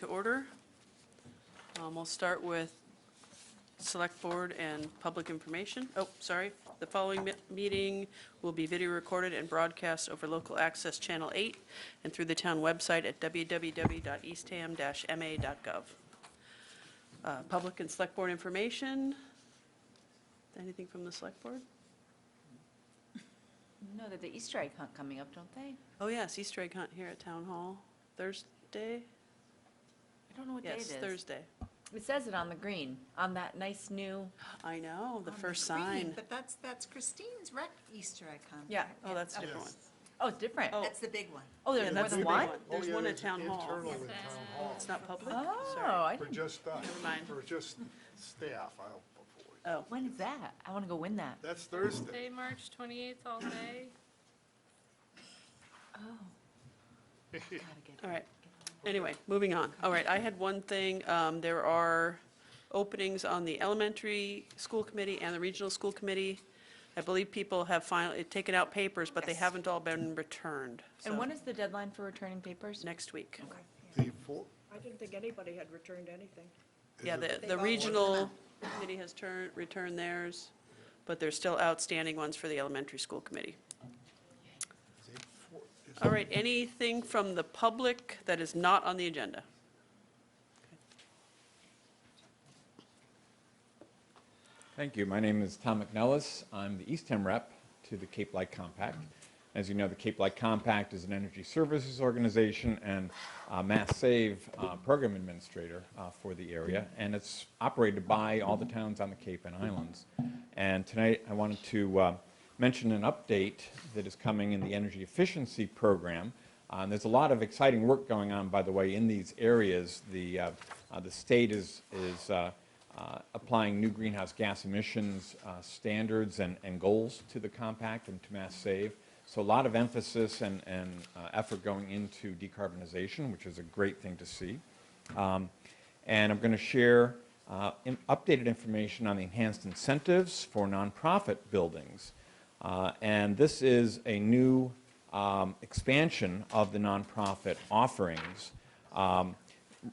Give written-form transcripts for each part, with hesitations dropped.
to order. We'll start with Select Board and Public Information. Oh, sorry. The following meeting will be video recorded and broadcast over local access Channel 8 and through the town website at www.eastham-ma.gov. Public and Select Board information. Anything from the Select Board? No, there's the Easter egg hunt coming up, don't they? Oh, yes, Easter egg hunt here at Town Hall. Thursday? I don't know what day it is. Yes, Thursday. It says it on the green, on that nice new, I know, the on first screen, sign. But that's Christine's rec Easter egg hunt. Yeah. Oh, that's a different one. oh, it's different. Oh. That's the big one. Oh, Yeah, there's more that's the than big one? one. There's one at Town Hall. Internal in Town Hall. It's not public? Oh, Sorry. I For didn't, just us. Never mind. For just staff, I'll avoid. Oh, when is that? I want to go win that. That's Thursday. Thursday, March 28th, all day. Oh. Gotta get all right. Anyway, moving on. All right, I had one thing. There are openings on the elementary school committee and the regional school committee. I believe people have finally taken out papers, but they Yes. haven't all been returned. And So, when is the deadline for returning papers? next week. The four- I didn't think anybody had returned anything. is Yeah, it- the regional committee has returned theirs, but there's still outstanding ones for the elementary school committee. is it four- is All right, anything from the public that is not on the agenda? Thank you. My name is Tom McNellis. I'm the Eastham rep to the Cape Light Compact. As you know, the Cape Light Compact is an energy services organization and Mass Save program administrator for the area, and it's operated by all the towns on the Cape and Islands. And tonight I wanted to mention an update that is coming in the energy efficiency program. There's a lot of exciting work going on, by the way, in these areas. The state is applying new greenhouse gas emissions standards and goals to the compact and to Mass Save. So a lot of emphasis and effort going into decarbonization, which is a great thing to see. And I'm going to share updated information on the enhanced incentives for nonprofit buildings. And this is a new expansion of the nonprofit offerings.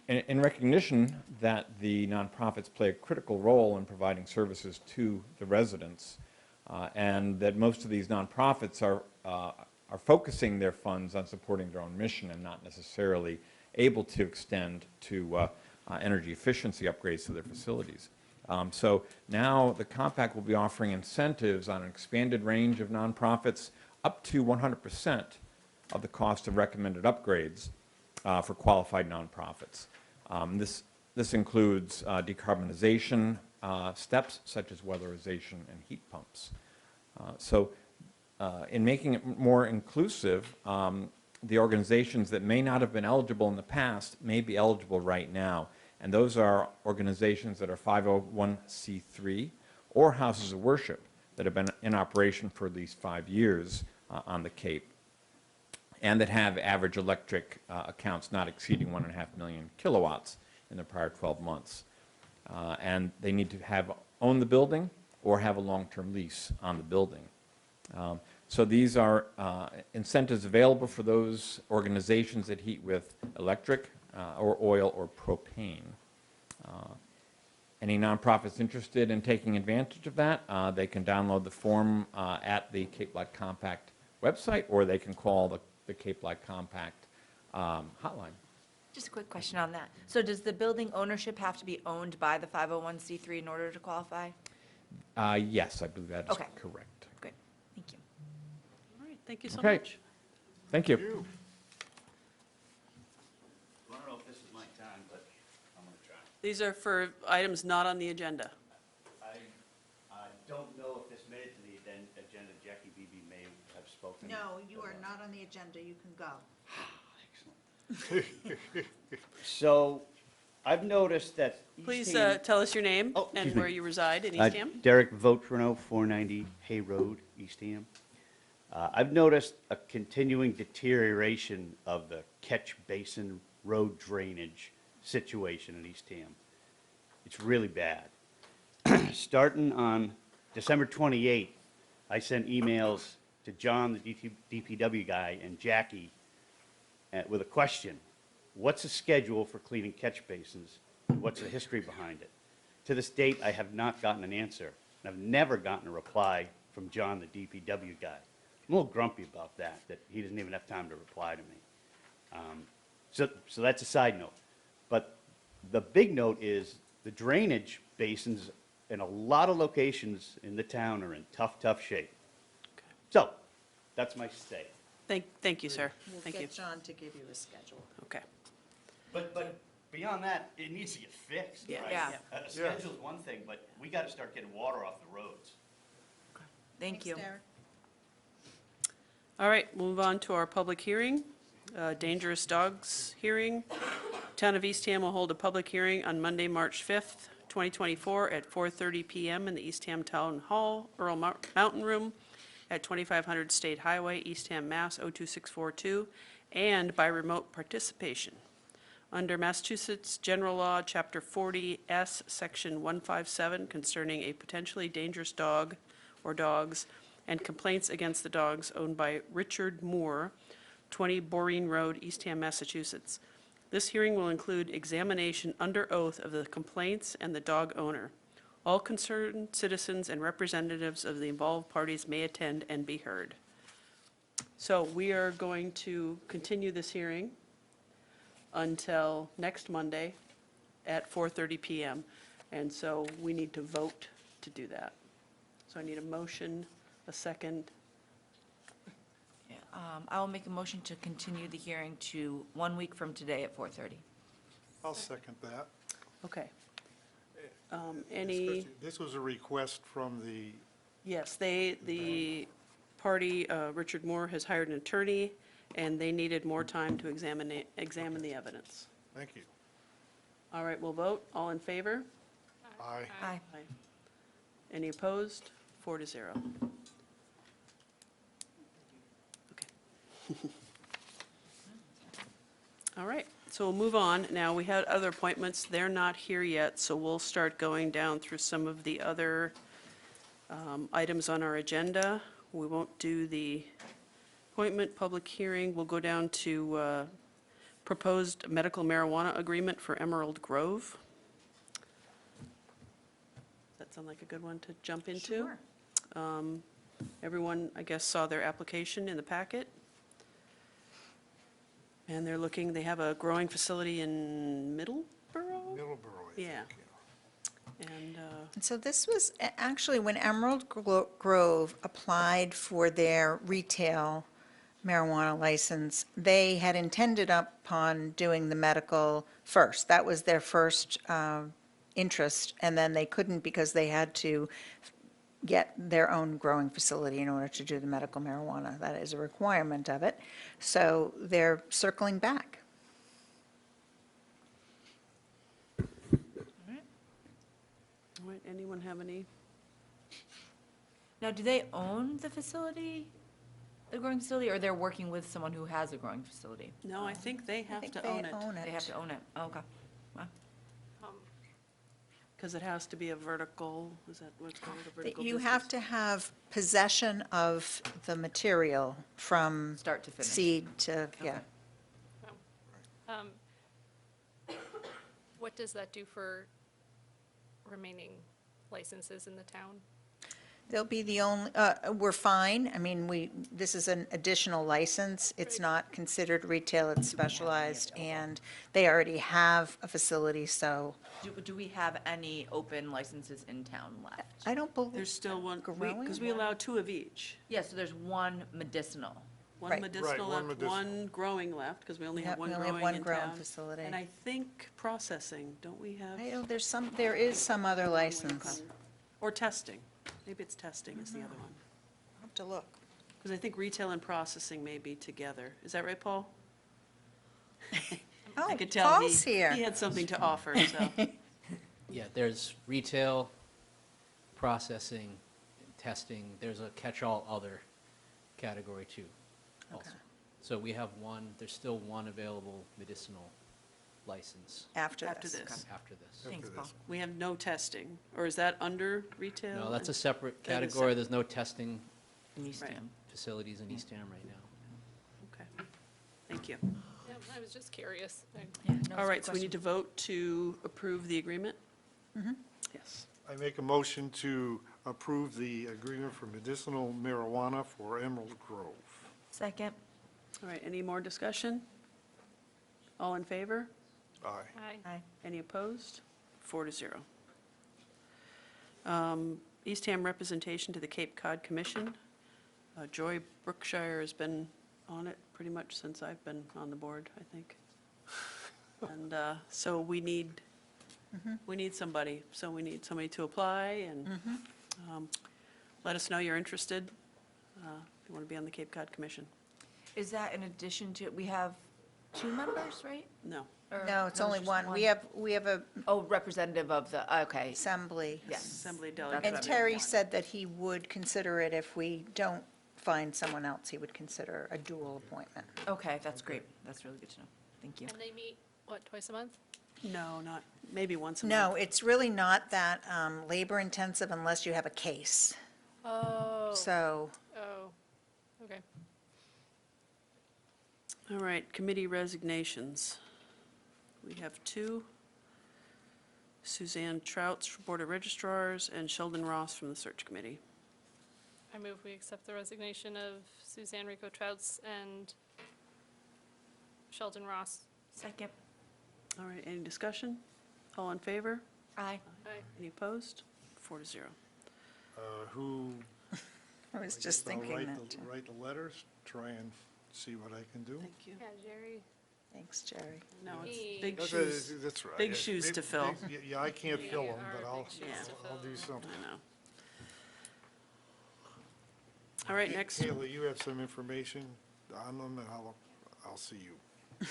In recognition that the nonprofits play a critical role in providing services to the residents, and that most of these nonprofits are focusing their funds on supporting their own mission and not necessarily able to extend to energy efficiency upgrades to their facilities. So now the compact will be offering incentives on an expanded range of nonprofits up to 100% of the cost of recommended upgrades for qualified nonprofits. This includes decarbonization steps such as weatherization and heat pumps. In making it more inclusive, the organizations that may not have been eligible in the past may be eligible right now. And those are organizations that are 501c3 or houses of worship that have been in operation for at least 5 years on the Cape, and that have average electric accounts not exceeding 1.5 million kilowatts in the prior 12 months. And they need to own the building or have a long-term lease on the building. So these are incentives available for those organizations that heat with electric or oil or propane. Any nonprofits interested in taking advantage of that, they can download the form at the Cape Light Compact website, or they can call the Cape Light Compact hotline. Just a quick question on that. So does the building ownership have to be owned by the 501c3 in order to qualify? Yes, I believe that is Okay. correct. Great, thank you. All right, thank you so Okay. much. Thank you. You. I don't know if this is my time, but I'm going to try. These are for items not on the agenda. I don't know if this made it to the agenda. Jackie Beebe may have spoken. No, you are not on the agenda. You can go. Excellent. So I've noticed that Please Eastham- tell us your name Oh, and excuse where me. you reside in Eastham. Derek Votrino, 490 Hay Road, Eastham. I've noticed a continuing deterioration of the catch basin road drainage situation in Eastham. It's really bad. Starting on December 28th, I sent emails to John, the DPW guy, and Jackie with a question. what's the schedule for cleaning catch basins? What's the history behind it? To this date, I have not gotten an answer, and I've never gotten a reply from John, the DPW guy. I'm a little grumpy about that he doesn't even have time to reply to me. So that's a side note. But the big note is the drainage basins in a lot of locations in the town are in tough shape. So, that's my say. Thank you, sir. We'll Thank you. get John to give you a schedule. Okay. But beyond that, it needs to get fixed, Yeah. right? Yeah. A schedule's one thing, but we gotta start getting water off the roads. Thank you. Thanks, Derek. All right, we'll move on to our public hearing, dangerous dogs hearing. Town of Eastham will hold a public hearing on Monday, March 5th, 2024, at 4:30 PM in the Eastham Town Hall, Earl Mountain Room, at 2500 State Highway, Eastham, Mass. 02642, and by remote participation. Under Massachusetts General Law, Chapter 40S, Section 157, concerning a potentially dangerous dog or dogs, and complaints against the dogs owned by Richard Moore, 20 Boreen Road, Eastham, Massachusetts. This hearing will include examination under oath of the complaints and the dog owner. All concerned citizens and representatives of the involved parties may attend and be heard. So we are going to continue this hearing until next Monday at 4:30 PM. And so we need to vote to do that. So I need a motion, a second. Yeah, I will make a motion to continue the hearing to 1 week from today at 4:30. I'll second that. Okay. Any, This was a request from the, yes, the party, Richard Moore, has hired an attorney, and they needed more time to examine the evidence. thank you. All right, we'll vote. All in favor? Aye. Aye. Any opposed? 4-0. Okay. All right, so we'll move on. Now, we had other appointments. They're not here yet, so we'll start going down through some of the other items on our agenda. We won't do the appointment, public hearing. We'll go down to proposed medical marijuana agreement for Emerald Grove. Does that sound like a good one to jump into? Sure. Everyone, I guess, saw their application in the packet. And they're looking, they have a growing facility in Middleborough? Middleborough, I think. Yeah. And, And so this was actually when Emerald Grove applied for their retail marijuana license, they had intended upon doing the medical first. That was their first interest, and then they couldn't because they had to get their own growing facility in order to do the medical marijuana. That is a requirement of it. So they're circling back. all right, anyone have any? Now, do they own the facility, the growing facility, or they're working with someone who has a growing facility? No, I think they I have think to they own it, own it. They have to own it. Oh, okay. because it has to be a vertical, is that what it's called, a That vertical you have business? to have possession of the material from Start to finish. seed to, yeah. Um, What does that do for remaining licenses in the town? They'll be the only, we're fine. I mean, this is an additional license. It's Right. not considered retail, it's specialized, and they already have a facility, so Do we have any open licenses in town left? I don't believe. There's still one, Growing because we allow 2 of each. Yeah, so there's one medicinal. One Right. medicinal Right, one left, medicinal. one growing left, because we only Yeah, have one we only have growing one in growing town. facility. And I think processing, don't we have? I know there is some other license. Or testing. Maybe it's testing is the other one. I'll have to look. Because I think retail and processing may be together. Is that right, Paul? I Oh, could tell Paul's here. he had something to offer, so. Yeah, there's retail, processing, testing, there's a catch-all other category too, also. Okay. So we have there's still one available medicinal license After After this. this. after this. Thanks, After Paul. this. We have no testing, or is that under retail? No, that's a separate That is category, there's no testing In Eastham. Right. facilities in Eastham right now. Okay, thank you. Yep. I was just curious. All right, so we need to vote to approve the agreement? Yes. I make a motion to approve the agreement for medicinal marijuana for Emerald Grove. Second. All right, any more discussion? All in favor? Aye. Aye. Aye. Any opposed? 4-0. Eastham representation to the Cape Cod Commission. Joy Brookshire has been on it pretty much since I've been on the board, I think. And so we need somebody. So we need somebody to apply and let us know you're interested if you want to be on the Cape Cod Commission. Is that in addition to, we have 2 members, right? No. Or- No, it's only just one. We have a Oh, representative of the, okay. assembly. Yes. Assembly That's delegate. And what I Terry meant. said that he would consider it if we don't find someone else, he would consider a dual appointment. Okay, that's great. That's really good to know. Thank you. And they meet, what, twice a month? No, not, maybe once a month. No, it's really not that labor-intensive unless you have a case. Oh, So, okay. All right, committee resignations. We have 2. Suzanne Trouts for Board of Registrars and Sheldon Ross from the Search Committee. I move we accept the resignation of Suzanne Rico Trouts and Sheldon Ross. Second. All right, any discussion? All in favor? Aye. Aye. Any opposed? 4-0. Who? I was just I'll thinking write that, the- too. Write the letters, try and see what I can do. Thank you. Yeah, Jerry. Thanks, Jerry. No, it's Me. big That's shoes. That's right. big Yeah, shoes big- to fill. big- Yeah, I can't Yeah, fill you them, are but I'll, big shoes to I'll fill. do something. I know. All right, next. Kayla, you have some information on them, and I'll see you.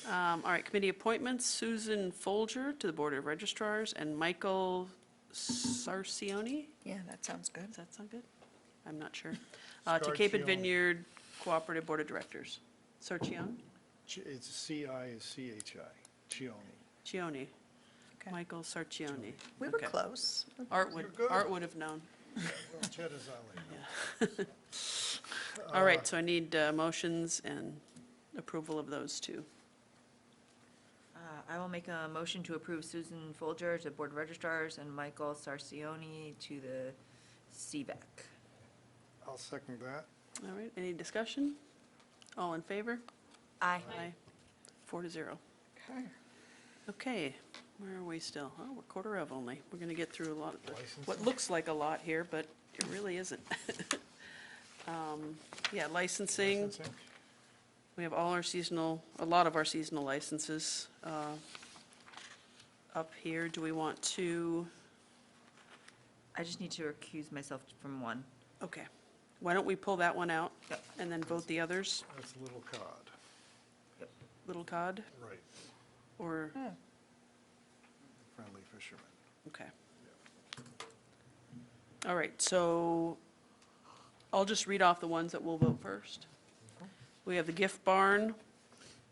All right, committee appointments, Susan Folger to the Board of Registrars and Michael Sarcione. Yeah, that sounds good. Does that sound good? I'm not sure. To Cape and Sarcione. Vineyard Cooperative Board of Directors. Sarcione? It's C-I is C-H-I, Chione. Cione. Okay. Michael Sarcione. We were Okay. close. Art would, You're good. Art would have known. Well, Chet is Ali. All right, so I need motions and approval of those 2. I will make a motion to approve Susan Folger to Board of Registrars and Michael Sarcione to the CVAC. I'll second that. All right, any discussion? All in favor? Aye. Aye. 4-0. Okay. Okay, where are we still? Oh, we're quarter of only. We're going to get through a lot of, Licensing? what looks like a lot here, but it really isn't. Yeah, licensing, Licensing? we have all our seasonal, a lot of our seasonal licenses up here. Do we want to, I just need to recuse myself from one. okay, why don't we pull that one out Yep. and then vote the others? That's Little Cod, Little Cod right, or, friendly fisherman. okay. All right, so I'll just read off the ones that we'll vote first. We have the Gift Barn,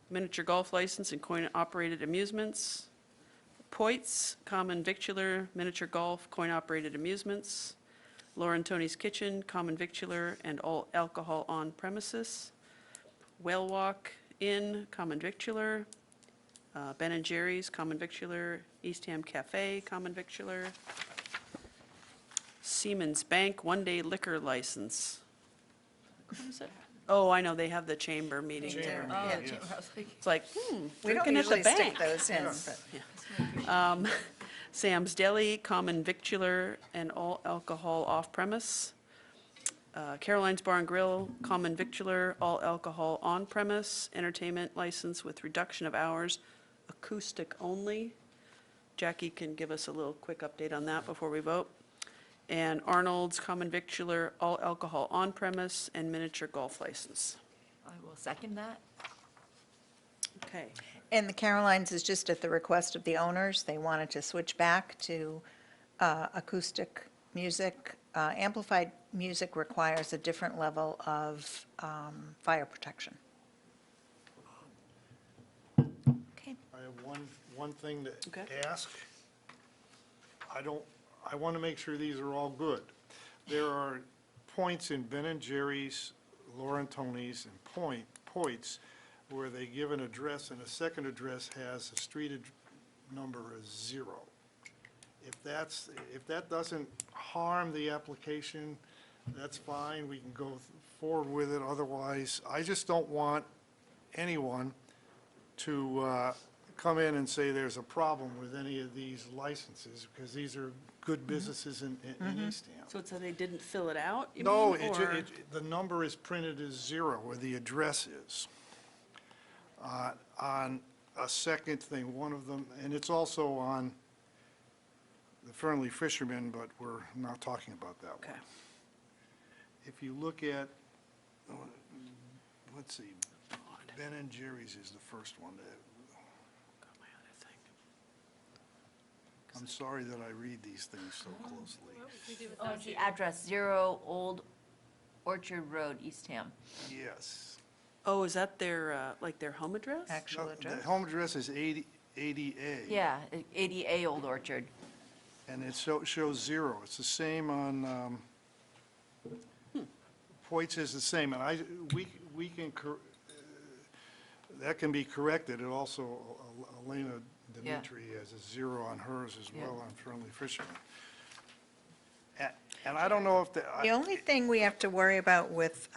miniature golf license and coin-operated amusements. Poits, common victular, miniature golf, coin-operated amusements. Lauren Tony's Kitchen, common victular and all alcohol on premises. Whale Walk Inn, common victular. Ben and Jerry's, common victular. Eastham Cafe, common victular. Siemens Bank, one-day liquor license. What is it? Oh, I know, they have the chamber meeting there. Chamber Oh, meeting, yes. I was like, It's like, We don't drinking at the usually stick bank. those in, but Sam's Deli, common victular and all alcohol off-premise. Caroline's Bar and Grill, common victular, all alcohol on-premise. Entertainment license with reduction of hours, acoustic only. Jackie can give us a little quick update on that before we vote. And Arnold's common victular, all alcohol on-premise, and miniature golf license. I will second that. Okay. And the Carolines is just at the request of the owners. They wanted to switch back to acoustic music. Amplified music requires a different level of fire protection. Okay. I have one thing Okay. to ask. I want to make sure these are all good. There are points in Ben and Jerry's, Lauren Tony's, and Poits where they give an address and a second address has a street number as 0. If that doesn't harm the application, that's fine, we can go forward with it. Otherwise, I just don't want anyone to come in and say there's a problem with any of these licenses, because these are good businesses in Eastham. So it's that they didn't fill it out, you No, mean, or? the number is printed as 0, where the address is. On a second thing, one of them, and it's also on the Friendly Fisherman, but we're not talking about that Okay. one. If you look at, let's see, Ben and Jerry's is the first one. Got my other thing. I'm sorry that I read these things so closely. We do Oh, without it's the you. address, 0 Old Orchard Road, Eastham. Yes. Oh, is that their, like their home address? Actual No, address? the home address is 80A. Yeah, 80A Old Orchard. And it shows 0. It's the same on, Poits is the same, and we can, that can be corrected. It also, Elena Yeah. Dimitri has a 0 on hers as well on Friendly Fisherman. And I don't know if The only thing we have to worry about with,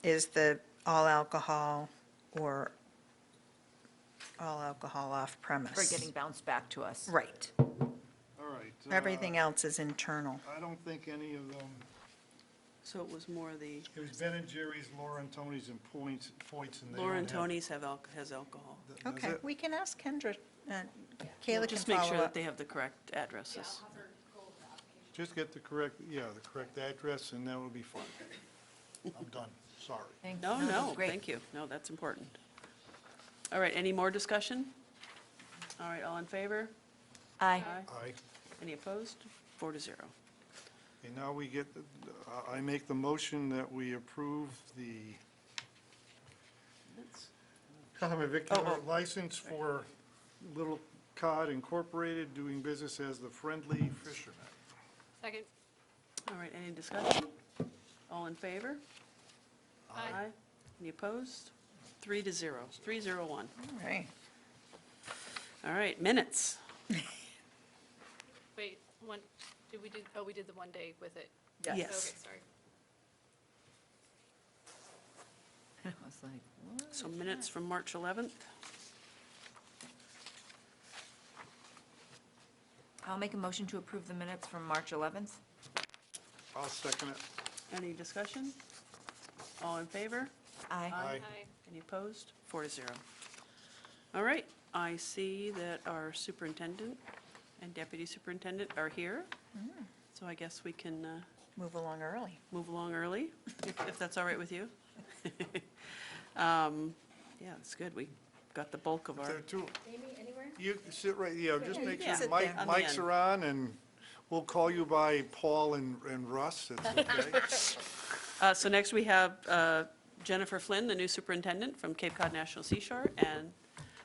is the all alcohol or all alcohol off premise. For getting bounced back to us. Right. all right. Everything else is internal. I don't think any of them, So it was more the, it was Ben and Jerry's, Laura and Tony's, and Poits, and they don't Laura and have- Tony's has alcohol. does Okay, it? we can ask Kendra, Kayla can Just make sure follow that up. they have the correct addresses. Just get the correct address, and that will be fine. I'm done, sorry. Thank- No, this is no, great. thank you. No, that's important. All right, any more discussion? All right, all in favor? Aye. Aye. Any opposed? 4-0. Okay, now we get, I make the motion that we approve the common vicular license for Little Cod Incorporated, doing business as the Friendly Fisherman. Second. All right, any discussion? All in favor? Aye. Any opposed? 3-0, 3-0-1. All right. All right, minutes. Wait, we did the 1 day with it. Yes. Okay, sorry. I was like, what? So minutes from March 11th. I'll make a motion to approve the minutes from March 11th. I'll second it. Any discussion? All in favor? Aye. Aye. Aye. Any opposed? 4-0. All right, I see that our superintendent and deputy superintendent are here. So I guess we can Move along early. move along early, if that's all right with you. Yeah, it's good. We got the bulk of our, There too. You can sit right, just you make can sure sit there. On the mics end. are on, and we'll call you by Paul and Russ, it's okay. so next we have Jennifer Flynn, the new superintendent from Cape Cod National Seashore, and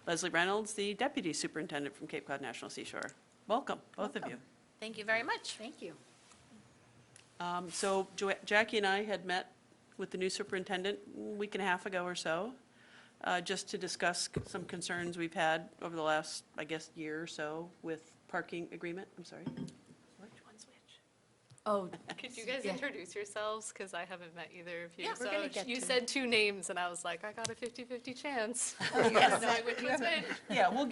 Leslie Reynolds, the deputy superintendent from Cape Cod National Seashore. Welcome, both of you. Thank you very much. Thank you. So Jackie and I had met with the new superintendent a week and a half ago or so, just to discuss some concerns we've had over the last, I guess, year or so with parking agreement. I'm sorry. Which one's which? Oh, Could you guys Yeah. introduce yourselves? Because I haven't met either of you. Yeah, we're gonna So get you to- said 2 names, and I was like, I got a 50-50 chance. Yes. Knowing which one's which. Yeah, we'll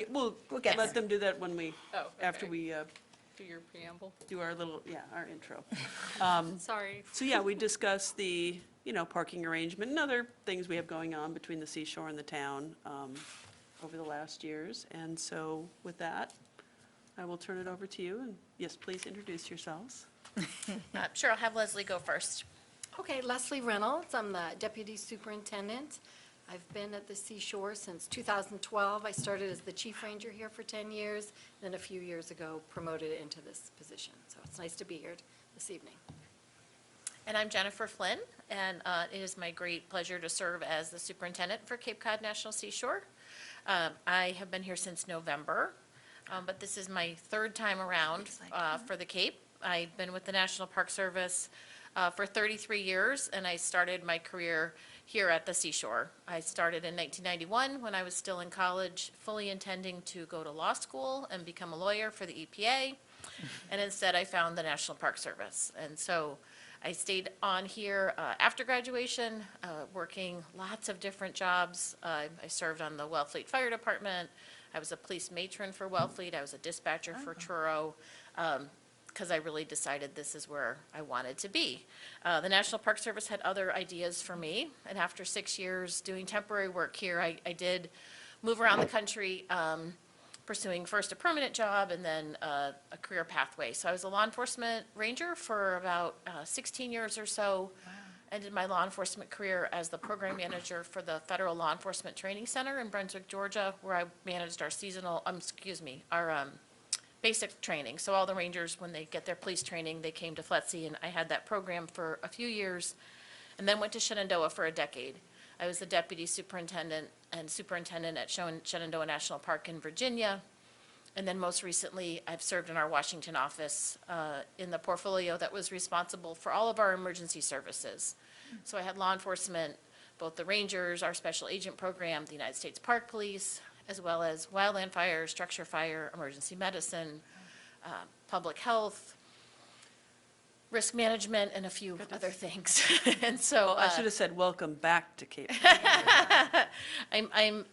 get let them do that when we, Oh, after okay. we Do your preamble. do our little, our intro. Sorry. So yeah, we discussed the, parking arrangement and other things we have going on between the seashore and the town over the last years. And so with that, I will turn it over to you. And yes, please introduce yourselves. Sure, I'll have Leslie go first. Okay, Leslie Reynolds, I'm the Deputy Superintendent. I've been at the Seashore since 2012. I started as the Chief Ranger here for 10 years, then a few years ago promoted into this position. So it's nice to be here this evening. And I'm Jennifer Flynn, and it is my great pleasure to serve as the superintendent for Cape Cod National Seashore. I have been here since November, but this is my 3rd time around for the Cape. I've been with the National Park Service for 33 years, and I started my career here at the seashore. I started in 1991 when I was still in college, fully intending to go to law school and become a lawyer for the EPA. And instead, I found the National Park Service. And so I stayed on here after graduation, working lots of different jobs. I served on the Wellfleet Fire Department. I was a police matron for Wellfleet. I was a dispatcher for Truro, because I really decided this is where I wanted to be. The National Park Service had other ideas for me, and after 6 years doing temporary work here, I did move around the country, pursuing first a permanent job and then a career pathway. So I was a law enforcement ranger for about 16 years or so. Ended my law enforcement career as the program manager for the Federal Law Enforcement Training Center in Brunswick, Georgia, where I managed our seasonal, our basic training. So all the Rangers, when they get their police training, they came to FLETC, and I had that program for a few years, and then went to Shenandoah for a decade. I was the deputy superintendent and superintendent at Shenandoah National Park in Virginia. And then most recently, I've served in our Washington office in the portfolio that was responsible for all of our emergency services. So I had law enforcement, both the Rangers, our special agent program, the United States Park Police, as well as wildland fire, structure fire, emergency medicine, public health, risk management, and a few other things. And so I should have said, welcome back to Cape. I'm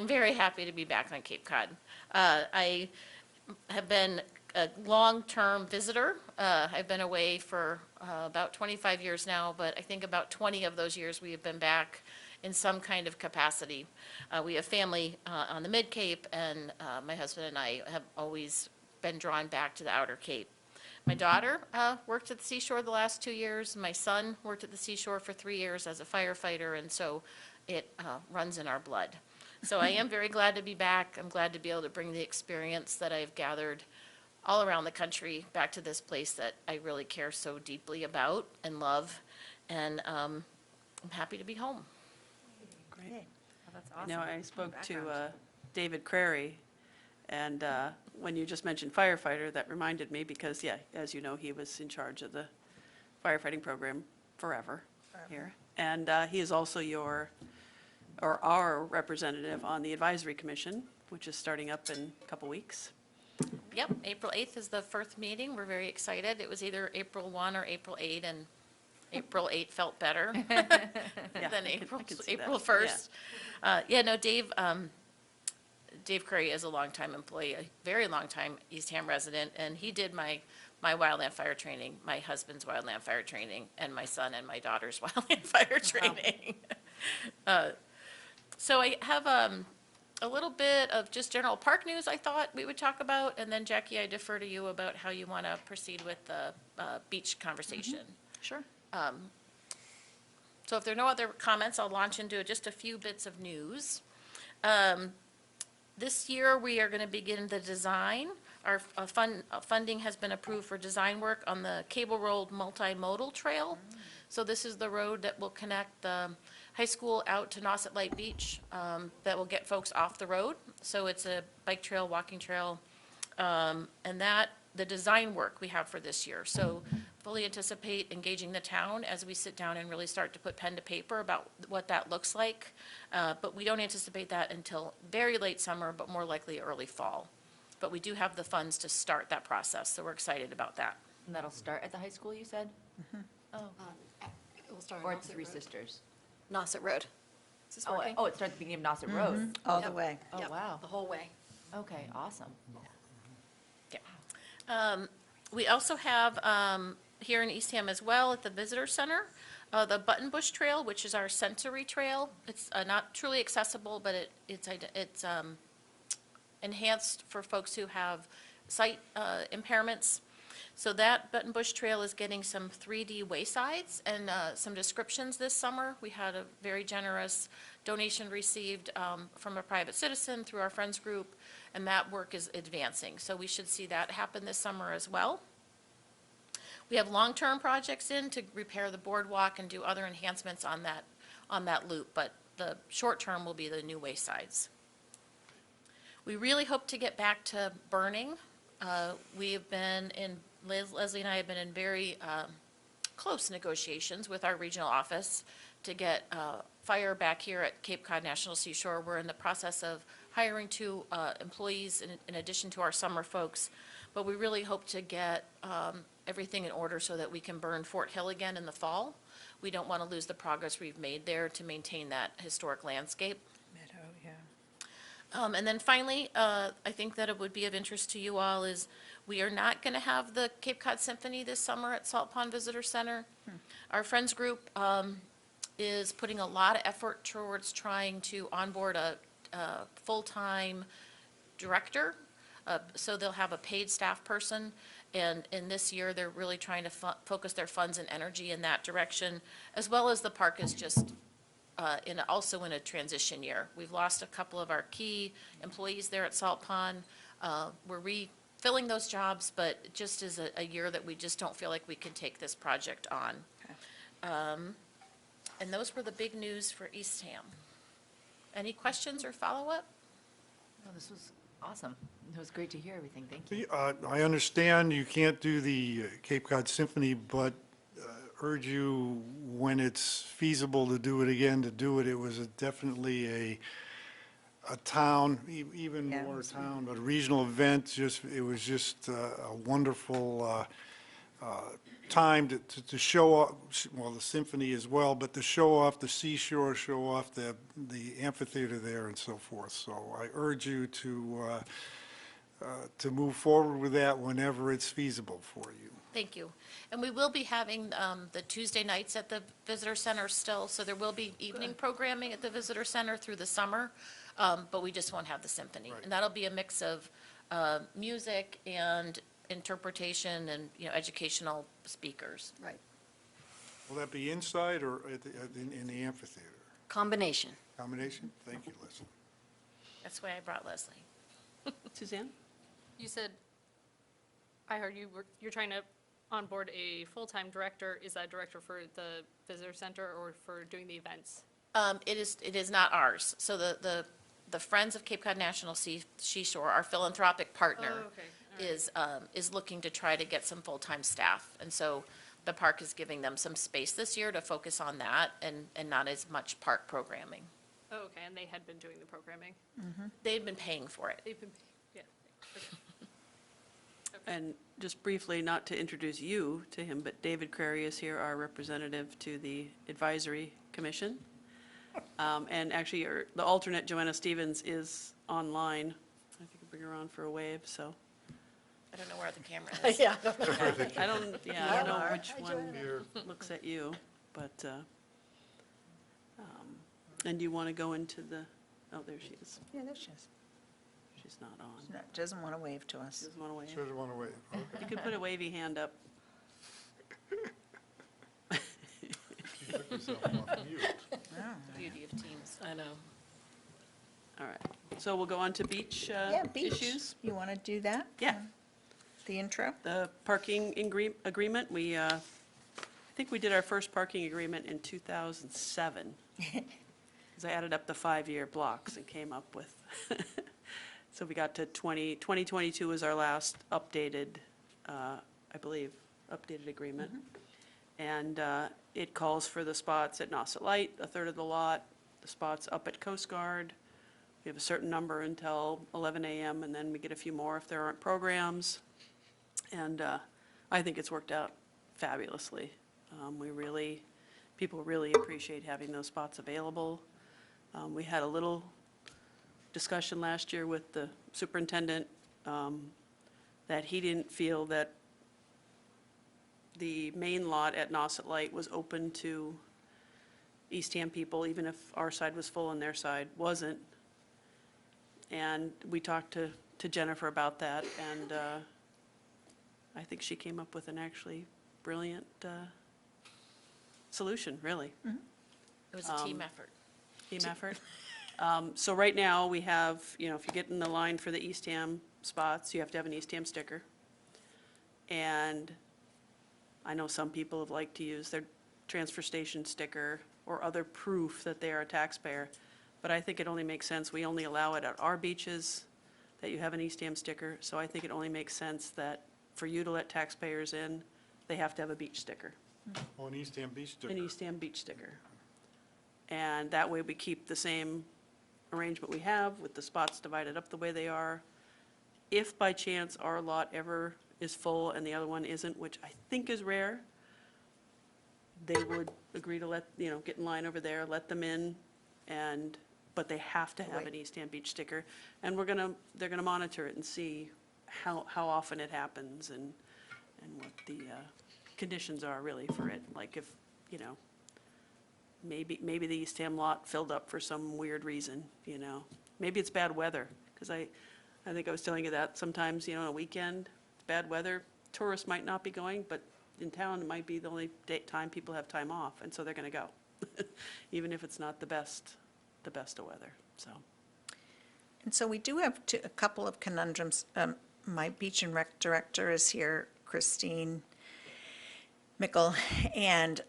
very happy to be back on Cape Cod. I have been a long-term visitor. I've been away for about 25 years now, but I think about 20 of those years we have been back in some kind of capacity. We have family on the Mid-Cape, and my husband and I have always been drawn back to the Outer Cape. My daughter worked at the seashore the last 2 years. My son worked at the seashore for 3 years as a firefighter, and so it runs in our blood. So I am very glad to be back. I'm glad to be able to bring the experience that I've gathered all around the country back to this place that I really care so deeply about and love. And I'm happy to be home. Great. Oh, that's awesome. Now, I spoke to Background. David Crary, and when you just mentioned firefighter, that reminded me, because, yeah, as you know, he was in charge of the firefighting program forever here. And he is also our representative on the advisory commission, which is starting up in a couple weeks. Yep, April 8th is the first meeting. We're very excited. It was either April 1 or April 8, and April 8 felt better Yeah, than I could see that. April 1st. No, Dave Curry is a longtime employee, a very long-time Eastham resident, and he did my wildland fire training, my husband's wildland fire training, and my son and my daughter's wildland fire training. So I have a little bit of just general park news I thought we would talk about, and then Jackie, I defer to you about how you want to proceed with the beach conversation. Sure. So if there are no other comments, I'll launch into just a few bits of news. This year, we are going to begin the design. Our funding has been approved for design work on the Cable Road Multimodal Trail. So this is the road that will connect the high school out to Nauset Light Beach, that will get folks off the road. So it's a bike trail, walking trail, and the design work we have for this year. So fully anticipate engaging the town as we sit down and really start to put pen to paper about what that looks like. But we don't anticipate that until very late summer, but more likely early fall. But we do have the funds to start that process, so we're excited about that. And that'll start at the high school, you said? It will start on Or at the Nauset Three Road. Sisters? Nauset Road. Is this Oh, working? it starts at the beginning of Nauset Road? All the way. Oh, Yep, wow. The whole way. Okay, awesome. We also have, here in Eastham as well, at the Visitor Center, the Button Bush Trail, which is our sensory trail. It's not truly accessible, but it's enhanced for folks who have sight impairments. So that Button Bush Trail is getting some 3D waysides and some descriptions this summer. We had a very generous donation received from a private citizen through our Friends group, and that work is advancing. So we should see that happen this summer as well. We have long-term projects in to repair the boardwalk and do other enhancements on that loop, but the short term will be the new waysides. We really hope to get back to burning. We have been in, Leslie and I have been in very close negotiations with our regional office to get fire back here at Cape Cod National Seashore. We're in the process of hiring 2 employees in addition to our summer folks. But we really hope to get everything in order so that we can burn Fort Hill again in the fall. We don't want to lose the progress we've made there to maintain that historic landscape. Meadow, yeah. And then finally, I think that it would be of interest to you all is we are not going to have the Cape Cod Symphony this summer at Salt Pond Visitor Center. Our Friends Group is putting a lot of effort towards trying to onboard a full-time director. So they'll have a paid staff person. And in this year, they're really trying to focus their funds and energy in that direction, as well as the park is just also in a transition year. We've lost a couple of our key employees there at Salt Pond. We're refilling those jobs, but it just is a year that we just don't feel like we can take this project on. And those were the big news for Eastham. Any questions or follow-up? No, this was awesome. It was great to hear everything. Thank you. I understand you can't do the Cape Cod Symphony, but urge you, when it's feasible to do it again, to do it. It was definitely a town, even Yeah, it more was town, but a regional event. It was just a wonderful time to show off, well, the symphony as well, but to show off the seashore, show off the amphitheater there and so forth. So I urge you to move forward with that whenever it's feasible for you. Thank you. And we will be having the Tuesday nights at the Visitor Center still, so there will be evening programming at the Visitor Center through the summer, but we just won't have the symphony. Right. And that'll be a mix of music and interpretation and, educational speakers. Right. Will that be inside or in the amphitheater? Combination. Combination? Thank you, Leslie. That's why I brought Leslie. Suzanne? You said, I heard you're trying to onboard a full-time director. Is that director for the visitor center or for doing the events? It is not ours. So the Friends of Cape Cod National Seashore, our philanthropic partner, Oh, okay. All right. is looking to try to get some full-time staff. And so the park is giving them some space this year to focus on that and not as much park programming. Oh, okay, and they had been doing the programming? They've been paying for it. They've been, yeah. Okay. And just briefly, not to introduce you to him, but David Crary is here, our representative to the Advisory Commission. And actually, the alternate, Joanna Stevens, is online. I think I'll bring her on for a wave, so. I don't know where the camera is. Yeah. I don't know which one looks at you, but, and do you want to go into the, oh, there she is. Yeah, there she is. She's not on. No, doesn't want to wave to us. Doesn't want to wave. Sure don't want to wait. Okay. You could put a wavy hand up. You took yourself off mute. Beauty of teams. I know. All right. So we'll go on to beach Yeah, beach. issues. You want to do that? Yeah. The intro? The parking agreement, I think we did our first parking agreement in 2007. Because I added up the 5-year blocks and came up with, so we got to 2022 was our last updated, I believe, updated agreement. And it calls for the spots at Nauset Light, a third of the lot, the spots up at Coast Guard. We have a certain number until 11 a.m., and then we get a few more if there aren't programs. And I think it's worked out fabulously. People really appreciate having those spots available. We had a little discussion last year with the superintendent that he didn't feel that the main lot at Nauset Light was open to Eastham people, even if our side was full and their side wasn't. And we talked to Jennifer about that, and I think she came up with an actually brilliant solution, really. It was a team effort. Team effort. So right now, we have, if you get in the line for the Eastham spots, you have to have an Eastham sticker. And I know some people have liked to use their transfer station sticker or other proof that they are a taxpayer, but I think it only makes sense, we only allow it at our beaches, that you have an Eastham sticker, so I think it only makes sense that for you to let taxpayers in, they have to have a beach sticker, Oh, an Eastham Beach sticker. an Eastham beach sticker. And that way we keep the same arrangement we have with the spots divided up the way they are. If by chance our lot ever is full and the other one isn't, which I think is rare, they would agree to let, get in line over there, let them in, but they have to have an Eastham Beach sticker. And they're gonna monitor it and see how often it happens and what the conditions are really for it. Like if, maybe the Eastham lot filled up for some weird reason, Maybe it's bad weather, because I think I was telling you that sometimes, on a weekend, it's bad weather, tourists might not be going, but in town, it might be the only time people have time off, and so they're gonna go, even if it's not the best of weather, so. And so we do have a couple of conundrums. My Beach and Rec Director is here, Christine Mickle, and,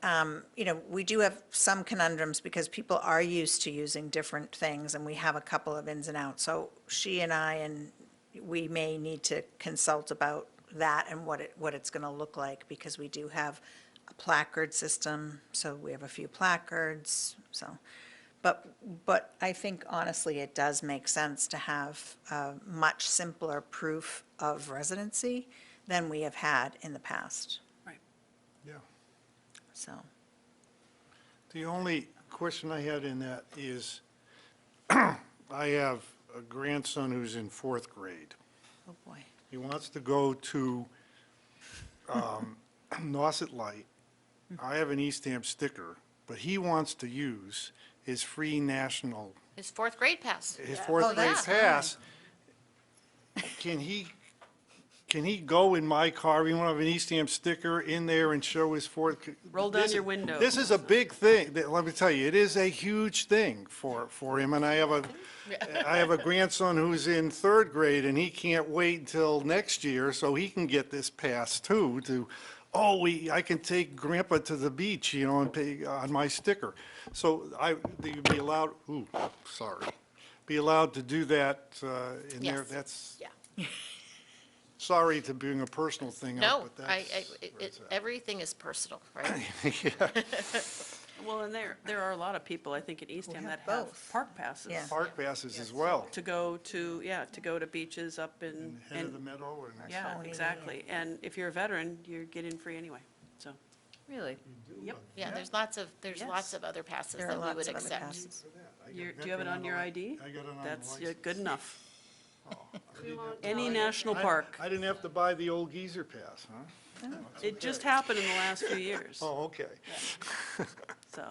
we do have some conundrums because people are used to using different things, and we have a couple of ins and outs. So she and we may need to consult about that and what it's going to look like, because we do have a placard system, so we have a few placards, so. But I think honestly, it does make sense to have a much simpler proof of residency than we have had in the past, Yeah. so. The only question I had in that is, I have a grandson who's in 4th grade. Oh, boy. He wants to go to Nauset Light. I have an Eastham sticker, but he wants to use his free national, His 4th grade pass. his Oh, 4th grade yeah. pass. Can he go in my car, we want to have an Eastham sticker in there and show his 4th? Roll down your window. This is a big thing. Let me tell you, it is a huge thing for him, and I have a grandson who's in 3rd grade, and he can't wait until next year so he can get this pass too, I can take Grandpa to the beach, and pay on my sticker. So you'd be allowed, be allowed to do that in there. Yes. That's, Yeah. sorry to bring a personal thing up, No, but that's where it's at. everything is personal, right? Well, and there are a lot of people, I think, in Eastham have that have both. park passes. Yeah. Park passes as well. To go to beaches up in. Head of the meadow and. Yeah, Tony, exactly. And if you're a veteran, you get in free anyway, so. Really? Yep. Yeah, there's lots of Yes. other passes There are that we lots would of other accept. passes. Do you have it on your ID? I got it on the That's license. good enough. Oh, I didn't have to Any buy- national I- park. I didn't have to buy the old geezer pass, huh? It just happened in the last few years, Oh, okay. so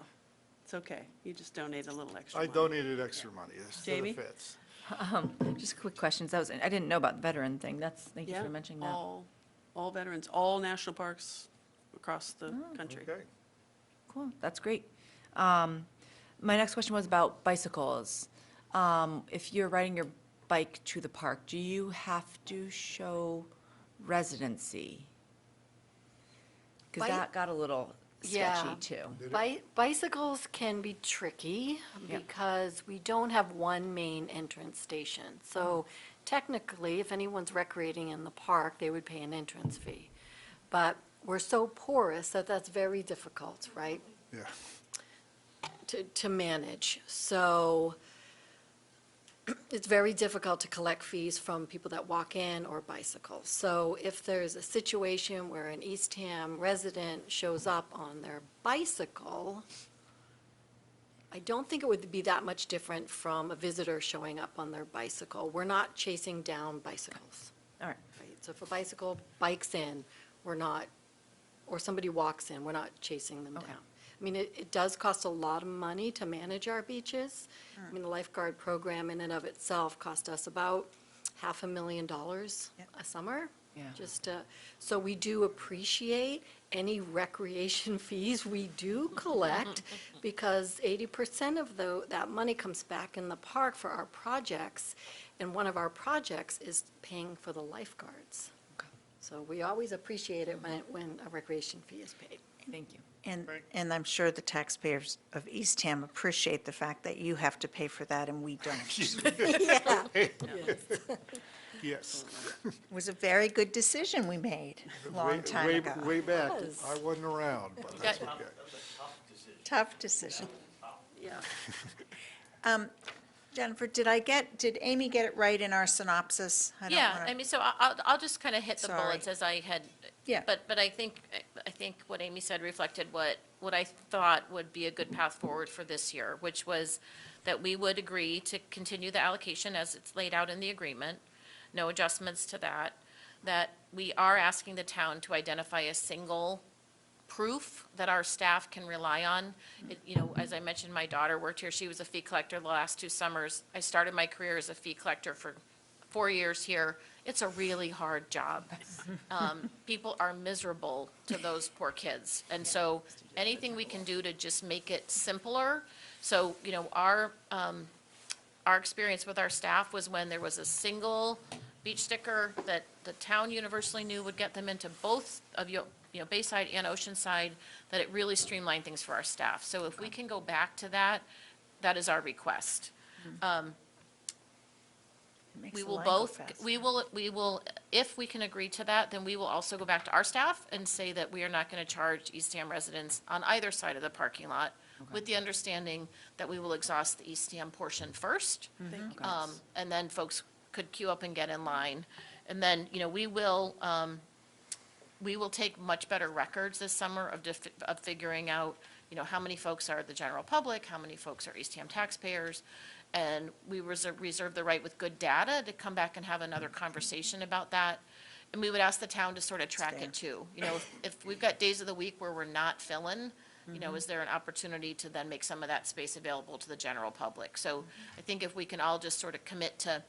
it's okay. You just donate a little extra I money. donated extra money. It still Jamie? fits. Just quick questions. I didn't know about the veteran thing. Thank you Yeah, for mentioning that. all veterans, all national parks across the country. Okay. Cool, that's great. My next question was about bicycles. If you're riding your bike to the park, do you have to show residency? Because Bi- that got a little Yeah. sketchy, too. Bicycles can be tricky Yeah. because we don't have one main entrance station. So technically, if anyone's recreating in the park, they would pay an entrance fee. But we're so porous that that's very difficult, right, Yeah. to manage. So it's very difficult to collect fees from people that walk in or bicycle. So if there's a situation where an Eastham resident shows up on their bicycle, I don't think it would be that much different from a visitor showing up on their bicycle. We're not chasing down bicycles. All right. Right? So if a bicycle bikes in, we're not, or somebody walks in, we're not chasing them down. I mean, it does cost a lot of money to manage our beaches. I mean, the lifeguard program in and of itself cost us about $500,000 a summer. Yeah. So we do appreciate any recreation fees we do collect, because 80% of that money comes back in the park for our projects, and one of our projects is paying for the lifeguards. So we always appreciate it when a recreation fee is paid. Thank you. And I'm sure the taxpayers of Eastham appreciate the fact that you have to pay for that and we don't. Yeah. Yes. It was a very good decision we made a long time Way- ago. Way back. was. I wasn't around, but that's okay. Tough decision. Yeah. Jennifer, did Amy get it right in our synopsis? I don't Yeah, wanna- I mean, so I'll just kind of hit the Sorry. bullets as I had. Yeah. But I think what Amy said reflected what I thought would be a good path forward for this year, which was that we would agree to continue the allocation as it's laid out in the agreement, no adjustments to that, that we are asking the town to identify a single proof that our staff can rely on. You know, as I mentioned, my daughter worked here, she was a fee collector the last 2 summers. I started my career as a fee collector for 4 years here. It's a really hard job. People are miserable to those poor kids. And so anything we can do to just make it simpler. So, you know, our experience with our staff was when there was a single beach sticker that the town universally knew would get them into both of Bayside and Oceanside, that it really streamlined things for our staff. So if we can go back to that, that is our request. It makes We the will line go both, faster. we will, if we can agree to that, then we will also go back to our staff and say that we are not going to charge Eastham residents on either side of the parking lot, with the understanding that we will exhaust the Eastham portion first. Thank you. And then folks could queue up and get in line. And then, you know, we will take much better records this summer of figuring out, you know, how many folks are the general public, how many folks are Eastham taxpayers. And we reserve the right with good data to come back and have another conversation about that. And we would ask the town to sort of track it too. You know, if we've got days of the week where we're not filling, you know, is there an opportunity to then make some of that space available to the general public? So I think if we can all just sort of commit to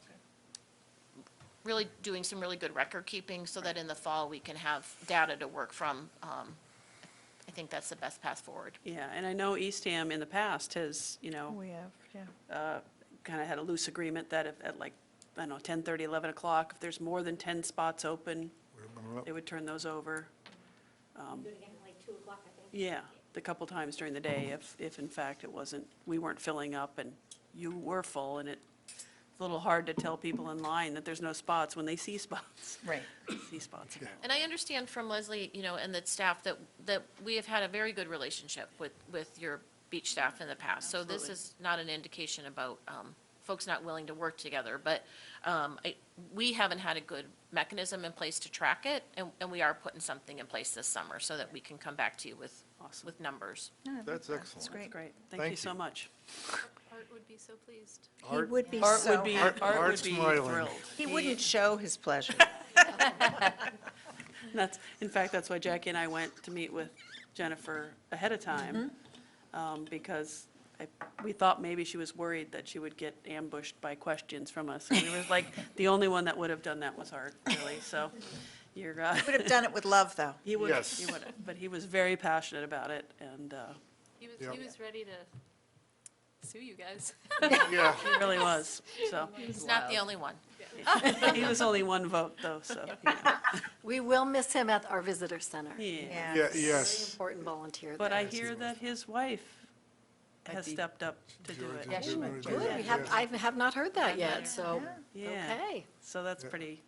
really doing some really good record keeping so that in the fall we can have data to work from, I think that's the best path forward. Yeah, and I know Eastham in the past has, you know, We have, yeah. kind of had a loose agreement that if at like, I don't know, 10:30, 11 o'clock, if there's more than 10 spots open, they would turn those over. Yeah, the couple times during the day, if in fact it wasn't, we weren't filling up and you were full, and it's a little hard to tell people in line that there's no spots when they see spots. Right. See spots. And I understand from Leslie, you know, and the staff that we have had a very good relationship with your beach staff in the past. So this Absolutely. is not an indication about folks not willing to work together. But we haven't had a good mechanism in place to track it, and we are putting something in place this summer so that we can come back to you with numbers. That's excellent. That's great. great. Thank you so much. Art would be so pleased. He would be Art so would be, happy. Art would Art's be smiling. thrilled. He wouldn't show his pleasure. That's, in fact, that's why Jackie and I went to meet with Jennifer ahead of time, because we thought maybe she was worried that she would get ambushed by questions from us. And we were like, the only one that would have done that was Art, really, so you're, Would have done it with love, though. he would, Yes. he would have, but he was very passionate about it, and He Yep. was ready to sue you guys. Yeah, he really was, so. He's not the only one. He was only one vote, though, so, yeah. We will miss him at our visitor center. Yeah. yeah, Very yes. important volunteer But there. I hear that his wife has stepped up to do it. Yeah, she would do Good, we have, I have not heard that yet, so, Yeah, okay, so that's pretty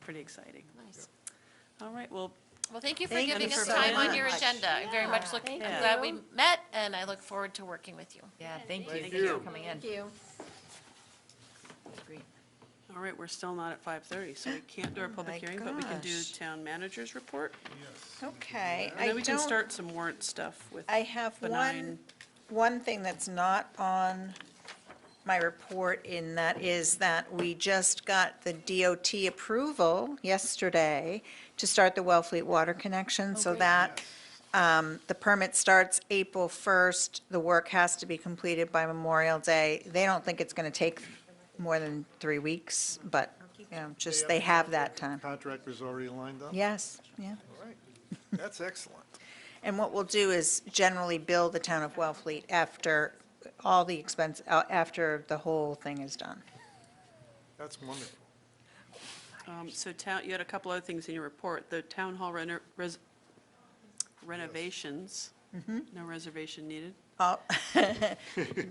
exciting. nice. All right, well, Well, thank you for Thank giving you us so time on your much. agenda. I very much look, I'm Thank glad we you. met, and I look forward to working with you. Yeah, thank you. Thank Thank you you. for coming in. Thank you. Great. all right, we're still not at 5:30, so we can't do our public my hearing, but we can do gosh. town manager's report. Okay, And I then we can don't, start some warrant stuff with I have benign. one thing that's not on my report in that is that we just got the DOT approval yesterday to start the Wellfleet Water Connection, so that the permit starts April 1st. The work has to be completed by Memorial Day. They don't think it's going to take more than 3 weeks, but, you know, just, they have that time. Contractor's already lined up? Yes, yeah. All right, that's excellent. And what we'll do is generally bill the town of Wellfleet after all the expense, after the whole thing is done. That's wonderful. So you had a couple other things in your report, the town hall renovations. No reservation needed. All-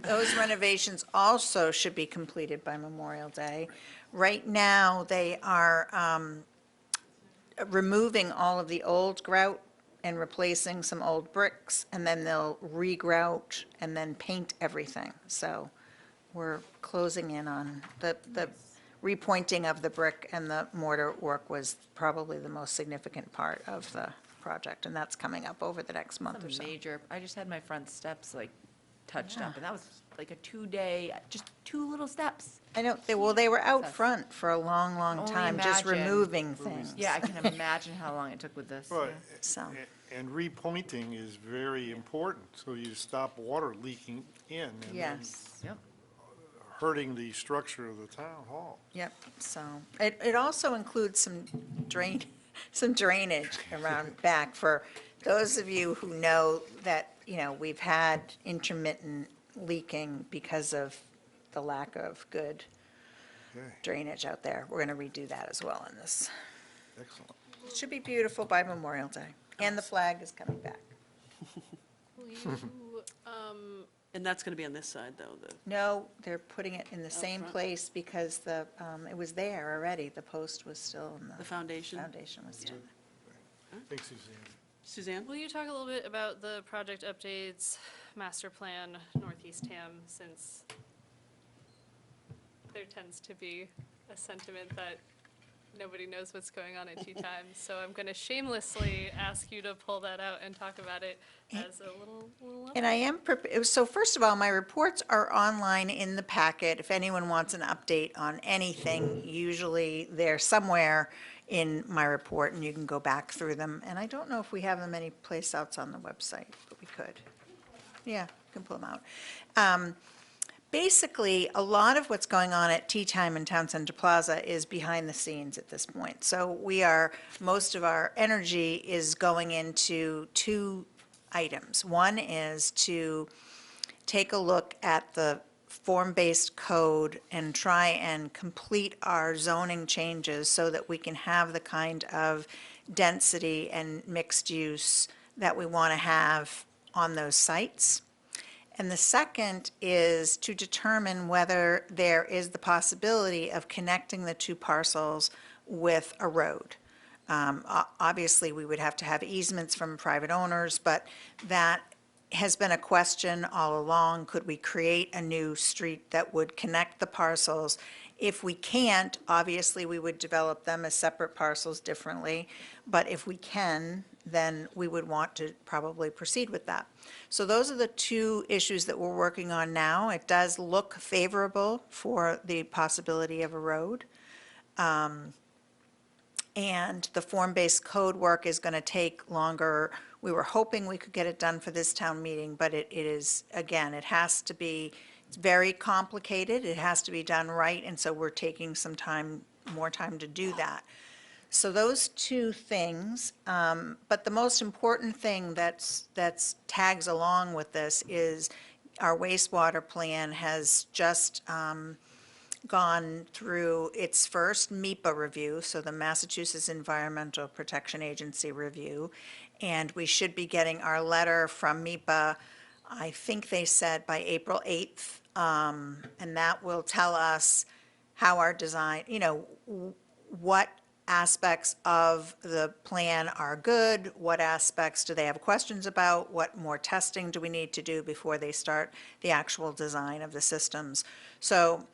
Those renovations also should be completed by Memorial Day. Right now, they are removing all of the old grout and replacing some old bricks, and then they'll regrout and then paint everything. So we're closing in on the repointing of the brick and the mortar work was probably the most significant part of the project, and that's coming up over the next month or Some so. major, I just had my front steps like touched Yeah. up, and that was like a 2-day, just 2 little steps. I know, they were out Process. front for a long, long Only time, just imagine. removing things. Yeah, I can imagine how long it took with this. Well, yeah. So- and repointing is very important, so you stop water leaking in. and then Yes. Yep. Hurting the structure of the town hall. Yep, so, it also includes some drainage around back for those of you who know that, we've had intermittent leaking because of the lack of good Okay, drainage out there. We're gonna redo that as well in this. excellent. It should be beautiful by Memorial Day, and the flag is coming back. Will you, And that's going to be on this side, though, the, No, they're putting it in the same front? place because it was there already, the post was still in the foundation. foundation was still there. Thanks, Suzanne. Suzanne? will you talk a little bit about the project updates, master plan, Northeast Ham, since there tends to be a sentiment that nobody knows what's going on at tea time. So I'm going to shamelessly ask you to pull that out and talk about it as a little And I am, so first of all, my reports are online in the packet. If anyone wants an update on anything, usually they're somewhere in my report, and you can go back through them. And I don't know if we have them any place else on the website, but we could. Yeah, we can pull them out. Basically, a lot of what's going on at Tea Time in Town Center Plaza is behind the scenes at this point. So most of our energy is going into 2 items. One is to take a look at the form-based code and try and complete our zoning changes so that we can have the kind of density and mixed use that we want to have on those sites. And the second is to determine whether there is the possibility of connecting the 2 parcels with a road. Obviously, we would have to have easements from private owners, but that has been a question all along. Could we create a new street that would connect the parcels? If we can't, obviously, we would develop them as separate parcels differently. But if we can, then we would want to probably proceed with that. So those are the 2 issues that we're working on now. It does look favorable for the possibility of a road. And the form-based code work is going to take longer. We were hoping we could get it done for this town meeting, but it is, again, it has to be, it's very complicated. It has to be done right, and so we're taking some time, more time to do that. So those 2 things, but the most important thing that's tags along with this is our wastewater plan has just gone through its first MEPA review, so the Massachusetts Environmental Protection Agency review, and we should be getting our letter from MEPA, I think they said by April 8th, and that will tell us how our design, what aspects of the plan are good, what aspects do they have questions about, what more testing do we need to do before they start the actual design of the systems. So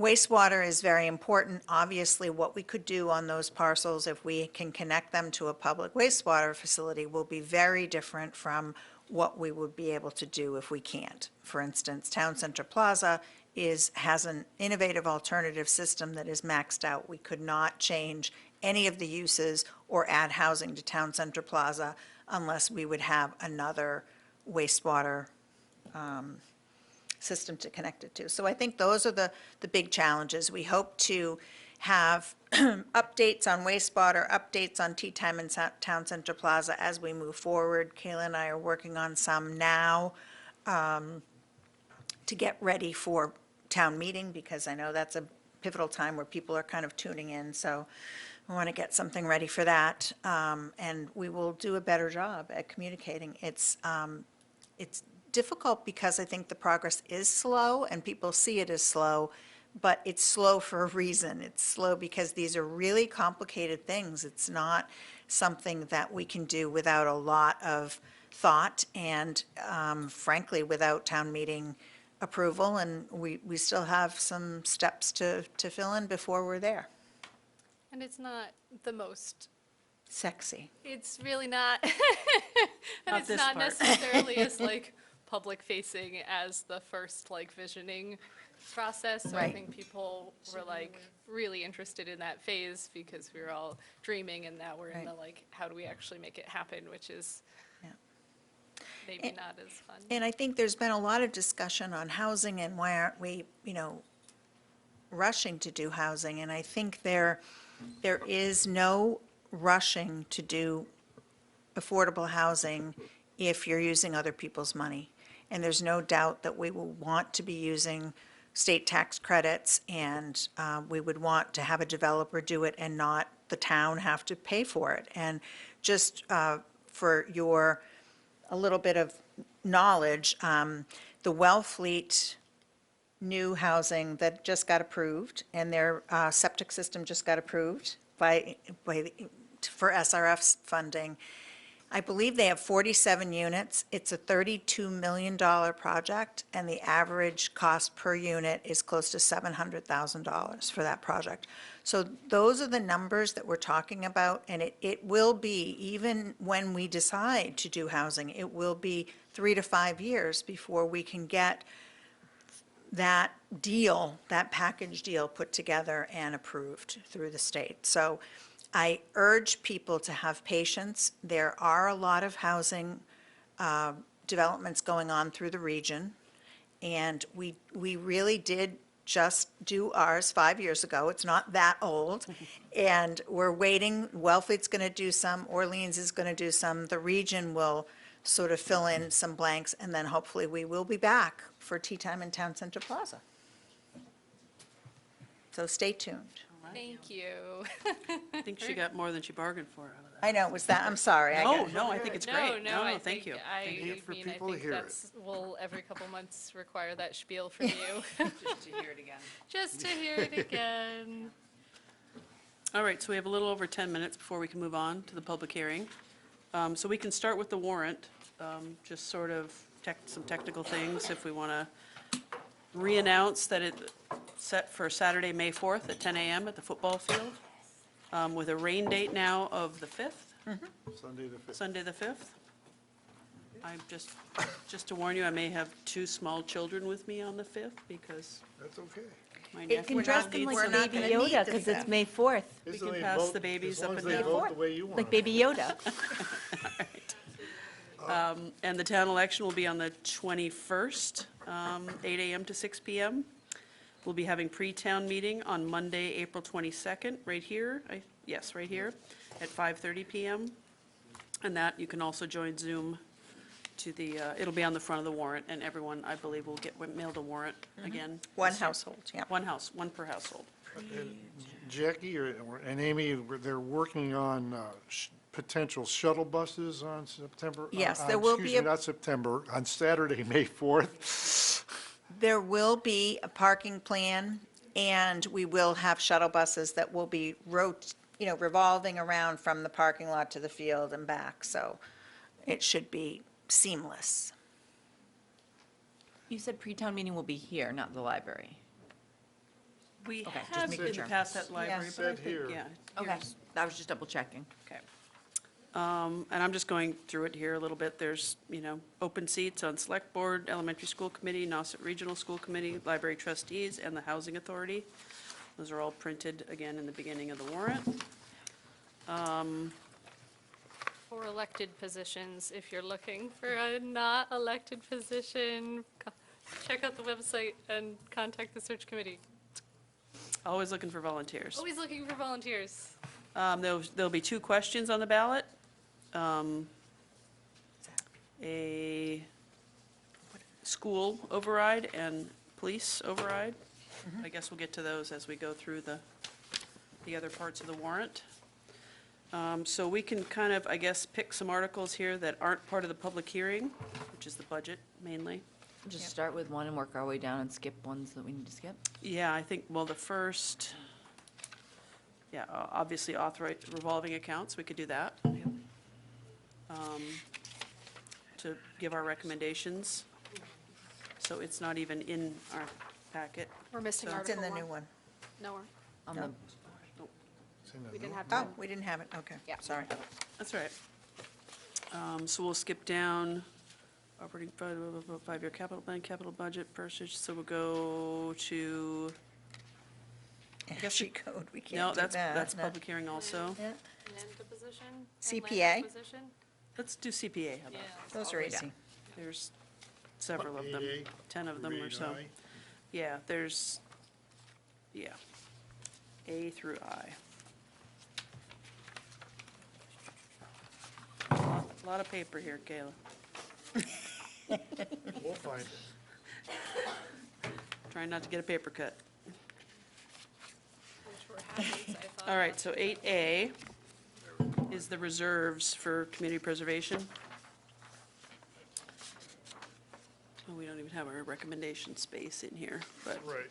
wastewater is very important. Obviously, what we could do on those parcels, if we can connect them to a public wastewater facility, will be very different from what we would be able to do if we can't. For instance, Town Center Plaza has an innovative alternative system that is maxed out. We could not change any of the uses or add housing to Town Center Plaza unless we would have another wastewater system to connect it to. So I think those are the big challenges. We hope to have updates on wastewater, updates on Tea Time in Town Center Plaza as we move forward. Kayla and I are working on some now to get ready for town meeting, because I know that's a pivotal time where people are kind of tuning in, so we want to get something ready for that. And we will do a better job at communicating. It's difficult because I think the progress is slow and people see it as slow, but it's slow for a reason. It's slow because these are really complicated things. It's not something that we can do without a lot of thought and frankly, without town meeting approval, and we still have some steps to fill in before we're there. And it's not the most, Sexy. it's really not, and Not it's this not part. necessarily as like public facing as the first like visioning process. So I Right. think people were like really interested in that phase because we were all dreaming, and now we're in the Right. like, how do we actually make it happen, which is Yeah. maybe And- not as fun. And I think there's been a lot of discussion on housing and why aren't we, rushing to do housing? And I think there is no rushing to do affordable housing if you're using other people's money. And there's no doubt that we will want to be using state tax credits, and we would want to have a developer do it and not the town have to pay for it. And just for your, a little bit of knowledge, the Wellfleet new housing that just got approved, and their septic system just got approved for SRF funding. I believe they have 47 units. It's a $32 million project, and the average cost per unit is close to $700,000 for that project. So those are the numbers that we're talking about, and it will be, even when we decide to do housing, it will be 3 to 5 years before we can get that deal, that package deal put together and approved through the state. So I urge people to have patience. There are a lot of housing developments going on through the region, and we really did just do ours 5 years ago. It's not that old, and we're waiting. Wellfleet's going to do some, Orleans is going to do some. The region will sort of fill in some blanks, and then hopefully we will be back for Tea Time in Town Center Plaza. So stay tuned. Thank you. I think she got more than she bargained for out of that. I know, was that, I'm sorry. I No, got- no, I think it's No, great. no, I thank think, you. I Need for mean, I people to think hear it. that's, we'll, every couple months require that spiel from you, Just to hear it again. just to hear it again. All right, so we have a little over 10 minutes before we can move on to the public hearing. So we can start with the warrant, just sort of some technical things, if we want to re-announce that it's set for Saturday, May 4th at 10 a.m. at the football field, with a rain date now of the 5th, Sunday the 5th. Sunday the 5th. I just to warn you, I may have 2 small children with me on the 5th because That's okay. my You can dress them needs like some- not Baby gonna need Yoda, the because it's fifth. May 4th, We As can long as they pass vote- the babies as long up as and they down. vote the way you want like them. Baby Yoda. And the town election will be on the 21st, 8 a.m. to 6 p.m. We'll be having pre-town meeting on Monday, April 22nd, right here, yes, right here, at 5:30 p.m. And that, you can also join Zoom to the, it'll be on the front of the warrant, and everyone, I believe, will get mailed a warrant again. One this year. household, yeah. One per household. Jackie and Amy, they're working on potential shuttle buses on September. Yes, on- there will be Excuse me, a- not September, on Saturday, May 4th. There will be a parking plan, and we will have shuttle buses that will be revolving around from the parking lot to the field and back, so it should be seamless. You said pre-town meeting will be here, not the library. We Okay, just have making been sure. past that library, but I Said think, here. yeah. Okay, here's- I was just double checking. Okay. And I'm just going through it here a little bit. There's, open seats on Select Board, Elementary School Committee, Nauset Regional School Committee, Library Trustees, and the Housing Authority. Those are all printed again in the beginning of the warrant. For elected positions, if you're looking for a not elected position, check out the website and contact the search committee. Always looking for volunteers. Always looking for volunteers. There'll be 2 questions on the ballot. A school override and police override. I guess we'll get to those as we go through the other parts of the warrant. So we can kind of, I guess, pick some articles here that aren't part of the public hearing, which is the budget mainly. Just Yep. start with one and work our way down and skip ones that we need to skip? Yeah, I think, well, the first, yeah, obviously authorize revolving accounts, we could do that. To give our recommendations. So it's not even in our packet. We're missing So- It's in Article the 1. new one. No, we're- On No. the, It's in the we didn't new- have Oh, time. we didn't have it, okay. Yeah. Sorry. That's all right. So we'll skip down operating five-year capital plan, capital budget, purchase, so we'll go to, guess we- Energy code, we no, can't do that. that's no. public hearing also. Yeah, Land position? and CPA? land acquisition? Let's do CPA, how about? Yeah. Those are easy. There's several of them, 8A 10 of them or through so. 8I. Yeah, there's, yeah, A through I. A lot of paper here, Kayla. We'll find it. Trying not to get a paper cut. Which were hazards, I thought. All right, so 8A is the reserves for community preservation. Oh, we don't even have our recommendation space in here, but, Right.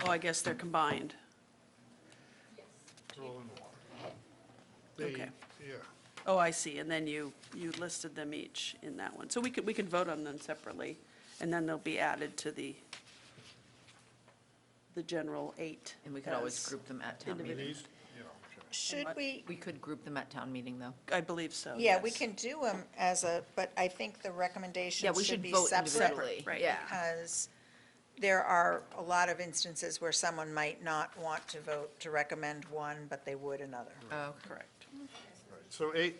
oh, I guess they're combined. Throw in one. They- Okay. Yeah. Oh, I see, and then you listed them each in that one. So we could vote on them separately, and then they'll be added to the general 8. and we could always as group them at town meeting. These, yeah, okay. Should what? we, We could group them at town meeting, though. I believe so, yeah, we yes. can do them as a, but I think the Yeah, recommendations we should should be vote separate. individually. right. Yeah. Because there are a lot of instances where someone might not want to vote to recommend one, but they would another. Oh, Correct. Right. So yeah,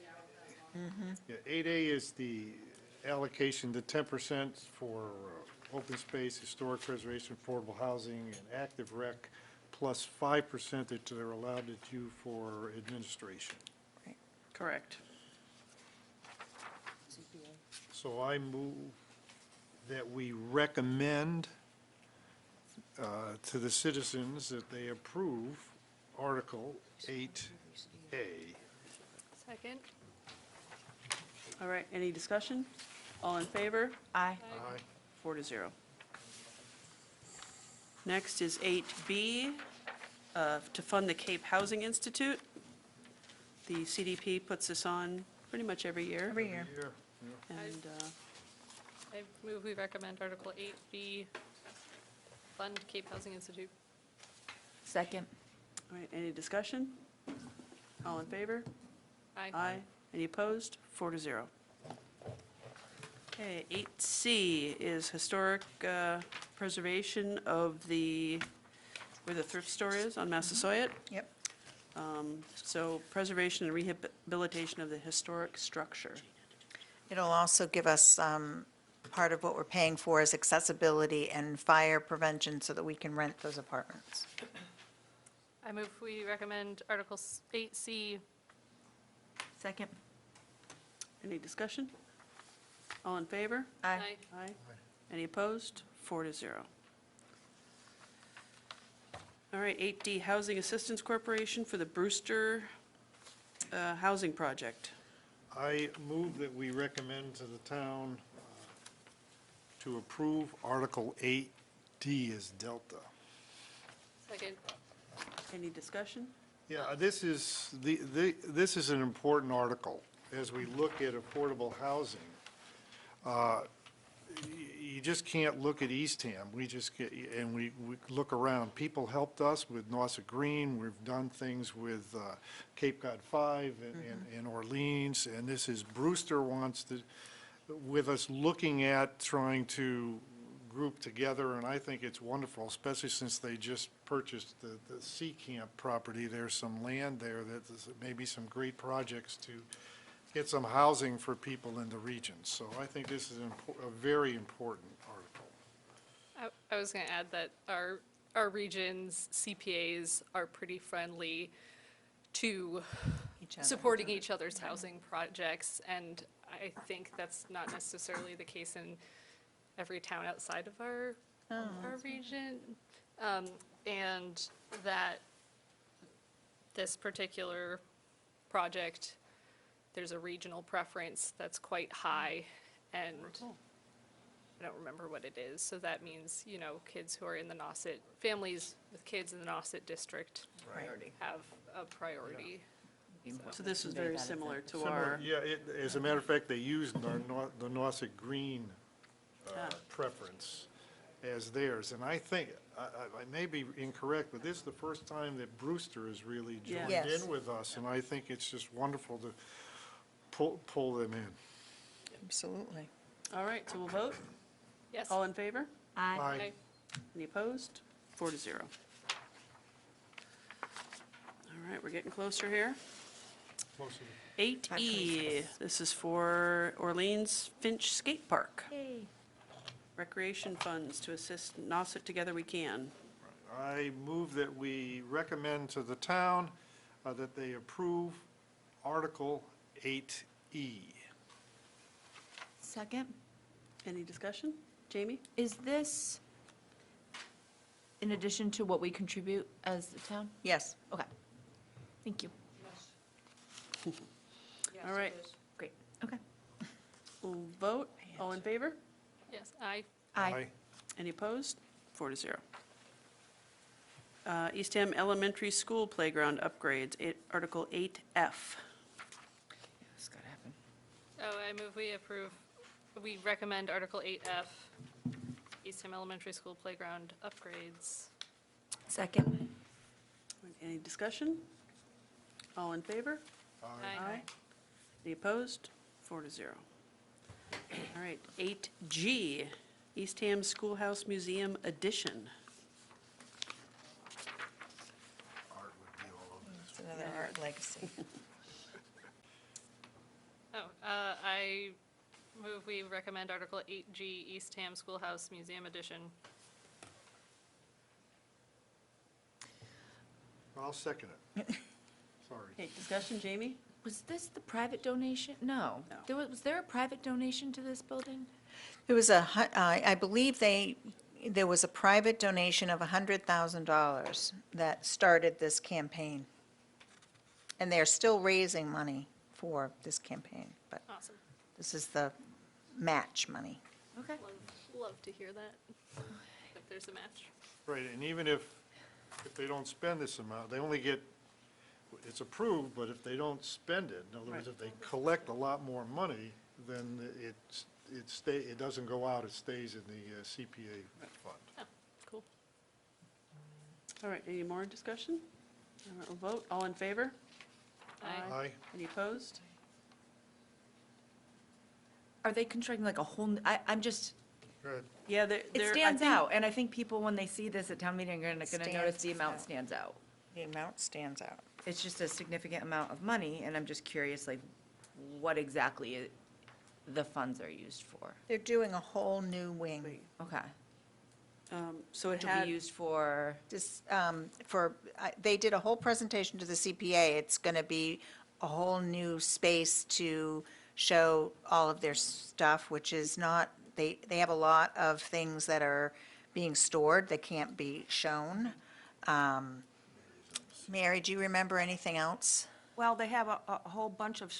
8A is the allocation, the 10% for open space, historic preservation, affordable housing, and active rec, plus 5% that they're allowed to do for administration. Correct. So I move that we recommend to the citizens that they approve Article 8A. Second? All right, any discussion? All in favor? Aye. Aye. 4-0. Next is 8B, to fund the Cape Housing Institute. The CDP puts this on pretty much every year. Every year. Here, yeah. And, I move we recommend Article 8B, fund Cape Housing Institute. Second. all right, any discussion? All in favor? Aye. Aye. Any opposed? 4-0. Okay, 8C is historic preservation of where the thrift store is on Massasoit. Yep. So preservation and rehabilitation of the historic structure. It'll also give us, part of what we're paying for is accessibility and fire prevention so that we can rent those apartments. I move we recommend Article 8C. Second. Any discussion? All in favor? Aye. Aye. Any opposed? 4-0. All right, 8D, Housing Assistance Corporation for the Brewster Housing Project. I move that we recommend to the town to approve Article 8D as Delta. Second. Any discussion? Yeah, this is, this is an important article as we look at affordable housing. You just can't look at Eastham. We just get, and we look around. People helped us with Nauset Green. We've done things with Cape Cod 5 and Orleans. And this is, Brewster wants to, with us looking at trying to group together, and I think it's wonderful, especially since they just purchased the Sea Camp property. There's some land there that there's maybe some great projects to get some housing for people in the region. So I think this is a very important article. I was going to add that our region's CPAs are pretty friendly to Each other. supporting each other's housing projects, and I think that's not necessarily the case in every town outside of our region. And that this particular project, there's a regional preference that's quite high, and I don't remember what it is. So that means, you know, kids who are in the Nauset, families with kids in the Nauset district have a priority. So this is very similar to Similar, our, yeah, as a matter of fact, they used the Nauset Green Ah. preference as theirs, and I think, I may be incorrect, but this is the first time that Brewster has really Yeah. joined Yes. in with us, and I think it's just wonderful to pull them in. Absolutely. all right, so we'll vote. Yes. All in favor? Aye. Aye. Any opposed? 4-0. All right, we're getting closer here. Close to 8E, this is for Orleans Finch Skate Park. Recreation funds to assist Nauset Together We Can. I move that we recommend to the town that they approve Article 8E. Second, Any discussion? Jamie? is this in addition to what we contribute as the town? Yes. Okay. Thank you. All right, Great. Okay. we'll vote. All in favor? Yes, aye. Aye. Any opposed? 4-0. Eastham Elementary School Playground Upgrades, Article 8F. It's gotta happen. Oh, I move we recommend Article 8F, Eastham Elementary School Playground upgrades. Second. Any discussion? All in favor? Aye. Any opposed? 4-0. All right, 8G, Eastham Schoolhouse Museum Addition. Art would be all over this. It's another art legacy. I move we recommend Article 8G, Eastham Schoolhouse Museum Edition. I'll second it. Sorry. Okay, discussion, Jamie? Was this the private donation? No. No. Was there a private donation to this building? There was I believe there was a private donation of $100,000 that started this campaign. And they're still raising money for this campaign, but Awesome. this is the match money. Okay. Love to hear that, if there's a match. Right, and even if they don't spend this amount, they only get, it's approved, but if they don't spend it, in other words, if they collect a lot more money, then it doesn't go out, it stays in the CPA fund. Oh, cool. All right, any more discussion? All right, we'll vote. All in favor? Aye. Aye. Any opposed? Are they constructing like a whole, I'm just, Good. Yeah, they're. it I stands think- out, and I think people, when they see this at town meeting, are gonna notice the Stands amount out. stands out. The amount stands out. It's just a significant amount of money, and I'm just curious, like, what exactly the funds are used for. They're doing a whole new wing. Okay. So it To had, be used for, They did a whole presentation to the CPA. It's going to be a whole new space to show all of their stuff, which is not, they have a lot of things that are being stored that can't be shown. Mary, do you remember anything else? Well, they have a whole bunch of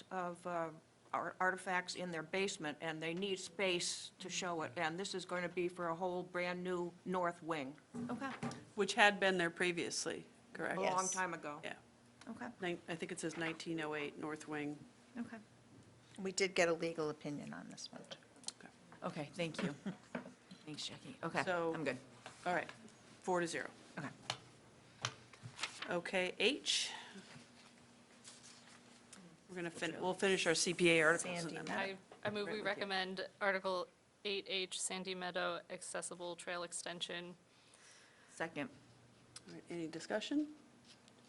artifacts in their basement, and they need space to show it. And this is going to be for a whole brand-new north wing, okay, which had been there previously, correct? a long Yes. time ago. Yeah. okay, I think it says 1908 North Wing. okay. We did get a legal opinion on this one. Okay, thank you. Thanks, Jackie. Okay, So- I'm good. All right, 4-0. Okay. Okay, H. We'll finish our CPA articles and Sandy then. I move Right we with you. recommend Article 8H, Sandy Meadow Accessible Trail Extension. Second. All right, any discussion?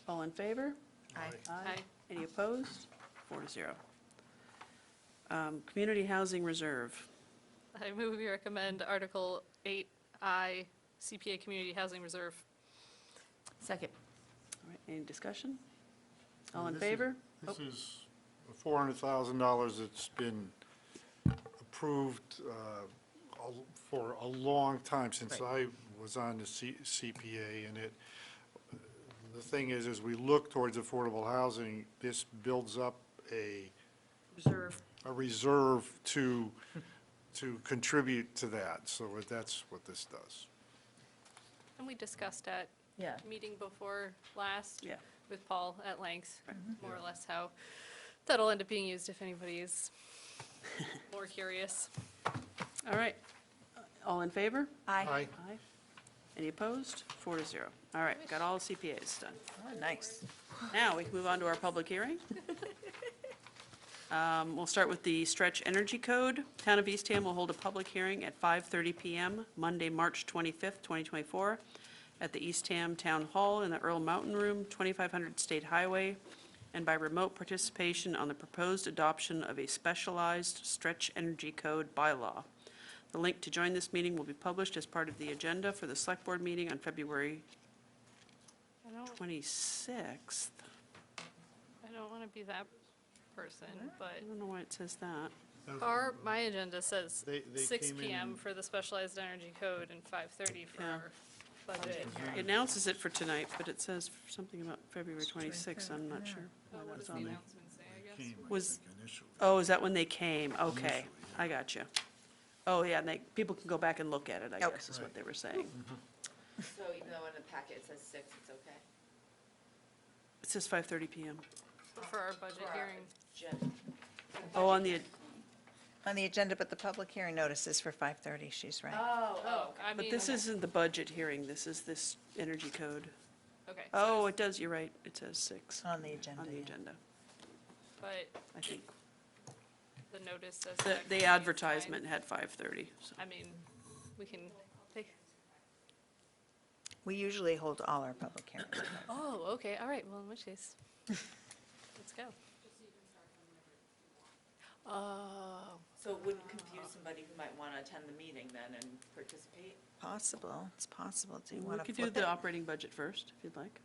All in favor? Aye. Aye. Any opposed? 4-0. Community Housing Reserve. I move we recommend Article 8I, CPA Community Housing Reserve. Second. All right, any discussion? All in This is- favor? This is $400,000 that's been approved for a long time, since I was on the CPA, and the thing is, as we look towards affordable housing, this builds up a Reserve. reserve to to contribute to that, so that's what this does. And we discussed at Yeah. meeting before last Yeah. with Paul at length, more or less how that'll end up being used if anybody is more curious. All right. All in favor? Aye. Aye. Aye. Any opposed? 4-0. All right, got all the CPAs done. Oh, nice. Now, we can move on to our public hearing. We'll start with the Stretch Energy Code. Town of Eastham will hold a public hearing at 5:30 PM, Monday, March 25th, 2024, at the Eastham Town Hall in the Earl Mountain Room, 2500 State Highway, and by remote participation on the proposed adoption of a specialized Stretch Energy Code bylaw. The link to join this meeting will be published as part of the agenda for the Select Board meeting on February I don't, 26th. I don't want to be that person, but I don't know why it says that. my agenda says They 6 came in PM and- for the specialized energy code and 5:30 for Yeah. our budget It hearing. announces it for tonight, but it says something about February 26th, I'm not sure. Oh, why what that's does the on there. announcement say, I guess? Was, oh, is that when they came? Okay, I got you. Oh, yeah, and people can go back and look at it, I Okay. guess, is what they were saying. So even though in the packet it says 6, it's okay? It says 5:30 PM. For our budget hearing. Oh, on the, On the agenda, but the public hearing notice is for 5:30, she's right. Oh, I but mean, this isn't the budget hearing, this is this energy code. okay. so Oh, it's- it does, you're right, it says 6 On the agenda, on the yeah. agenda, But I think. the notice says. The next the meeting, advertisement had 5:30, so. I mean, we can, We usually hold all our public hearings. oh, okay, all right, well, in which case, let's go. Oh, So it wouldn't confuse somebody who might want to attend the meeting then and participate? Possible, it's possible. Do you We want to could do flip the it? operating budget first, if you'd like.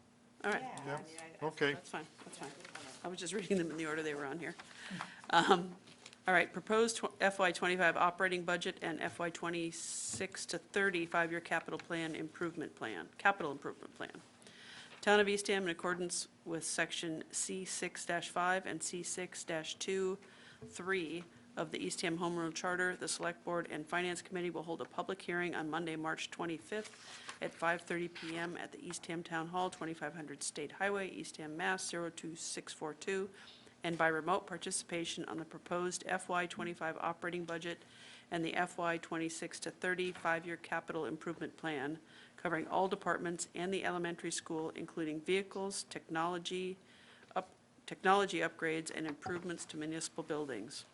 All right. Yeah. Okay. That's fine, that's fine. I was just reading them in the order they were on here. All right, proposed FY '25 operating budget and FY '26 to '30 five-year capital improvement plan. Town of Eastham, in accordance with Section C6-5 and C6-2(3) of the Eastham Home Rule Charter, the Select Board and Finance Committee will hold a public hearing on Monday, March 25th at 5:30 PM at the Eastham Town Hall, 2500 State Highway, Eastham, Mass. 02642, and by remote participation on the proposed FY '25 operating budget and the FY '26 to '30 five-year capital improvement plan, covering all departments and the elementary school, including vehicles, technology upgrades, and improvements to municipal buildings.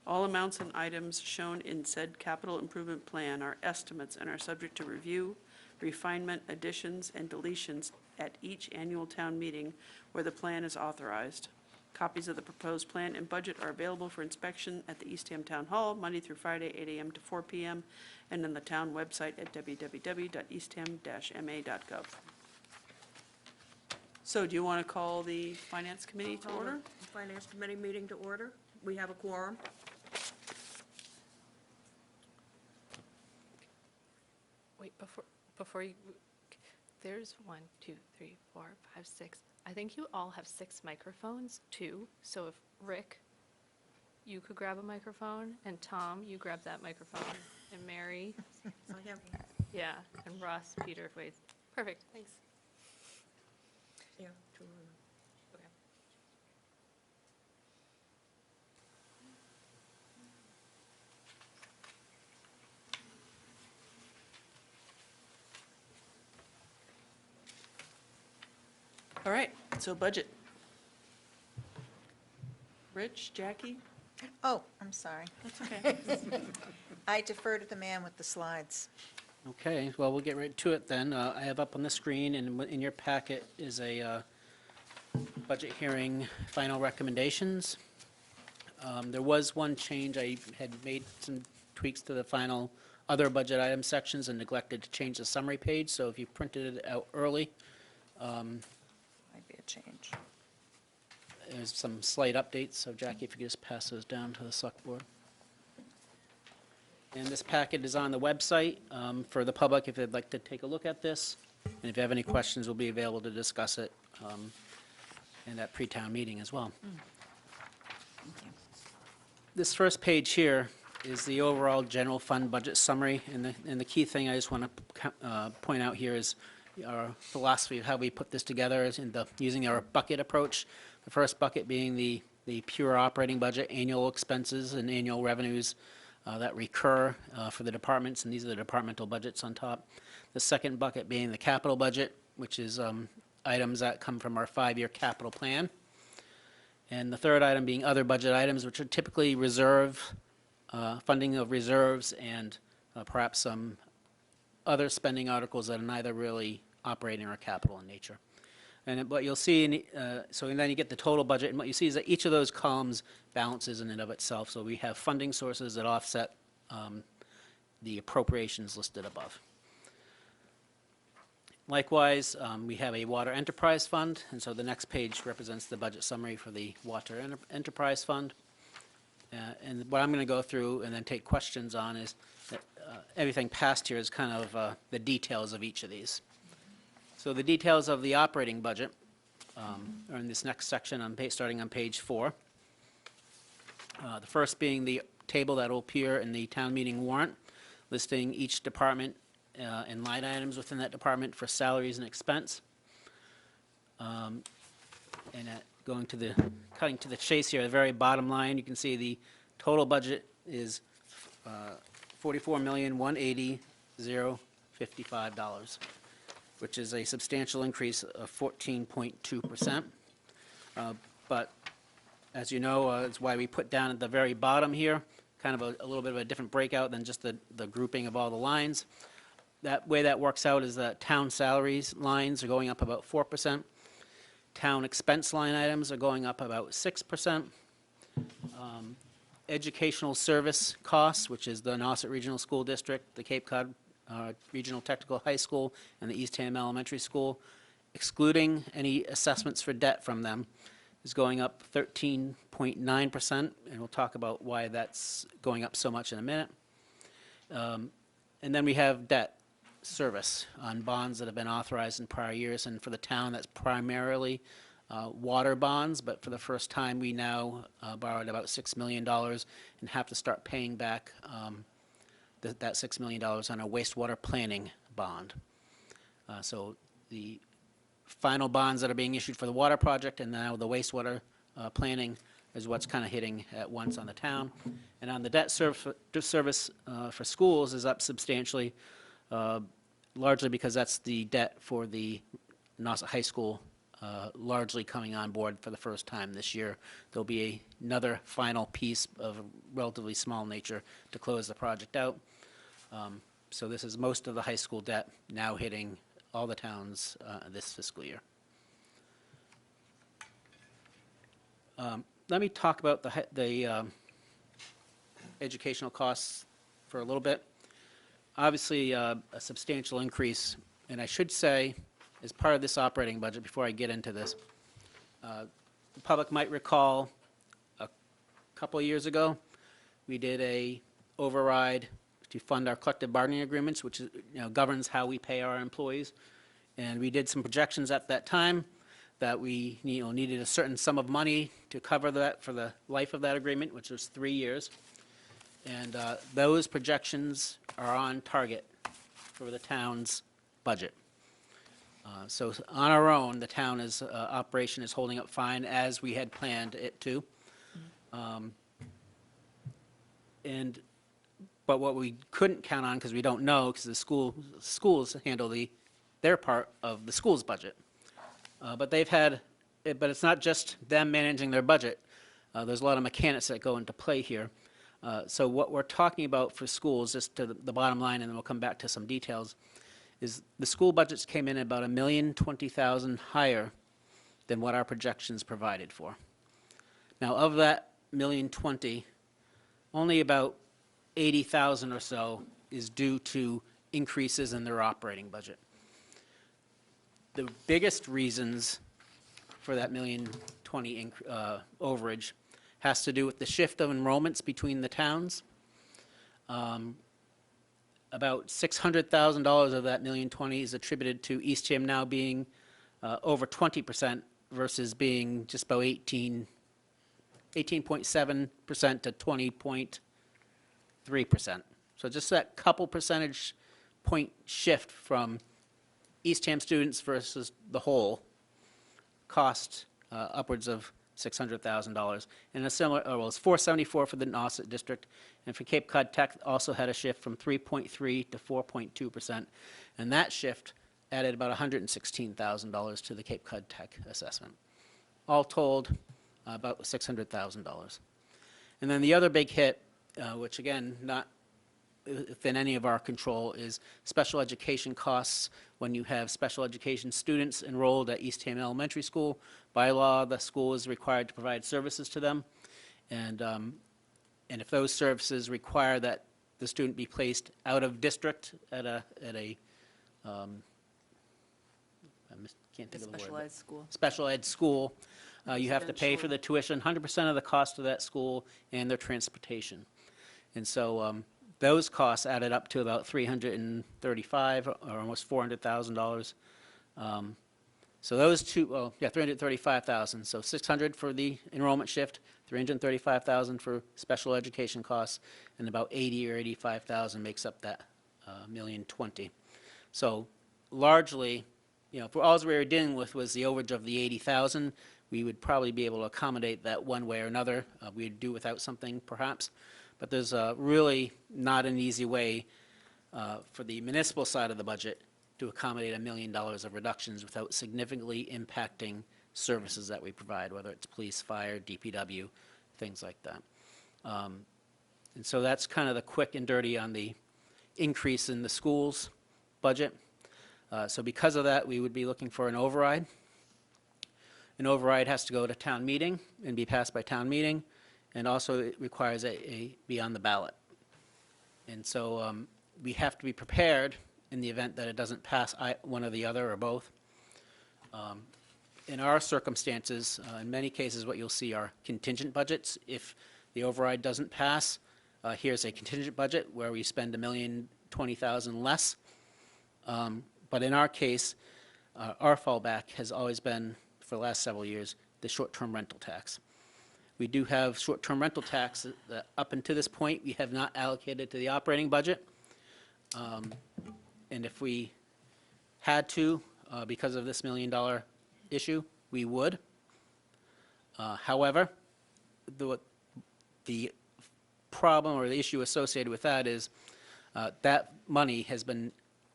All amounts and items shown in said capital improvement plan are estimates and are subject to review, refinement, additions, and deletions at each annual town meeting where the plan is authorized. Copies of the proposed plan and budget are available for inspection at the Eastham Town Hall, Monday through Friday, 8 AM to 4 PM, and on the town website at www.eastham-ma.gov. So do you want to call the Finance Committee to Call the order? Finance Committee meeting to order. We have a quorum. wait, before you, there's 1, 2, 3, 4, 5, 6. I think you all have 6 microphones, too. So if Rick, you could grab a microphone, and Tom, you grab that microphone, and Mary, So I have, yeah, and Ross, Peter, wait. Perfect, thanks. yeah, Okay. All right, so budget. Rich, Jackie? Oh, I'm sorry. That's okay. I defer to the man with the slides. Okay, well, we'll get right to it then. I have up on the screen and in your packet is a budget hearing final recommendations. There was one change. I had made some tweaks to the final other budget item sections and neglected to change the summary page. So if you printed it out early, Might be a change. there's some slight updates. So Jackie, if you could just pass those down to the select board. And this packet is on the website for the public if they'd like to take a look at this. And if you have any questions, we'll be available to discuss it in that pre-town meeting as well. This first page here is the overall general fund budget summary. And the key thing I just want to point out here is our philosophy of how we put this together is using our bucket approach. The first bucket being the pure operating budget, annual expenses and annual revenues that recur for the departments, and these are the departmental budgets on top. The second bucket being the capital budget, which is items that come from our 5-year capital plan. And the third item being other budget items, which are typically funding of reserves and perhaps some other spending articles that are neither really operating or capital in nature. And what you'll see, and then you get the total budget, and what you see is that each of those columns balances in and of itself. So we have funding sources that offset the appropriations listed above. Likewise, we have a water enterprise fund, and so the next page represents the budget summary for the water enterprise fund. And what I'm going to go through and then take questions on is that, everything past here is kind of the details of each of these. So the details of the operating budget are in this next section, starting on page 4. The first being the table that will appear in the town meeting warrant, listing each department and line items within that department for salaries and expense. Cutting to the chase here, the very bottom line, you can see the total budget is $44,180,055, which is a substantial increase of 14.2%. But as you know, it's why we put down at the very bottom here, kind of a little bit of a different breakout than just the grouping of all the lines. That way that works out is that town salaries lines are going up about 4%. Town expense line items are going up about 6%. Educational service costs, which is the Nauset Regional School District, the Cape Cod Regional Technical High School, and the Eastham Elementary School, excluding any assessments for debt from them, is going up 13.9%, and we'll talk about why that's going up so much in a minute. And then we have debt service on bonds that have been authorized in prior years, and for the town, that's primarily water bonds, but for the first time, we now borrowed about $6 million and have to start paying back that $6 million on a wastewater planning bond. So the final bonds that are being issued for the water project and now the wastewater planning is what's kind of hitting at once on the town. And on the debt service for schools is up substantially, largely because that's the debt for the Nauset High School largely coming on board for the first time this year. There'll be another final piece of a relatively small nature to close the project out. So this is most of the high school debt now hitting all the towns this fiscal year. Let me talk about the educational costs for a little bit. Obviously, a substantial increase, and I should say, as part of this operating budget, before I get into this, the public might recall a couple of years ago, we did a override to fund our collective bargaining agreements, which is, governs how we pay our employees. And we did some projections at that time that we needed a certain sum of money to cover that for the life of that agreement, which was 3 years. And those projections are on target for the town's budget. So on our own, the town operation is holding up fine as we had planned it to. But what we couldn't count on, because we don't know, because the schools handle their part of the school's budget. But it's not just them managing their budget. There's a lot of mechanics that go into play here. So what we're talking about for schools, just to the bottom line, and then we'll come back to some details, is the school budgets came in at about $1,020,000 higher than what our projections provided for. Now, of that $1,020,000, only about $80,000 or so is due to increases in their operating budget. The biggest reasons for that $1,020,000 overage has to do with the shift of enrollments between the towns. About $600,000 of that $1,020,000 is attributed to Eastham now being over 20% versus being just about 18.7% to 20.8%. 3%. So just that couple percentage point shift from Eastham students versus the whole cost upwards of $600,000. And a similar, well, it's 474 for the Nauset district, and for Cape Cod Tech also had a shift from 3.3 to 4.2%, and that shift added about $116,000 to the Cape Cod Tech assessment. All told, about $600,000. And then the other big hit, which again, not within any of our control, is special education costs when you have special education students enrolled at Eastham Elementary School. By law, the school is required to provide services to them. And if those services require that the student be placed out of district at a can't think of the word. Specialized school. Special ed school, you have to pay for the tuition, 100% of the cost of that school and their transportation. And so those costs added up to about $335 or almost $400,000. So those two, well, yeah, $335,000. So $600 for the enrollment shift, $335,000 for special education costs, and about $80,000 or $85,000 makes up that $1,020,000. So largely, you know, if all we were dealing with was the overage of the $80,000, we would probably be able to accommodate that one way or another. We'd do without something, perhaps. But there's really not an easy way for the municipal side of the budget to accommodate $1 million of reductions without significantly impacting services that we provide, whether it's police, fire, DPW, things like that. And so that's kind of the quick and dirty on the increase in the schools budget. So because of that, we would be looking for an override. An override has to go to town meeting and be passed by town meeting, and also it requires be on the ballot. And so we have to be prepared in the event that it doesn't pass one or the other or both. In our circumstances, in many cases, what you'll see are contingent budgets. If the override doesn't pass, here's a contingent budget where we spend $1,020,000 less. But in our case, our fallback has always been, for the last several years, the short-term rental tax. We do have short-term rental tax that up until this point we have not allocated to the operating budget. And if we had to, because of this $1 million issue, we would. However, the problem or the issue associated with that is that money has been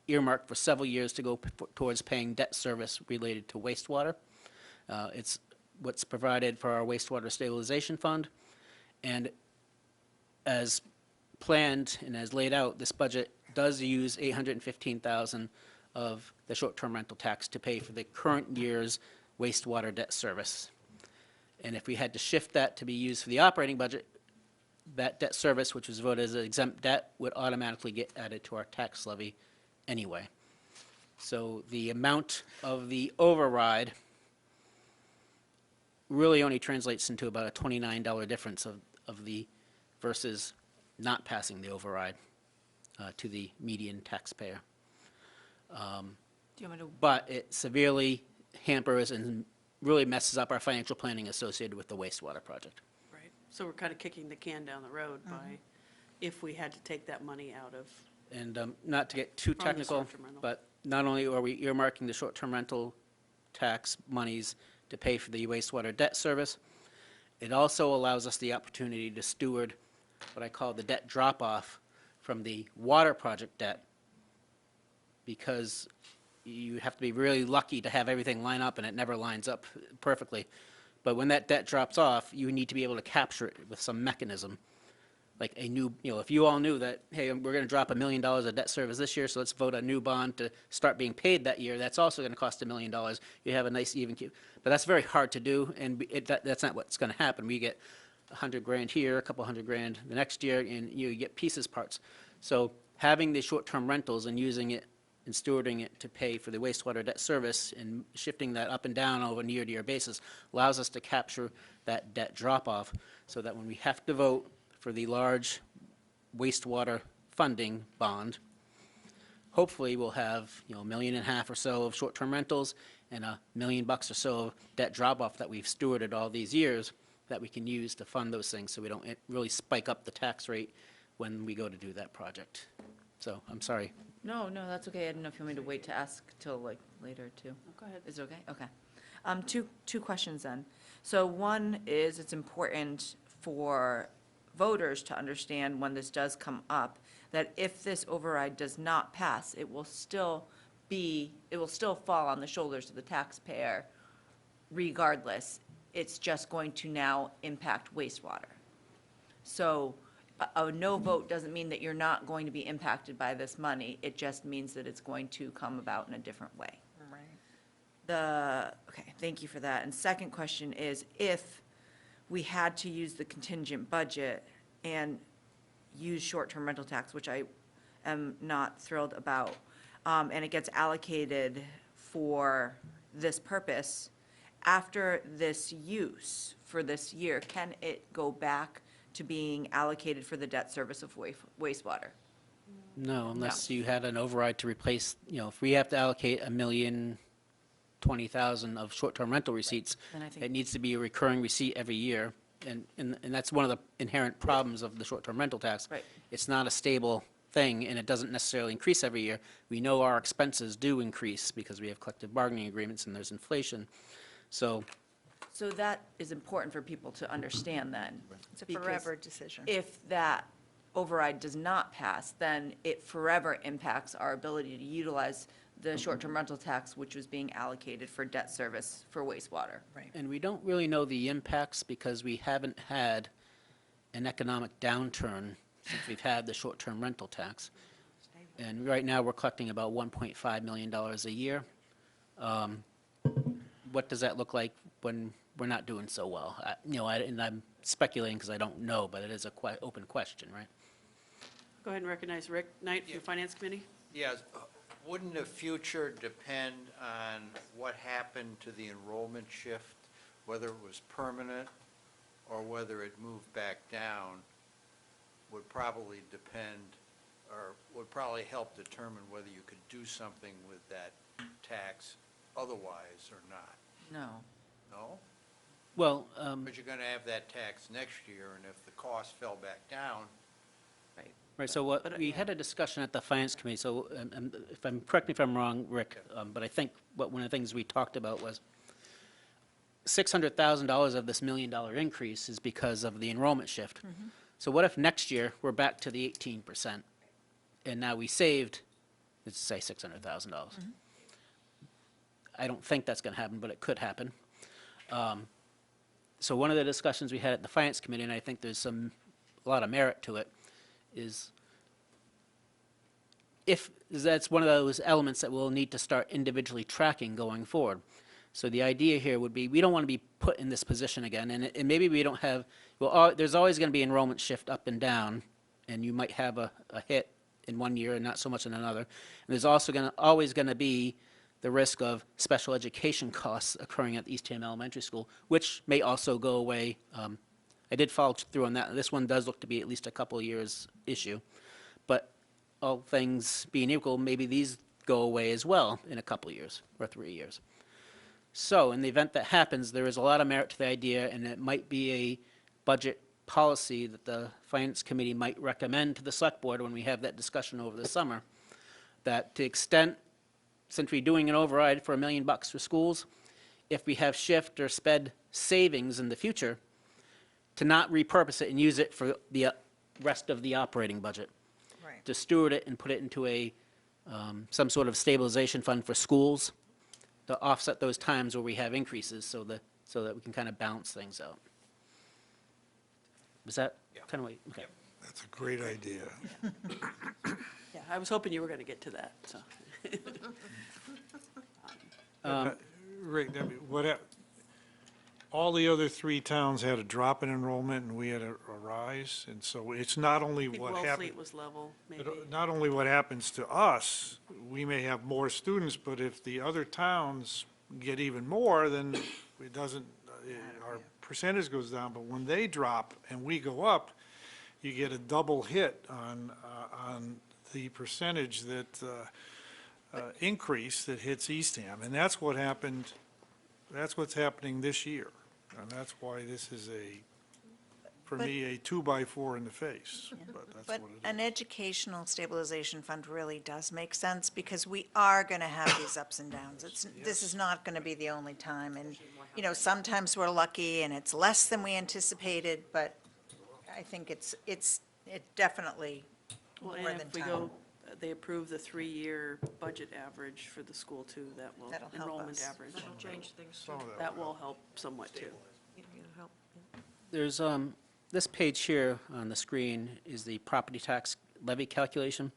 earmarked for several years to go towards paying debt service related to wastewater. It's what's provided for our wastewater stabilization fund. And as planned and as laid out, this budget does use $815,000 of the short-term rental tax to pay for the current year's wastewater debt service. And if we had to shift that to be used for the operating budget, that debt service, which was voted as an exempt debt, would automatically get added to our tax levy anyway. So the amount of the override really only translates into about a $29 difference of the versus not passing the override to the median taxpayer. Do you want me to? But it severely hampers and really messes up our financial planning associated with the wastewater project. Right. So we're kind of kicking the can down the road by if we had to take that money out of. And not to get too From the technical, short-term rental. but not only are we earmarking the short-term rental tax monies to pay for the wastewater debt service, it also allows us the opportunity to steward what I call the debt drop-off from the water project debt, because you have to be really lucky to have everything line up, and it never lines up perfectly. But when that debt drops off, you need to be able to capture it with some mechanism, like a new, if you all knew that, hey, we're going to drop $1 million of debt service this year, so let's vote a new bond to start being paid that year, that's also going to cost $1 million. You have a nice even, but that's very hard to do, and that's not what's going to happen. We get $100,000 here, a couple $100,000 the next year, and you get pieces parts. So having the short-term rentals and using it and stewarding it to pay for the wastewater debt service and shifting that up and down over a year-to-year basis allows us to capture that debt drop-off, so that when we have to vote for the large wastewater funding bond, hopefully we'll have $1.5 million or so of short-term rentals and $1 million or so of debt drop-off that we've stewarded all these years that we can use to fund those things, so we don't really spike up the tax rate when we go to do that project. So, I'm sorry. No, no, that's okay. I didn't know if you want me to wait to ask till like later too. Go ahead. Is it okay? Okay. Two questions then. So one is, it's important for voters to understand when this does come up, that if this override does not pass, it will still fall on the shoulders of the taxpayer regardless. It's just going to now impact wastewater. So a no vote doesn't mean that you're not going to be impacted by this money. It just means that it's going to come about in a different way. Okay, thank you for that. And second question is, if we had to use the contingent budget and use short-term rental tax, which I am not thrilled about, and it gets allocated for this purpose, after this use for this year, can it go back to being allocated for the debt service of wastewater? No, unless you had an override to replace, if we have to allocate $1,020,000 of short-term rental receipts, Then I think- it needs to be a recurring receipt every year. And that's one of the inherent problems of the short-term rental tax. Right. It's not a stable thing, and it doesn't necessarily increase every year. We know our expenses do increase because we have collective bargaining agreements and there's inflation. So, So that is important for people to understand then. It's a because forever decision. If that override does not pass, then it forever impacts our ability to utilize the short-term rental tax, which was being allocated for debt service for wastewater. and we don't really know the impacts because we haven't had an economic downturn since we've had the short-term rental tax. And right now, we're collecting about $1.5 million a year. What does that look like when we're not doing so well? And I'm speculating because I don't know, but it is a quite open question, right? Go ahead and recognize Rick Knight from the Finance Committee. Yes, wouldn't the future depend on what happened to the enrollment shift, whether it was permanent or whether it moved back down, would probably depend, or would probably help determine whether you could do something with that tax otherwise or not. No. No? Well, But you're going to have that tax next year, and if the cost fell back down, right, so we had a discussion at the Finance Committee, so correct me if I'm wrong, Rick, but I think one of the things we talked about was $600,000 of this $1 million increase is because of the enrollment shift. So what if next year we're back to the 18%, and now we saved, let's say, $600,000? I don't think that's going to happen, but it could happen. So one of the discussions we had at the Finance Committee, and I think there's a lot of merit to it, is if that's one of those elements that we'll need to start individually tracking going forward. So the idea here would be, we don't want to be put in this position again, and maybe we don't have, there's always going to be enrollment shift up and down, and you might have a hit in one year and not so much in another. And there's also always going to be the risk of special education costs occurring at Eastham Elementary School, which may also go away. I did follow through on that. This one does look to be at least a couple of years issue. But all things being equal, maybe these go away as well in a couple of years or 3 years. So in the event that happens, there is a lot of merit to the idea, and it might be a budget policy that the Finance Committee might recommend to the Select Board when we have that discussion over the summer, that to the extent, since we're doing an override for $1 million for schools, if we have shift or sped savings in the future, to not repurpose it and use it for the rest of the operating budget. Right. To steward it and put it into some sort of stabilization fund for schools to offset those times where we have increases so that we can kind of balance things out. Was that kind of what, okay. That's a great idea. Yeah, I was hoping you were going to get to that, so. Rick, I mean, all the other three towns had a drop in enrollment, and we had a rise, and so it's not only I think what happened. Wellfleet was level, maybe. Not only what happens to us, we may have more students, but if the other towns get even more, then it doesn't, our percentage goes down. But when they drop and we go up, you get a double hit on the percentage that increase that hits Eastham. And that's what happened, that's what's happening this year. And that's why this is for me, a 2x4 in the face, but that's But what it is. an educational stabilization fund really does make sense, because we are going to have these ups and downs. This is not going to be the only time, and, you know, sometimes we're lucky and it's less than we anticipated, but I think it definitely Well, more and than if we time. go, they approve the 3-year budget average for the school too, that will, That'll help enrollment us. average. That'll change things. Some of That will help somewhat too. It'll help, yeah. There's, this page here on the screen is the property tax levy calculation.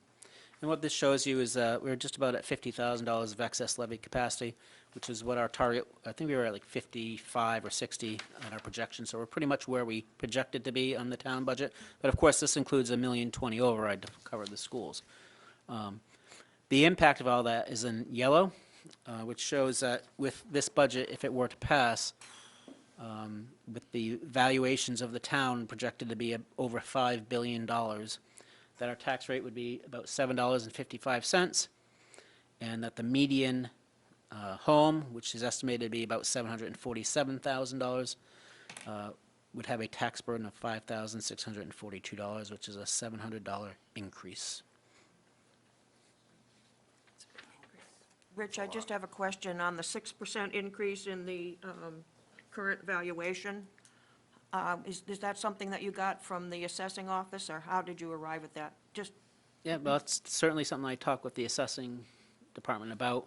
And what this shows you is we're just about at $50,000 of excess levy capacity, which is what our target, I think we were at like 55 or 60 on our projection, so we're pretty much where we projected to be on the town budget. But of course, this includes $1,020,000 override to cover the schools. The impact of all that is in yellow, which shows that with this budget, if it were to pass, with the valuations of the town projected to be over $5 billion, that our tax rate would be about $7.55, and that the median home, which is estimated to be about $747,000, would have a tax burden of $5,642, which is a $700 increase. Rich, I just have a question on the 6% increase in the current valuation. Is that something that you got from the assessing office, or how did you arrive at that? Just, Yeah, well, it's certainly something I talked with the assessing department about.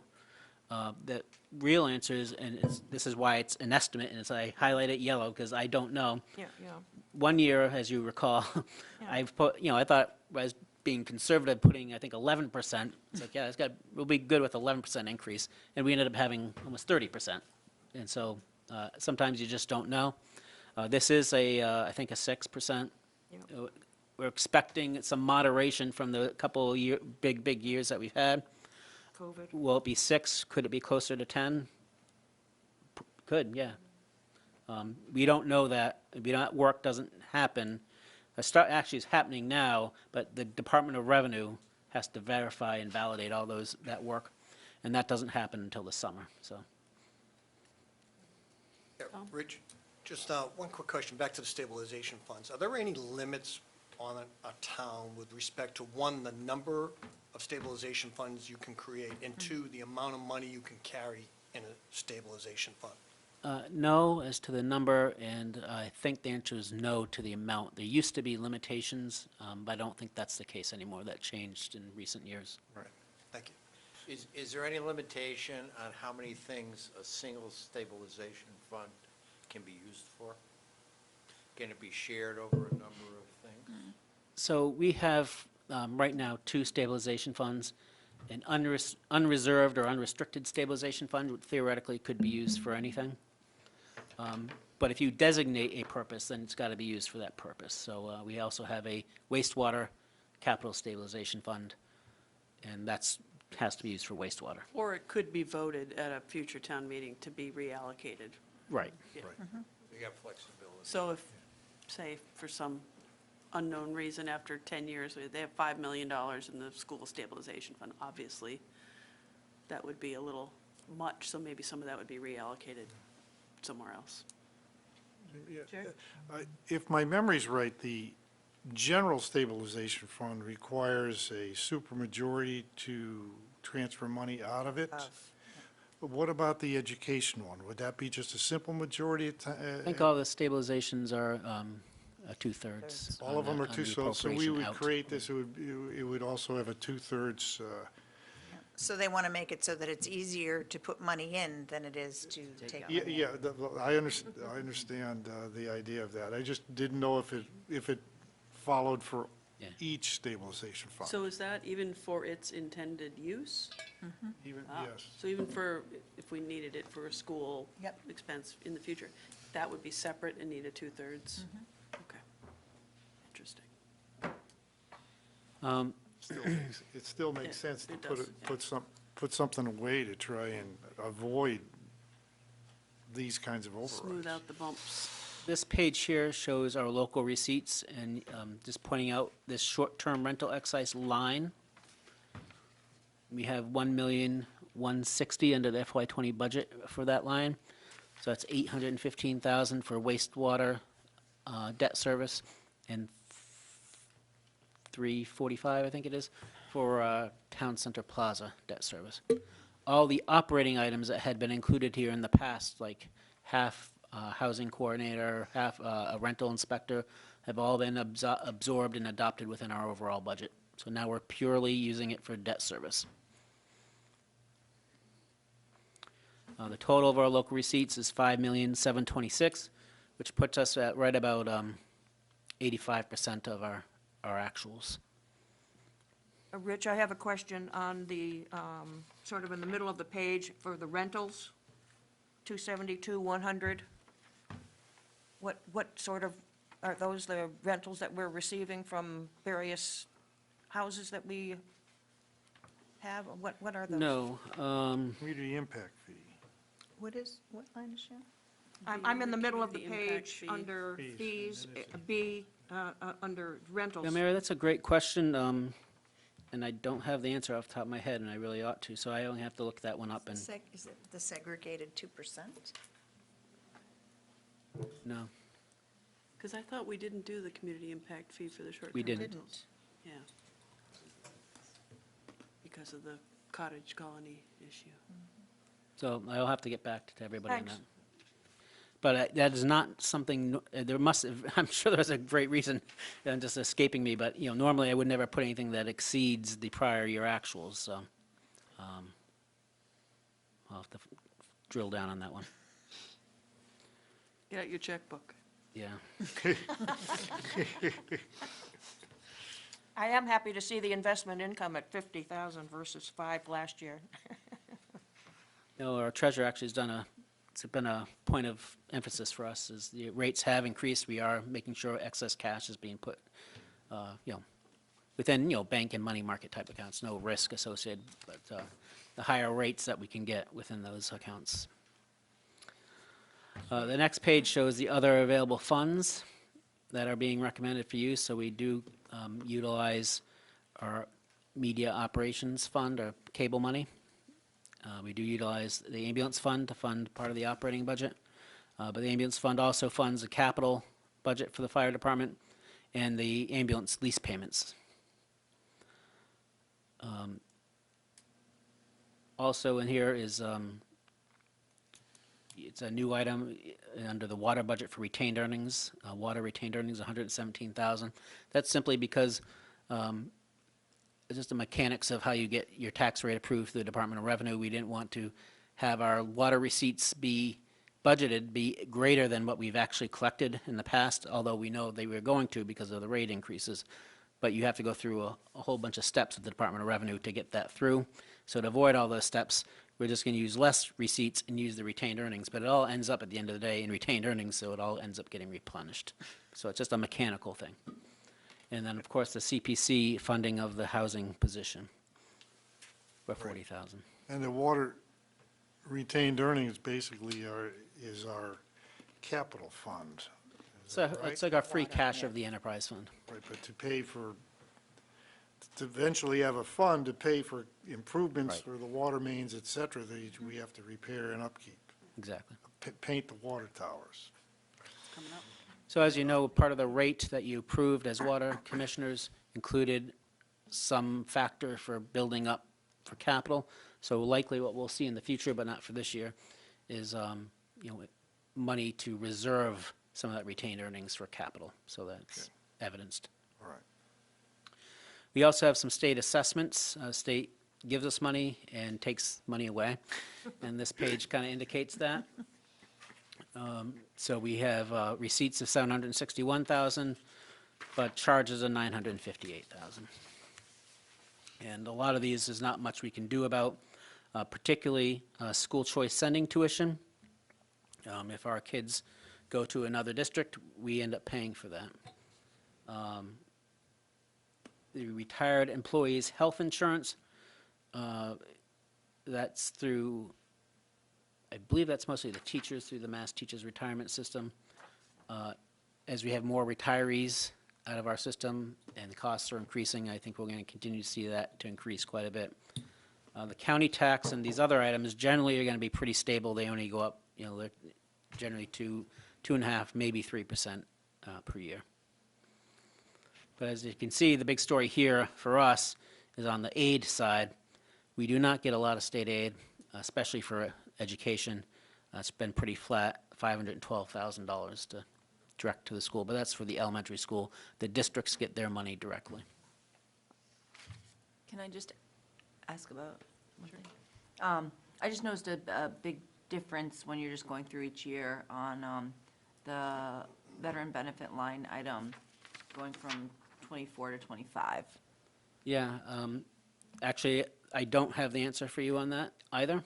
The real answer is, and this is why it's an estimate, and I highlight it yellow because I don't know. yeah. One year, as you recall, I've put, I thought I was being conservative, putting, I think, 11%. It's like, yeah, we'll be good with 11% increase, and we ended up having almost 30%. And so sometimes you just don't know. This is I think a 6%. We're expecting some moderation from the couple big years that we've had. COVID. Will it be 6? Could it be closer to 10? Could, yeah. We don't know that. Work doesn't happen. Actually, it's happening now, but the Department of Revenue has to verify and validate all that work, and that doesn't happen until the summer, so. Yeah, Rich, just one quick question, back to the stabilization funds. Are there any limits on a town with respect to, one, the number of stabilization funds you can create, and two, the amount of money you can carry in a stabilization fund? No as to the number, and I think the answer is no to the amount. There used to be limitations, but I don't think that's the case anymore. That changed in recent years. Right, thank you. Is there any limitation on how many things a single stabilization fund can be used for? Can it be shared over a number of things? So we have, right now, 2 stabilization funds. An unreserved or unrestricted stabilization fund theoretically could be used for anything. But if you designate a purpose, then it's got to be used for that purpose. So we also have a wastewater capital stabilization fund, and has to be used for wastewater. Or it could be voted at a future town meeting to be reallocated. Right. Yeah. We got flexibility. So if, say, for some unknown reason, after 10 years, they have $5 million in the school stabilization fund, obviously, that would be a little much, so maybe some of that would be reallocated somewhere else. Yeah, if my memory's right, the general stabilization fund requires a supermajority to transfer money out of it. But what about the education one? Would that be just a simple majority? I think all the stabilizations are 2/3. All of them are two, so we would create this. this, it would also have a 2/3, So they want to make it so that it's easier to put money in than it is to take money yeah, out. I understand the idea of that. I just didn't know if it followed for Yeah. each stabilization fund. So is that even for its intended use? Even, Ah, yes. So even for, if we needed it for a school Yep. expense in the future, that would be separate and need a 2/3? Okay. Interesting. It still makes Yeah, sense to it does, yeah. put something away to try and avoid these kinds of overrides. Smooth out the bumps. This page here shows our local receipts, and just pointing out this short-term rental excise line. We have $1,160,000 under the FY20 budget for that line. So that's $815,000 for wastewater, debt service, and 345, I think it is, for Town Center Plaza debt service. All the operating items that had been included here in the past, like half housing coordinator, half a rental inspector, have all been absorbed and adopted within our overall budget. So now we're purely using it for debt service. The total of our local receipts is $5,726,000, which puts us at right about 85% of our actuals. Rich, I have a question on the, sort of in the middle of the page for the rentals, 272, 100. What sort of, are those the rentals that we're receiving from various houses that we have? What are those? No, Community impact fee. What line is that? I'm in the middle of the Community impact page fee. under Fees, fees, and then it's- B, under rentals. yeah, Mary, that's a great question, and I don't have the answer off the top of my head, and I really ought to, so I only have to look that one up, and, Is it the segregated 2%? no, Because I thought we didn't do the community impact fee for the short-term We didn't. rentals. Yeah. Because of the cottage colony issue. so I'll have to get back to everybody on that. Thanks. But that is not something, there must, I'm sure there's a great reason, just escaping me, but, normally I would never put anything that exceeds the prior year actuals, so I'll have to drill down on that one, Get out your checkbook. yeah. I am happy to see the investment income at 50,000 versus 5 last year. Our treasurer actually has done it's been a point of emphasis for us, is the rates have increased, we are making sure excess cash is being put, within, bank and money market type accounts, no risk associated, but the higher rates that we can get within those accounts. The next page shows the other available funds that are being recommended for use, so we do utilize our media operations fund, our cable money. We do utilize the ambulance fund to fund part of the operating budget, but the ambulance fund also funds the capital budget for the fire department and the ambulance lease payments. Also in here is, it's a new item under the water budget for retained earnings. Water retained earnings, $117,000. That's simply because it's just the mechanics of how you get your tax rate approved through the Department of Revenue. We didn't want to have our water receipts be greater than what we've actually collected in the past, although we know they were going to because of the rate increases. But you have to go through a whole bunch of steps with the Department of Revenue to get that through. So to avoid all those steps, we're just going to use less receipts and use the retained earnings. But it all ends up at the end of the day in retained earnings, so it all ends up getting replenished. So it's just a mechanical thing. And then, of course, the CPC funding of the housing position for $40,000. And the water retained earnings basically is our capital fund. Is So that right? it's like our free cash of the enterprise fund. Right, but to eventually have a fund to pay for improvements Right. for the water mains, et cetera, that we have to repair and upkeep, Exactly. paint the water towers. Coming up. So as you know, part of the rate that you approved as water commissioners included some factor for building up for capital. So likely what we'll see in the future, but not for this year, is, money to reserve some of that retained earnings for capital. So that's evidenced. All right. We also have some state assessments. State gives us money and takes money away, and this page kind of indicates that. So we have receipts of $761,000, but charges of $958,000. And a lot of these is not much we can do about, particularly school choice sending tuition. If our kids go to another district, we end up paying for that. The retired employees' health insurance, that's through, I believe that's mostly the teachers, through the Mass Teachers Retirement System. As we have more retirees out of our system and the costs are increasing, I think we're going to continue to see that to increase quite a bit. The county tax and these other items generally are going to be pretty stable. They only go up, they're generally 2.5%, maybe 3% per year. But as you can see, the big story here for us is on the aid side. We do not get a lot of state aid, especially for education. It's been pretty flat, $512,000 to direct to the school, but that's for the elementary school. The districts get their money directly. Can I just ask about one thing? I just noticed a big difference when you're just going through each year on the veteran benefit line item going from 24 to 25. Yeah, actually, I don't have the answer for you on that either,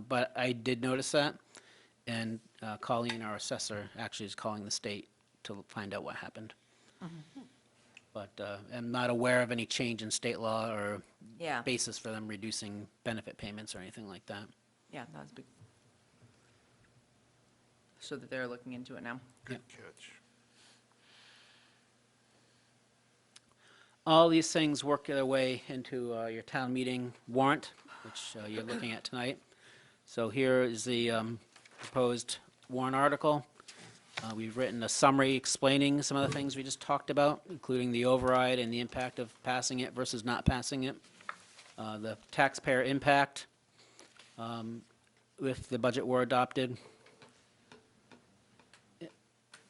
but I did notice that. And Colleen, our assessor, actually is calling the state to find out what happened. But I'm not aware of any change in state law or Yeah. basis for them reducing benefit payments or anything like that. Yeah, that was big. So that they're looking into it now. Good catch. All these things work their way into your town meeting warrant, which you're looking at tonight. So here is the proposed warrant article. We've written a summary explaining some of the things we just talked about, including the override and the impact of passing it versus not passing it. The taxpayer impact if the budget were adopted.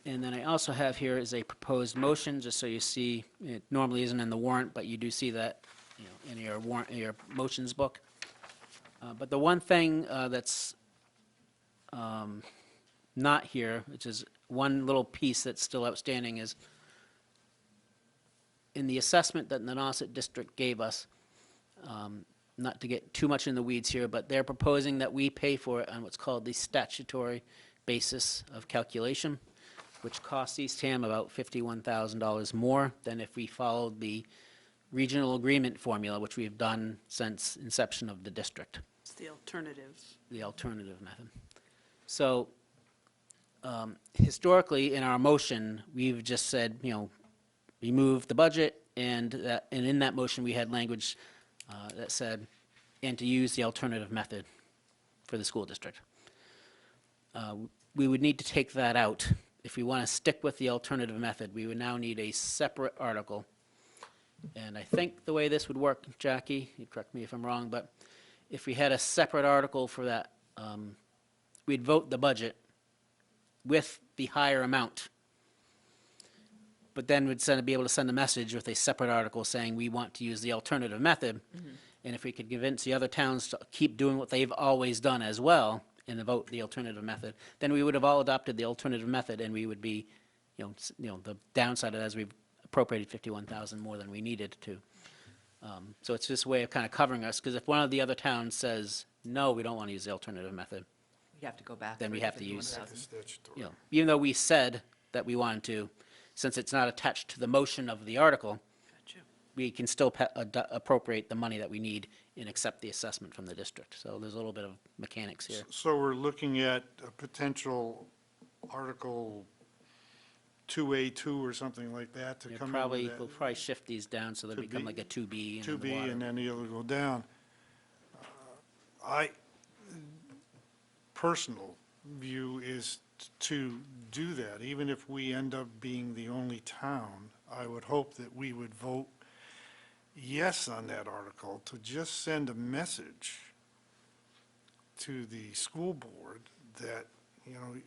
And then I also have here is a proposed motion, just so you see, it normally isn't in the warrant, but you do see that, in your warrant, in your motions book. But the one thing that's not here, which is one little piece that's still outstanding, is in the assessment that the Nauset District gave us, not to get too much in the weeds here, but they're proposing that we pay for it on what's called the statutory basis of calculation, which costs Eastham about $51,000 more than if we followed the regional agreement formula, which we've done since inception of the district, It's the alternative. the alternative method. So historically, in our motion, we've just said, remove the budget, and in that motion, we had language that said, and to use the alternative method for the school district. We would need to take that out. If we want to stick with the alternative method, we would now need a separate article. And I think the way this would work, Jackie, you correct me if I'm wrong, but if we had a separate article for that, we'd vote the budget with the higher amount, but then we'd be able to send a message with a separate article saying we want to use the alternative method. And if we could convince the other towns to keep doing what they've always done as well and vote the alternative method, then we would have all adopted the alternative method, and we would be, the downside of that is we've appropriated 51,000 more than we needed to. So it's just a way of kind of covering us, because if one of the other towns says, no, we don't want to use the alternative method, We have to go back. then for we the have to use, 51,000. Statutory. even though we said that we wanted to, since it's not attached to the motion of the article, Gotcha. we can still appropriate the money that we need and accept the assessment from the district. So there's a little bit of mechanics here. So we're looking at a potential Article 2A2 or something like that to We'll come in with that. we'll probably shift these down so they To become B. like a 2B. and then the 2B, water. and then the other go down. Personal view is to do that, even if we end up being the only town. I would hope that we would vote yes on that article to just send a message to the school board that,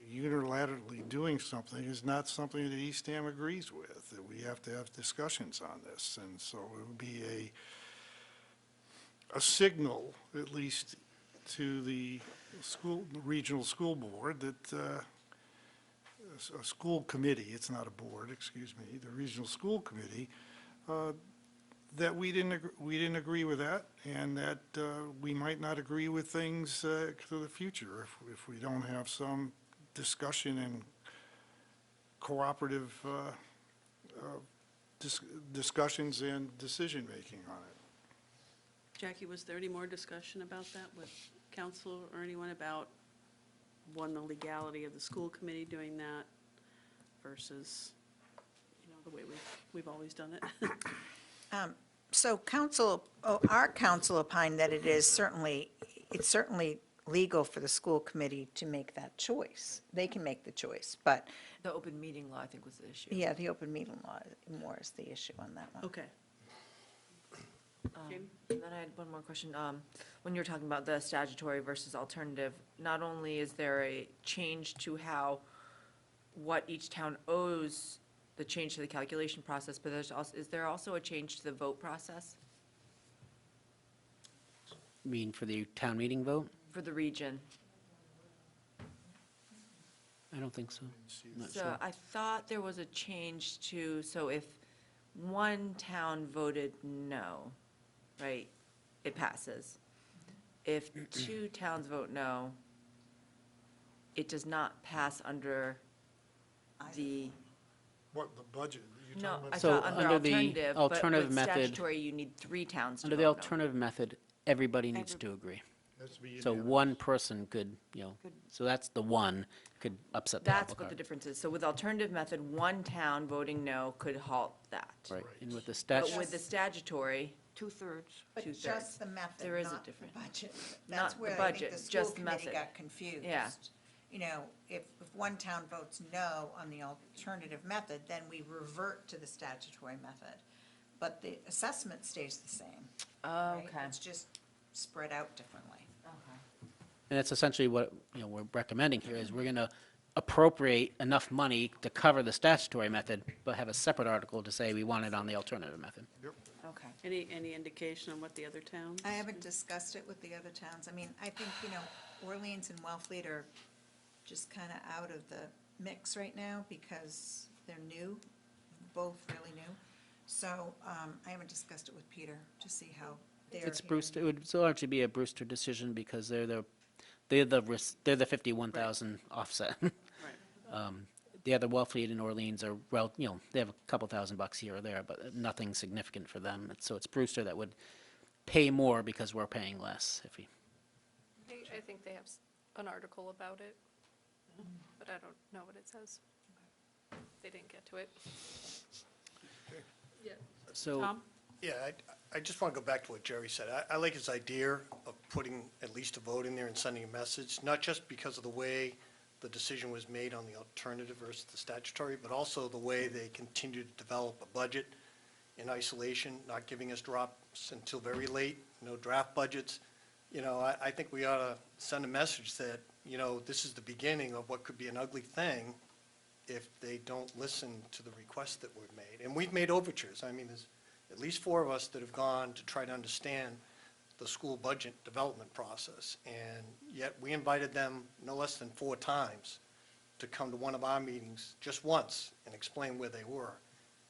unilaterally doing something is not something that Eastham agrees with, that we have to have discussions on this. And so it would be a signal, at least to the regional school board, that a school committee, it's not a board, excuse me, the regional school committee, that we didn't agree with that, and that we might not agree with things to the future if we don't have some discussion and cooperative discussions and decision-making on it. Jackie, was there any more discussion about that with council or anyone about, one, the legality of the school committee doing that versus, the way we've always done it? So our council opined that it's certainly legal for the school committee to make that choice. They can make the choice, but The open meeting law, I think, was the issue. Yeah, the open meeting law more is the issue on that one. Okay. Jamie? And then I had one more question. When you were talking about the statutory versus alternative, not only is there a change to how, what each town owes, the change to the calculation process, but is there also a change to the vote process Mean for the town meeting vote? for the region? I don't think so. Not So sure. I thought there was a change to, so if one town voted no, right, it passes. If two towns vote no, it does not pass under the, What, the budget? You're no, talking I about- So thought under under the alternative, but alternative with method- statutory, you need three towns to Under vote the no. alternative method, everybody needs to agree. Has to be So unanimous. one person could, so that's the one, could upset the apple That's what the cart. difference is. So with alternative method, one town voting no could halt that. Right, and with the But statute, with the statutory, Two-thirds. But Two-thirds. just the method, There is a not the difference. budget. Not That's the where I budget, think the school just the committee method. got confused. Yeah. You know, if one town votes no on the alternative method, then we revert to the statutory method. But the assessment stays the same. right? okay. It's just spread out differently. and that's essentially what, we're recommending here, is we're going to appropriate enough money to cover the statutory method, but have a separate article to say we want it on the alternative method. Okay. Any indication on what the other towns? I haven't discussed it with the other towns. I mean, I think, Orleans and Wellfleet are just kind of out of the mix right now because they're new, both really new. So I haven't discussed it with Peter to see how they're. It's Brewster, it would largely be a Brewster decision because they're the 51,000 offset. Right. The other Wellfleet and Orleans are, they have a couple $1,000 here or there, but nothing significant for them. So it's Brewster that would pay more because we're paying less if we. I think they have an article about it, but I don't know what it says. They didn't get to it. Yeah. So. Tom? Yeah, I just want to go back to what Jerry said. I like his idea of putting at least a vote in there and sending a message, not just because of the way the decision was made on the alternative versus the statutory, but also the way they continue to develop a budget in isolation, not giving us drops until very late, no draft budgets. I think we ought to send a message that, this is the beginning of what could be an ugly thing if they don't listen to the requests that were made. And we've made overtures. I mean, there's at least 4 of us that have gone to try to understand the school budget development process. And yet we invited them no less than 4 times to come to one of our meetings just once and explain where they were.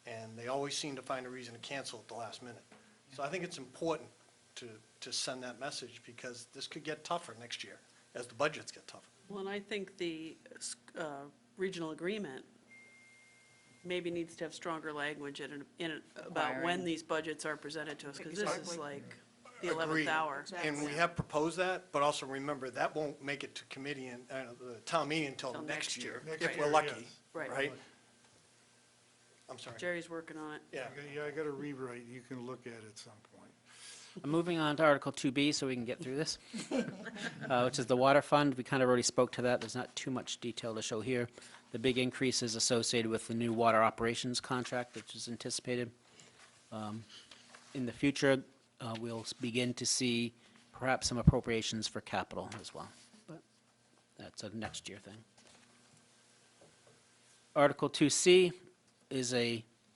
And they always seem to find a reason to cancel at the last minute. So I think it's important to send that message because this could get tougher next year as the budgets get tougher. Well, and I think the regional agreement maybe needs to have stronger language in it about when Requiring. these budgets are presented to us, because this is Exactly. like the Agreed. 11th hour. And we have proposed that, but also remember, that won't make it to committee and, the town meeting until Till next next year, year. if Right. we're lucky, Yes. Right. right? I'm sorry. Jerry's working on it. Yeah. Yeah, I got a rewrite you can look at at some point. Moving on to Article 2B, so we can get through this, which is the water fund. We kind of already spoke to that. There's not too much detail to show here. The big increase is associated with the new water operations contract, which is anticipated. In the future, we'll begin to see perhaps some appropriations for capital as well, but that's a next year thing. Article 2C is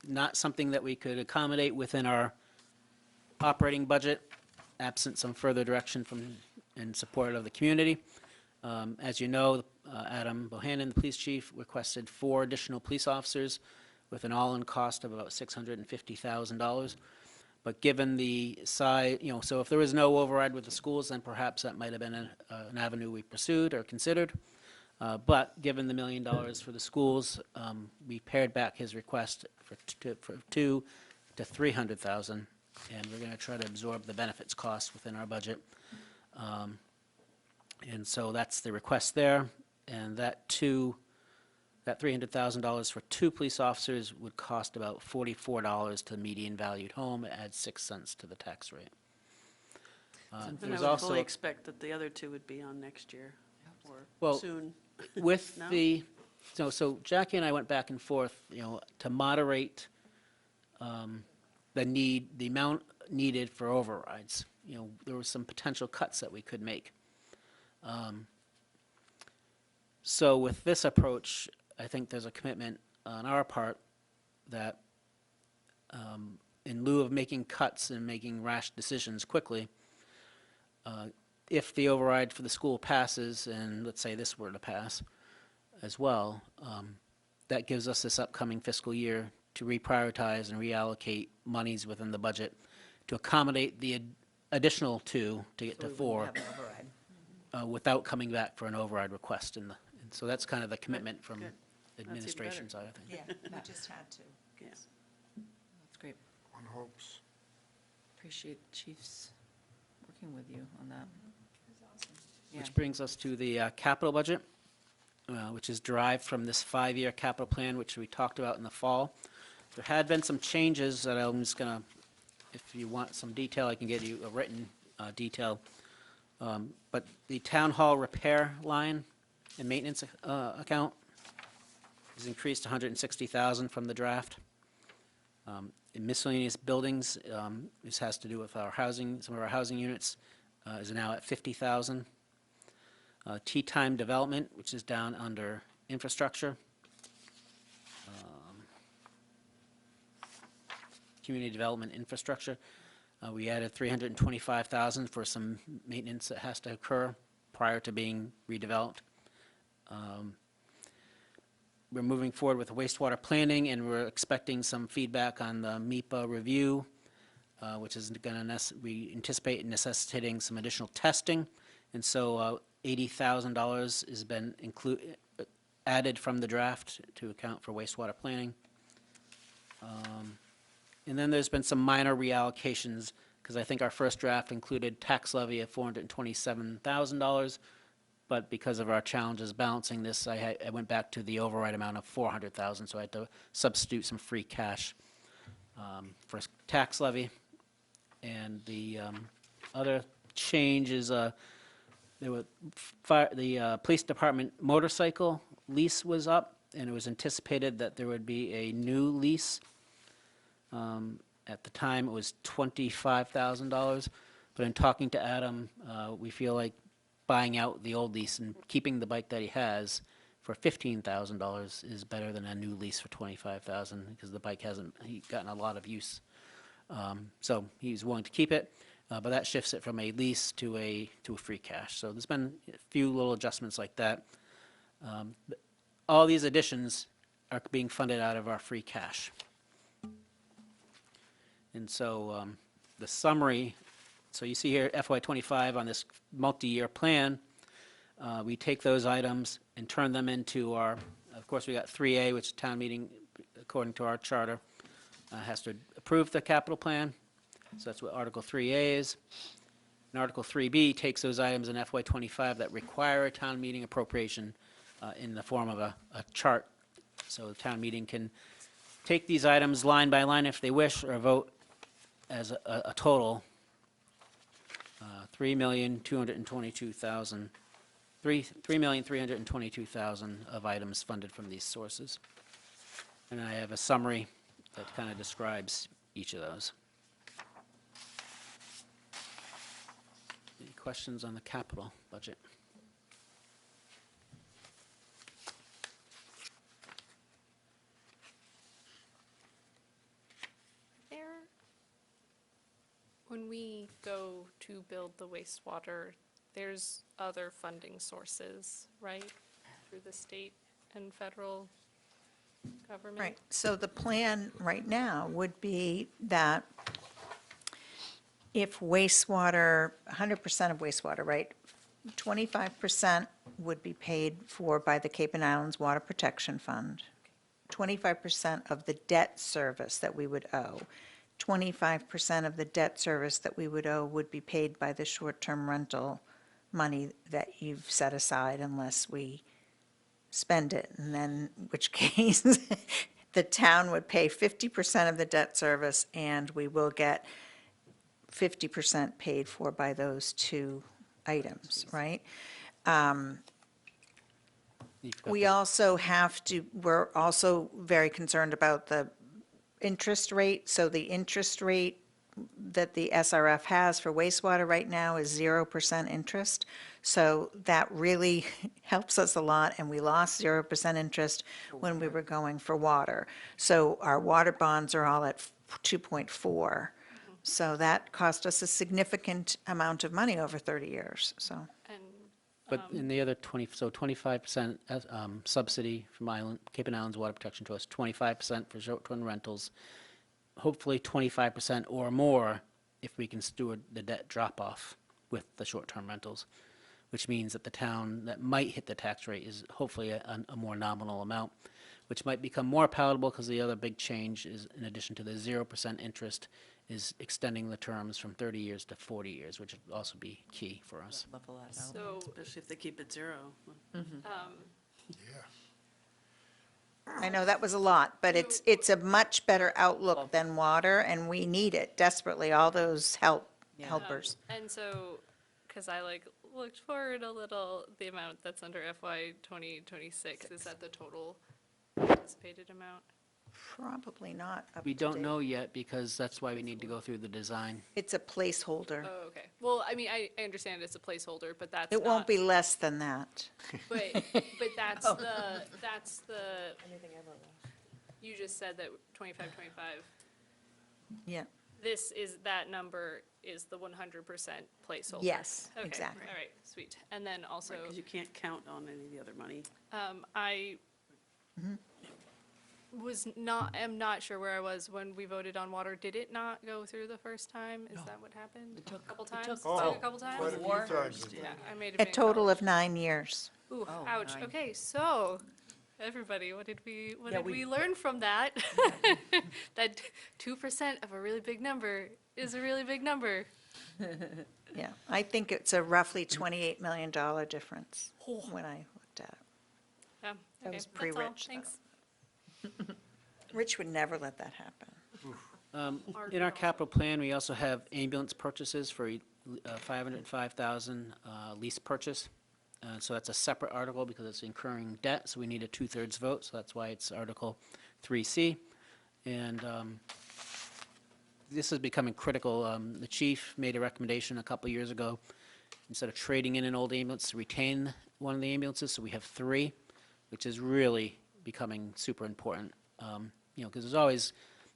not something that we could accommodate within our operating budget, absent some further direction from and support of the community. As you know, Adam Bohannon, the police chief, requested 4 additional police officers with an all-in cost of about $650,000. But given the size, so if there was no override with the schools, then perhaps that might have been an avenue we pursued or considered. But given the $1 million for the schools, we pared back his request for 2 to 300,000. And we're going to try to absorb the benefits costs within our budget. And so that's the request there. And that $300,000 for 2 police officers would cost about $44 to median valued home. It adds 6 cents to the tax rate. And There I was would also, fully expect that the other 2 would be on next year or Well, soon. with No? the, So Jackie and I went back and forth, to moderate the amount needed for overrides. There were some potential cuts that we could make. So with this approach, I think there's a commitment on our part that in lieu of making cuts and making rash decisions quickly, if the override for the school passes, and let's say this were to pass as well, that gives us this upcoming fiscal year to reprioritize and reallocate monies within the budget to accommodate the additional 2 to get to 4 without coming back for an override request. And so that's kind of the commitment from Good. administration better. side, I think. Yeah, we just had to. Yes. That's great. One hopes. Appreciate Chiefs working with you on that. Yeah. Which brings us to the capital budget, which is derived from this 5-year capital plan, which we talked about in the fall. There had been some changes that I'm just going to, if you want some detail, I can get you a written detail. But the town hall repair line and maintenance account is increased to $160,000 from the draft. In miscellaneous buildings, this has to do with our housing, some of our housing units, is now at $50,000. Tea time development, which is down under infrastructure. Community development infrastructure. We added $325,000 for some maintenance that has to occur prior to being redeveloped. We're moving forward with wastewater planning, and we're expecting some feedback on the MEPA review, which is going to, we anticipate necessitating some additional testing. And so $80,000 has been added from the draft to account for wastewater planning. And then there's been some minor reallocations, because I think our first draft included tax levy of $427,000, but because of our challenges balancing this, I went back to the override amount of $400,000, so I had to substitute some free cash for tax levy. And the other change is the police department motorcycle lease was up, and it was anticipated that there would be a new lease. At the time, it was $25,000, but in talking to Adam, we feel like buying out the old lease and keeping the bike that he has for $15,000 is better than a new lease for $25,000, because the bike hasn't gotten a lot of use. So he's willing to keep it, but that shifts it from a lease to a free cash. So there's been a few little adjustments like that. All these additions are being funded out of our free cash. And so the summary, so you see here FY25 on this multi-year plan, we take those items and turn them into our, of course, we got 3A, which town meeting, according to our charter, has to approve the capital plan. So that's what Article 3A is. And Article 3B takes those items in FY25 that require a town meeting appropriation in the form of a chart. So the town meeting can take these items line by line if they wish, or vote as a total, $3,322,000 of items funded from these sources. And I have a summary that kind of describes each of those. Any questions on the capital budget? When we go to build the wastewater, there's other funding sources, right? Through the state and federal government? Right, so the plan right now would be that if wastewater, 100% of wastewater, right, 25% would be paid for by the Cape and Islands Water Protection Fund, 25% of the debt service that we would owe, 25% of the debt service that we would owe would be paid by the short-term rental money that you've set aside unless we spend it, and then, in which case, the town would pay 50% of the debt service, and we will get 50% paid for by those two items, right? You've got We the- also have to, we're also very concerned about the interest rate. So the interest rate that the SRF has for wastewater right now is 0% interest. So that really helps us a lot, and we lost 0% interest when we were going for water. So our water bonds are all at 2.4. So that cost us a significant amount of money over 30 years, so. And But in the other 25% subsidy from Cape and Islands Water Protection Trust, 25% for short-term rentals, hopefully 25% or more if we can steward the debt drop-off with the short-term rentals, which means that the town that might hit the tax rate is hopefully a more nominal amount, which might become more palatable because the other big change is, in addition to the 0% interest, is extending the terms from 30 years to 40 years, which would also be key for us. Level that out. so, Especially if they keep it 0. I know that was a lot, but it's a much better outlook than water, and we need it desperately, all those helpers. and so, because I like looked forward a little, the amount that's under FY 2026, is that the total anticipated amount? Probably not up We to don't date. know yet because that's why we need to go through the design. It's a placeholder. Oh, okay. Well, I mean, I understand it's a placeholder, but that's It won't not- be less than that. But that's the, you just said that 25. Yeah, This is, that number is the 100% placeholder? Yes, Okay, exactly. all right, sweet. And then also, Because you can't count on any of the other money. I am not sure where I was when we voted on water. Did it not go through the first time? Is that what happened? A couple times? It took a couple times? Quite a few times. Yeah, I may have been. a total of 9 years. Ooh, Oh, ouch. 9. Okay, so, everybody, what did we we- learn from that? That 2% of a really big number is a really big number. Yeah, I think it's a roughly $28 million difference when I looked at it. Yeah, That okay, was that's all. pre-Rich, though. Thanks. Rich would never let that happen. In our capital plan, we also have ambulance purchases for 505,000 lease purchase. So that's a separate article because it's incurring debt, so we need a 2/3 vote, so that's why it's Article 3C. And this is becoming critical. The chief made a recommendation a couple years ago, instead of trading in an old ambulance, to retain one of the ambulances, so we have 3, which is really becoming super important. Because there's always,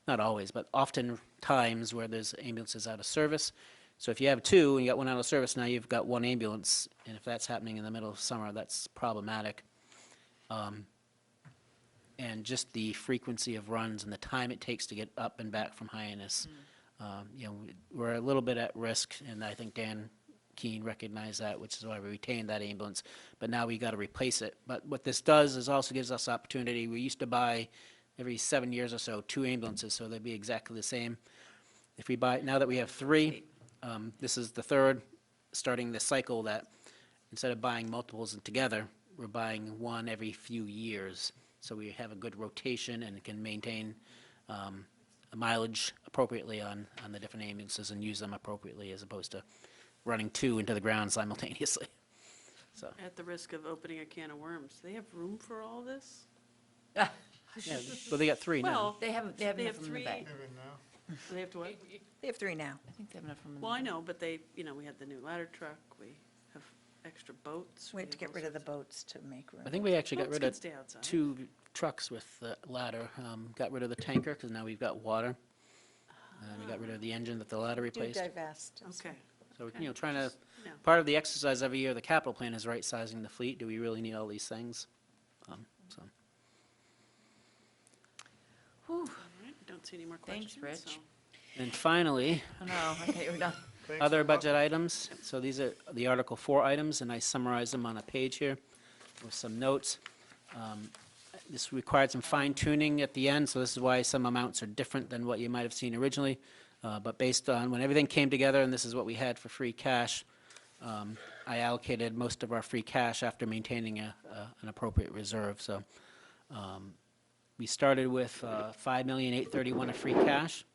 not always, but often times where there's ambulances out of service. So if you have 2 and you got 1 out of service, now you've got 1 ambulance, and if that's happening in the middle of summer, that's problematic. And just the frequency of runs and the time it takes to get up and back from Hyannis. We're a little bit at risk, and I think Dan Keene recognized that, which is why we retained that ambulance. But now we got to replace it. But what this does is also gives us opportunity. We used to buy every 7 years or so 2 ambulances, so they'd be exactly the same. If we buy, now that we have 3, this is the third, starting the cycle that instead of buying multiples together, we're buying 1 every few years. So we have a good rotation and can maintain mileage appropriately on the different ambulances and use them appropriately as opposed to running 2 into the ground simultaneously. So, At the risk of opening a can of worms, do they have room for all this? yeah, well, they got 3 now. Well, They have They enough have room in the 3, bank. Even now. they have to what? They have 3 now. I think they have enough room in the Well, I bank. know, but they, we had the new ladder truck, we have extra boats. We had to have get all rid of the sorts boats to make room. I think we actually got Boats rid can of stay outside. 2 trucks with the ladder. Got rid of the tanker because now we've got water. And we got rid of the engine that the ladder Do replaced. divest. Okay. So, trying to, Yeah. part of the exercise every year, the capital plan is right-sizing the fleet. Do we really need all these things? So, All right, don't see any more Thanks, questions. Rich. so- and finally, Oh, no, I thought you were done. Thanks other a lot. budget items. So these are the Article 4 items, and I summarized them on a page here with some notes. This required some fine-tuning at the end, so this is why some amounts are different than what you might have seen originally. But based on when everything came together, and this is what we had for free cash, I allocated most of our free cash after maintaining an appropriate reserve. So we started with $5,831,000 of free cash.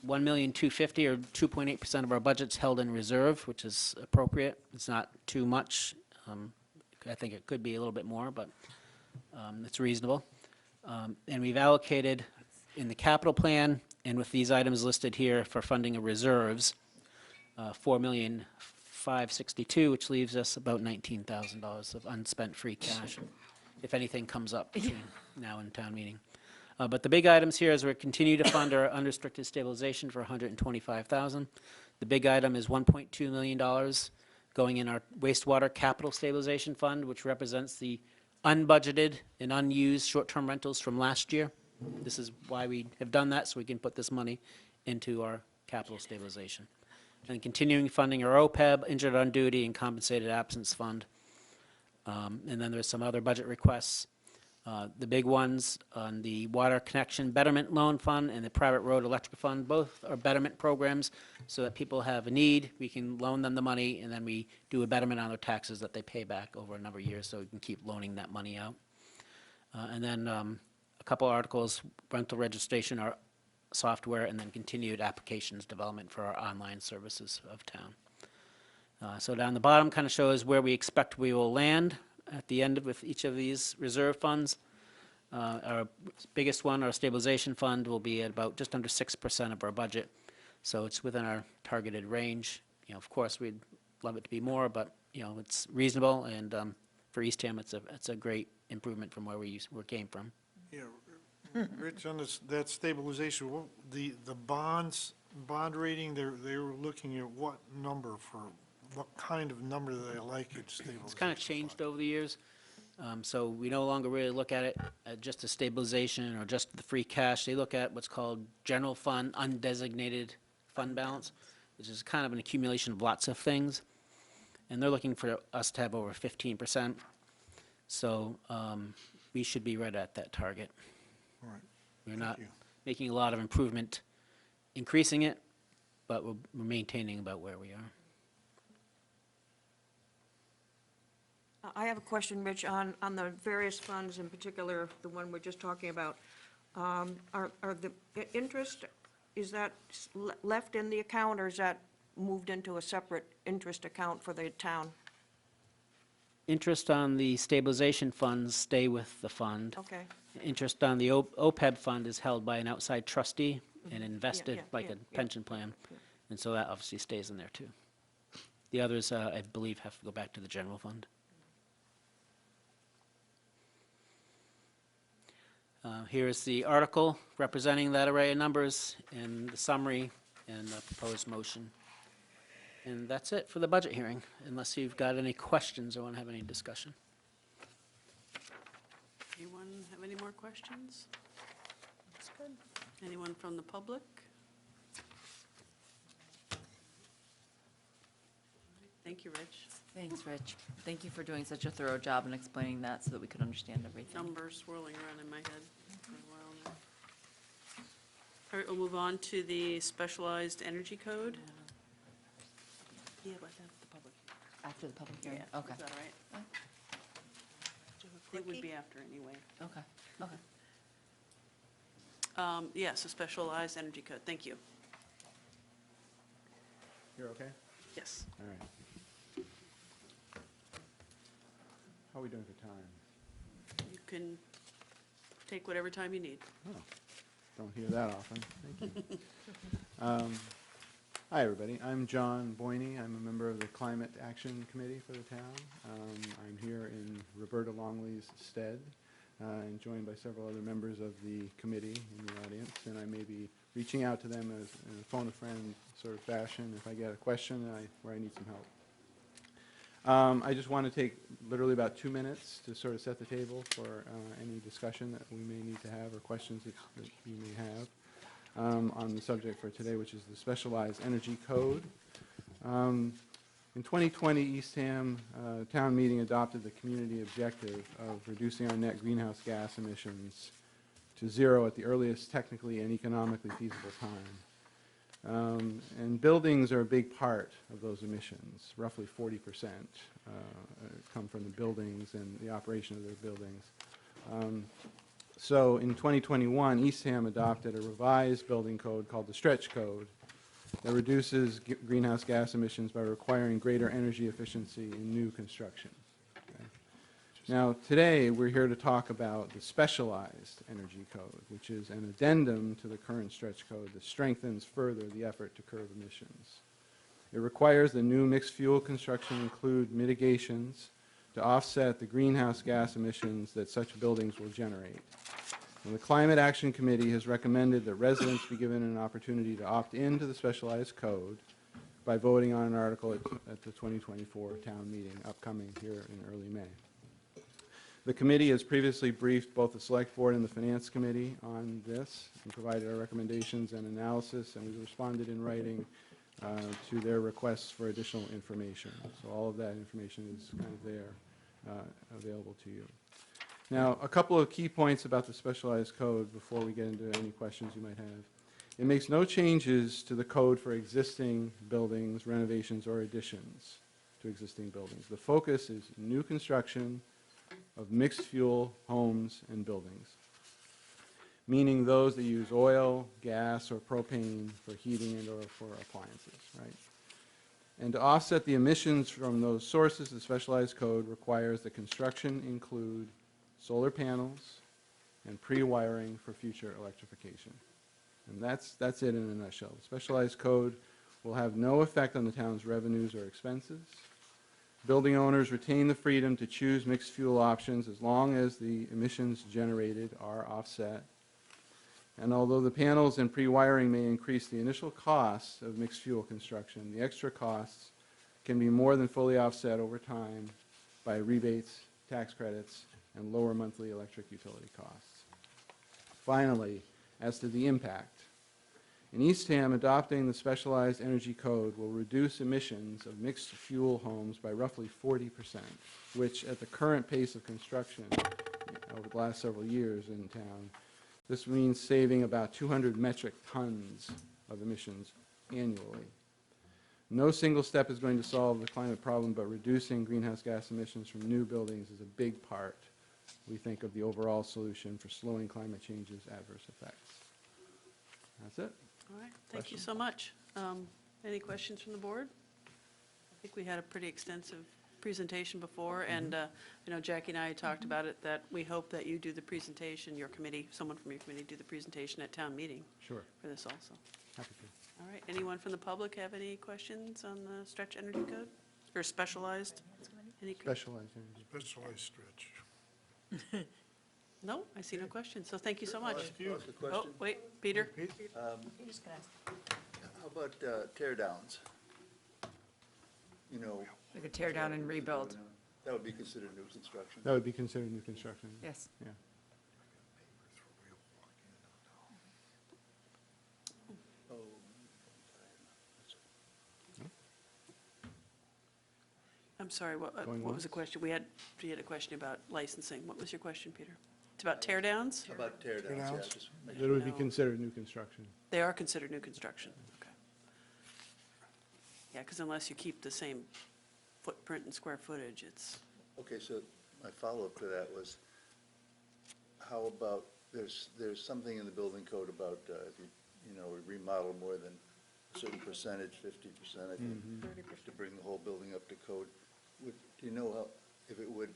1,250,000 or 2.8% of our budget's held in reserve, which is appropriate. It's not too much. I think it could be a little bit more, but it's reasonable. And we've allocated in the capital plan and with these items listed here for funding of reserves, $4,562,000, which leaves us about $19,000 of unspent free cash, if anything comes up between now and town meeting. But the big items here is we continue to fund our unrestricted stabilization for $125,000. The big item is $1.2 million going in our wastewater capital stabilization fund, which represents the unbudgeted and unused short-term rentals from last year. This is why we have done that, so we can put this money into our capital stabilization. And continuing funding our OPEB, injured on duty, and compensated absence fund. And then there's some other budget requests. The big ones on the water connection betterment loan fund and the private road electric fund, both are betterment programs so that people have a need, we can loan them the money, and then we do a betterment on their taxes that they pay back over a number of years, so we can keep loaning that money out. And then a couple articles, rental registration, our software, and then continued applications development for our online services of town. So down the bottom kind of shows where we expect we will land at the end with each of these reserve funds. Our biggest one, our stabilization fund, will be at about just under 6% of our budget. So it's within our targeted range. You know, of course, we'd love it to be more, but, you know, it's reasonable, and for Eastham, it's a great improvement from where we came from. Yeah, Rich, on this, that stabilization, the bond rating, they were looking at what number for, what kind of number do they like at stabilization? It's kind of changed over the years. So we no longer really look at it at just a stabilization or just the free cash. They look at what's called general fund undesignated fund balance, which is kind of an accumulation of lots of things. And they're looking for us to have over 15%. So we should be right at that target. All right. We're Thank not you. making a lot of improvement increasing it, but we're maintaining about where we are. I have a question, Rich, on the various funds, in particular, the one we're just talking about. Are the interest, is that left in the account, or is that moved into a separate interest account for the town? Interest on the stabilization funds stay with the fund. Okay. Interest on the OPEB fund is held by an outside trustee and invested like a pension plan. And so that obviously stays in there too. The others, I believe, have to go back to the general fund. Here is the article representing that array of numbers and the summary and the proposed motion. And that's it for the budget hearing, unless you've got any questions or want to have any discussion. Anyone have any more questions? That's good. Anyone from the public? Thank you, Rich. Thanks, Rich. Thank you for doing such a thorough job in explaining that so that we could understand everything. Numbers swirling around in my head for a while now. All right, we'll move on to the specialized energy code. Yeah, but that's the public. After the public hearing? Yeah, Okay. is that all right? It would be after anyway. Okay, okay. Yes, a specialized energy code. Thank you. You're okay? Yes. All right. How are we doing for time? You can take whatever time you need. Oh, don't hear that often. Thank you. Hi, everybody. I'm John Boyney. I'm a member of the Climate Action Committee for the town. I'm here in Roberta Longley's stead, and joined by several other members of the committee in the audience. And I may be reaching out to them as in a phone-a-friend sort of fashion if I get a question where I need some help. I just want to take literally about 2 minutes to sort of set the table for any discussion that we may need to have or questions that you may have on the subject for today, which is the Specialized Energy Code. In 2020, Eastham Town Meeting adopted the community objective of reducing our net greenhouse gas emissions to zero at the earliest technically and economically feasible time. And buildings are a big part of those emissions. Roughly 40% come from the buildings and the operation of their buildings. So in 2021, Eastham adopted a revised building code called the Stretch Code that reduces greenhouse gas emissions by requiring greater energy efficiency in new construction. Okay? Now, today, we're here to talk about the Specialized Energy Code, which is an addendum to the current Stretch Code that strengthens further the effort to curb emissions. It requires that new mixed fuel construction include mitigations to offset the greenhouse gas emissions that such buildings will generate. And the Climate Action Committee has recommended that residents be given an opportunity to opt into the specialized code by voting on an article at the 2024 town meeting upcoming here in early May. The committee has previously briefed both the Select Board and the Finance Committee on this and provided our recommendations and analysis, and we responded in writing to their requests for additional information. So all of that information is kind of there, available to you. Now, a couple of key points about the specialized code before we get into any questions you might have. It makes no changes to the code for existing buildings, renovations, or additions to existing buildings. The focus is new construction of mixed fuel homes and buildings, meaning those that use oil, gas, or propane for heating and or for appliances, right? And to offset the emissions from those sources, the specialized code requires that construction include solar panels and pre-wiring for future electrification. And that's it in a nutshell. The specialized code will have no effect on the town's revenues or expenses. Building owners retain the freedom to choose mixed fuel options as long as the emissions generated are offset. And although the panels and pre-wiring may increase the initial costs of mixed fuel construction, the extra costs can be more than fully offset over time by rebates, tax credits, and lower monthly electric utility costs. Finally, as to the impact, in Eastham, adopting the specialized energy code will reduce emissions of mixed fuel homes by roughly 40%, which at the current pace of construction over the last several years in town, this means saving about 200 metric tons of emissions annually. No single step is going to solve the climate problem, but reducing greenhouse gas emissions from new buildings is a big part, we think, of the overall solution for slowing climate change's adverse effects. That's it. All right, thank you so much. Any questions from the board? I think we had a pretty extensive presentation before, and I know Jackie and I talked about it, that we hope that you do the presentation, your committee, someone from your committee do the presentation at town meeting Sure. for this also. Happy to. All right, anyone from the public have any questions on the Stretch Energy Code? Or specialized? Any Specialized energy. Specialized stretch. No, I see no questions, so thank you so much. Ask a Oh, question. wait, Peter? How about tear downs? You know. We could tear down and rebuild. That would be considered new construction. That would be considered new construction. Yes. Yeah. Oh, I'm sorry, what Going was the once? question? We had a question about licensing. What was your question, Peter? It's about tear downs? How about tear downs? Yeah, downs? just make That would be No. considered new construction. They are considered new construction, okay. Yeah, because unless you keep the same footprint and square footage, it's, Okay, so my follow-up to that was, how about, there's something in the building code about if you remodel more than a certain percentage, 50%, I think, to bring the whole building up to code. Do you know how, if it would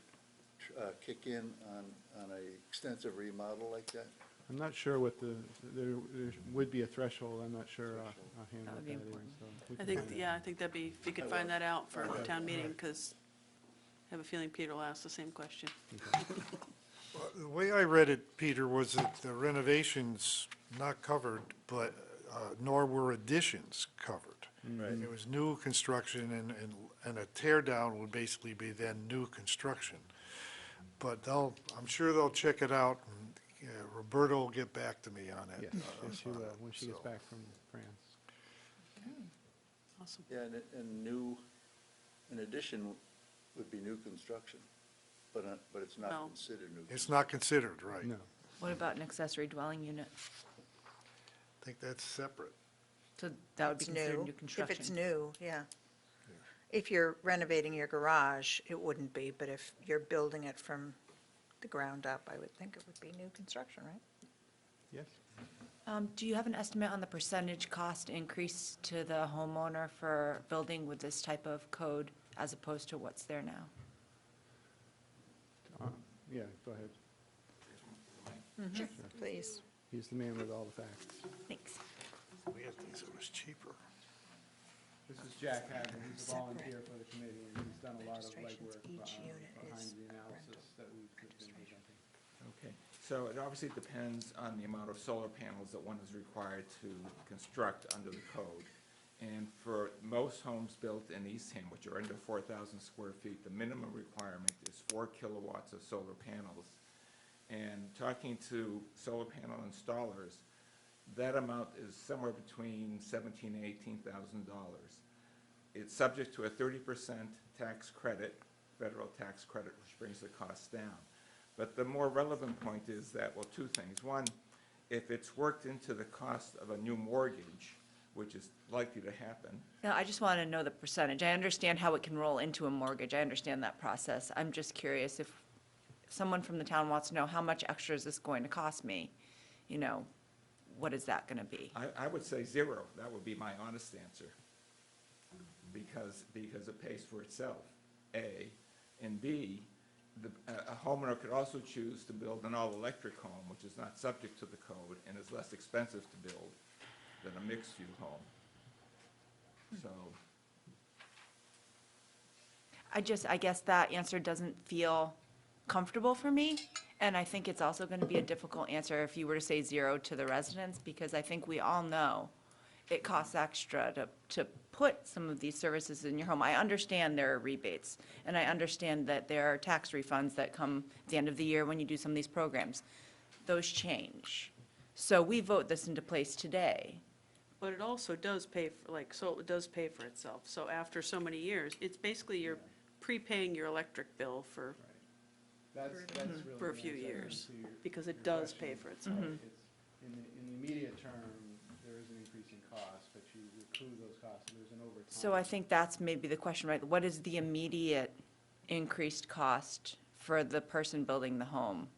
kick in on a extensive remodel like that? I'm not sure what there would be a threshold. I'm not sure offhand That what would that be is. important. So we I can think, find out. yeah, I think that'd be, if you could find that out for town meeting, because I have a feeling Peter will ask the same question. Well, the way I read it, Peter, was that the renovations not covered, but nor were additions covered. Right. It was new construction, and a tear down would basically be then new construction. But I'm sure they'll check it out, and Roberta will get back to me on it. Yes, yes, she will, when she gets So- back from France. Awesome. Yeah, and an addition would be new construction, but it's No. not considered new. It's not considered, right? No. What about an accessory dwelling unit? I think that's separate. So that would be It's considered new. new If construction? it's new, yeah. If you're renovating your garage, it wouldn't be, but if you're building it from the ground up, I would think it would be new construction, right? Yes? Do you have an estimate on the percentage cost increase to the homeowner for building with this type of code as opposed to what's there now? Yeah, go ahead. Sure. Please. He's the man with all the facts. Thanks. We had things that was cheaper. This is Jack Hadley, he's a volunteer for the committee, and he's done a lot of Registrations, legwork each unit behind is the analysis that we've been presenting. Okay, so it obviously depends on the amount of solar panels that one is required to construct under the code. And for most homes built in Eastham, which are under 4,000 square feet, the minimum requirement is 4 kilowatts of solar panels. And talking to solar panel installers, that amount is somewhere between $17,000 and $18,000. It's subject to a 30% tax credit, federal tax credit, which brings the cost down. But the more relevant point is that, well, two things. One, if it's worked into the cost of a new mortgage, which is likely to happen. No, I just want to know the percentage. I understand how it can roll into a mortgage. I understand that process. I'm just curious if someone from the town wants to know how much extra is this going to cost me, you know, what is that going to be? I would say zero. That would be my honest answer. Because it pays for itself, A. And B, a homeowner could also choose to build an all-electric home, which is not subject to the code and is less expensive to build than a mixed-use home. So, I guess that answer doesn't feel comfortable for me, and I think it's also going to be a difficult answer if you were to say zero to the residents, because I think we all know it costs extra to put some of these services in your home. I understand there are rebates, and I understand that there are tax refunds that come at the end of the year when you do some of these programs. Those change. So we vote this into place today. But it also does pay for, like, so it does pay for itself. So after so many years, it's basically you're prepaying your electric bill for That's really for a the few answer years, to your- because it your does question. pay for itself. It's, in the immediate term, there is an increase in cost, but you accrue those costs, and there's an overtime. So I think that's maybe the question, right? What is the immediate increased cost for the person building the home?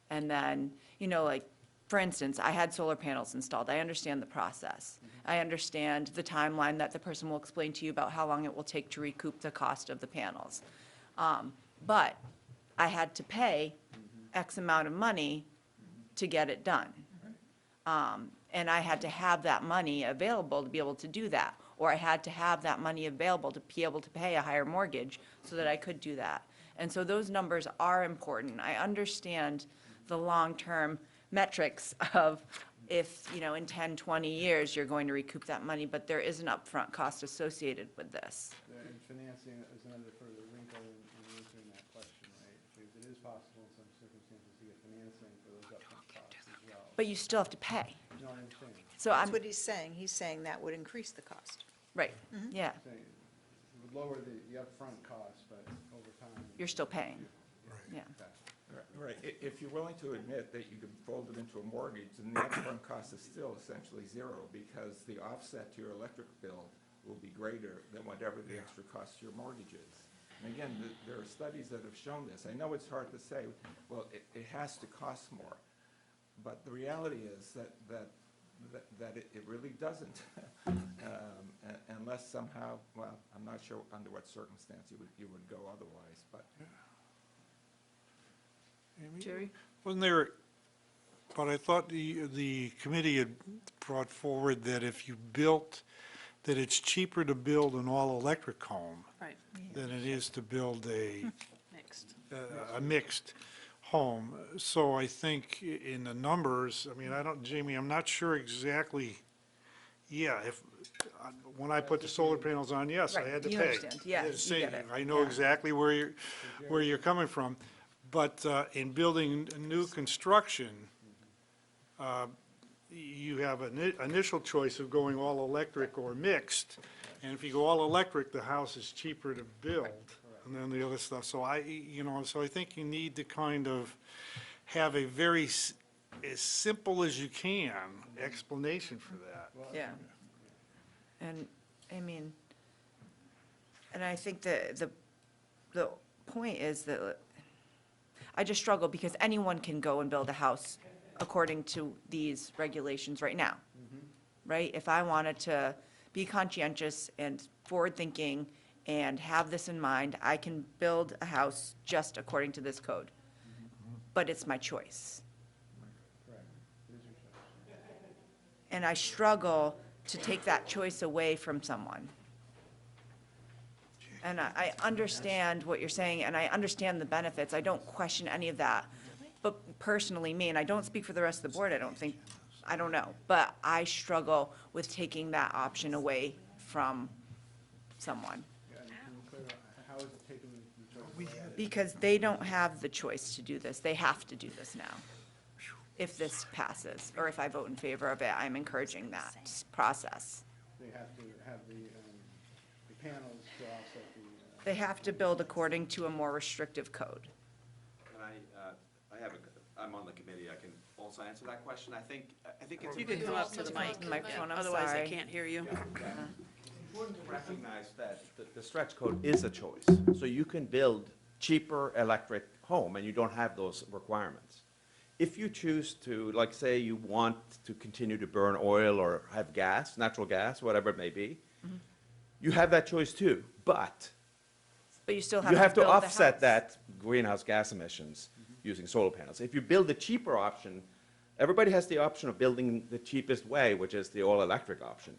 And then, you know, like, for instance, I had solar panels installed. I understand the process. I understand the timeline that the person will explain to you about how long it will take to recoup the cost of the panels. But I had to pay X amount of money to get it done. And I had to have that money available to be able to do that. Or I had to have that money available to be able to pay a higher mortgage so that I could do that. And so those numbers are important. I understand the long-term metrics of if, you know, in 10, 20 years, you're going to recoup that money, but there is an upfront cost associated with this. And financing is another further wrinkle in answering that question, right? Because it is possible in some circumstances to get financing for those upfront costs as well. But you still have to pay. No, I understand. So That's I'm, what he's saying. He's saying that would increase the cost. right, yeah, Saying it would lower the upfront cost, but over time. you're still paying, yeah. right, if you're willing to admit that you could fold it into a mortgage, then the upfront cost is still essentially zero, because the offset to your electric bill will be greater than whatever the extra cost to your mortgage is. And again, there are studies that have shown this. I know it's hard to say, well, it has to cost more, but the reality is that it really doesn't, unless somehow, well, I'm not sure under what circumstance you would go otherwise, but. Jerry? Wasn't there, but I thought the committee had brought forward that if you built, that it's cheaper to build an all-electric home Right, than it is to build mixed. a mixed home. So I think in the numbers, I mean, Jamie, I'm not sure exactly, yeah, when I put the solar panels on, yes, I Right, had to you pay. understand. Yeah, I had to you say, get it. I know Yeah. exactly where you're coming from. But in building new construction, you have an initial choice of going all electric or mixed. And if you go all electric, the house is cheaper to build and then the other stuff. So so I think you need to kind of have a very, as simple as you can, explanation for that. Yeah. And, I mean, and I think the point is that, I just struggle because anyone can go and build a house according to these regulations right now, right? If I wanted to be conscientious and forward-thinking and have this in mind, I can build a house just according to this code. But it's my choice. And I struggle to take that choice away from someone. And I understand what you're saying, and I understand the benefits. I don't question any of that. But personally, me, and I don't speak for the rest of the board, I don't think, I don't know. But I struggle with taking that option away from someone. Yeah, and can you clarify, how is it taking the choice away? Because they don't have the choice to do this. They have to do this now. If this passes, or if I vote in favor of it, I'm encouraging that process. They have to have the panels to offset the. They have to build according to a more restrictive code. I'm on the committee, I can also answer that question. I think it's. You can come up to the mic. Microphone, I'm Otherwise, I sorry. can't hear you. Important to recognize that the stretch code is a choice. So you can build cheaper electric home and you don't have those requirements. If you choose to, like say you want to continue to burn oil or have gas, natural gas, whatever it may be, you have that choice too. But But you still you have have to to build the offset house. that greenhouse gas emissions using solar panels. If you build the cheaper option, everybody has the option of building the cheapest way, which is the all-electric option.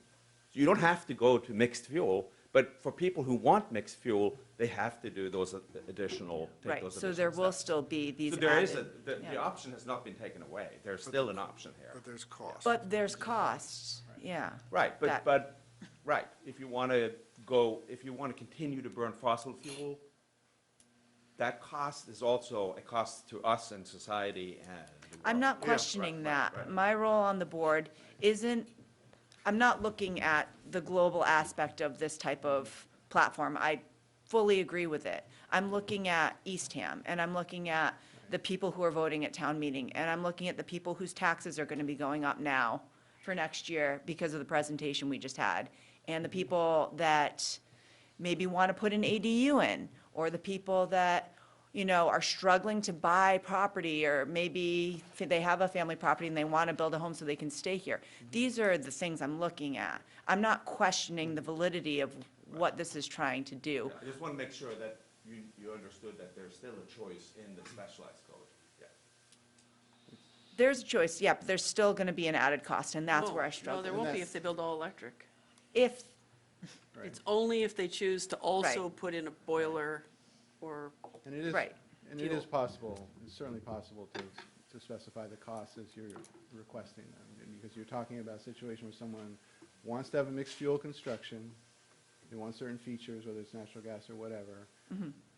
So you don't have to go to mixed fuel, but for people who want mixed fuel, they have to do those additional, take Right, those so there additional will steps. still be these So there is added- the yeah. option has not been taken away. There's still an option here. But there's cost. But there's costs, yeah. Right, that- right, if you want to go, if you want to continue to burn fossil fuel, that cost is also a cost to us and society and. the I'm world. not Yeah, questioning right, that. right. My role on the board isn't, I'm not looking at the global aspect of this type of platform. I fully agree with it. I'm looking at Eastham, and I'm looking at the people who are voting at town meeting, and I'm looking at the people whose taxes are going to be going up now for next year because of the presentation we just had, and the people that maybe want to put an ADU in, or the people that, you know, are struggling to buy property, or maybe they have a family property and they want to build a home so they can stay here. These are the things I'm looking at. I'm not questioning the validity of what this is trying to do. I just want to make sure that you understood that there's still a choice in the specialized code. Yeah. There's a choice, yeah, but there's still going to be an added cost, and that's No, where I No, struggle. there won't be if they build all electric. If, It's only if they choose to also Right. put in a boiler or, And it is, Right. and it is possible, it's certainly possible to specify the costs as you're requesting them. Because you're talking about a situation where someone wants to have a mixed fuel construction, they want certain features, whether it's natural gas or whatever.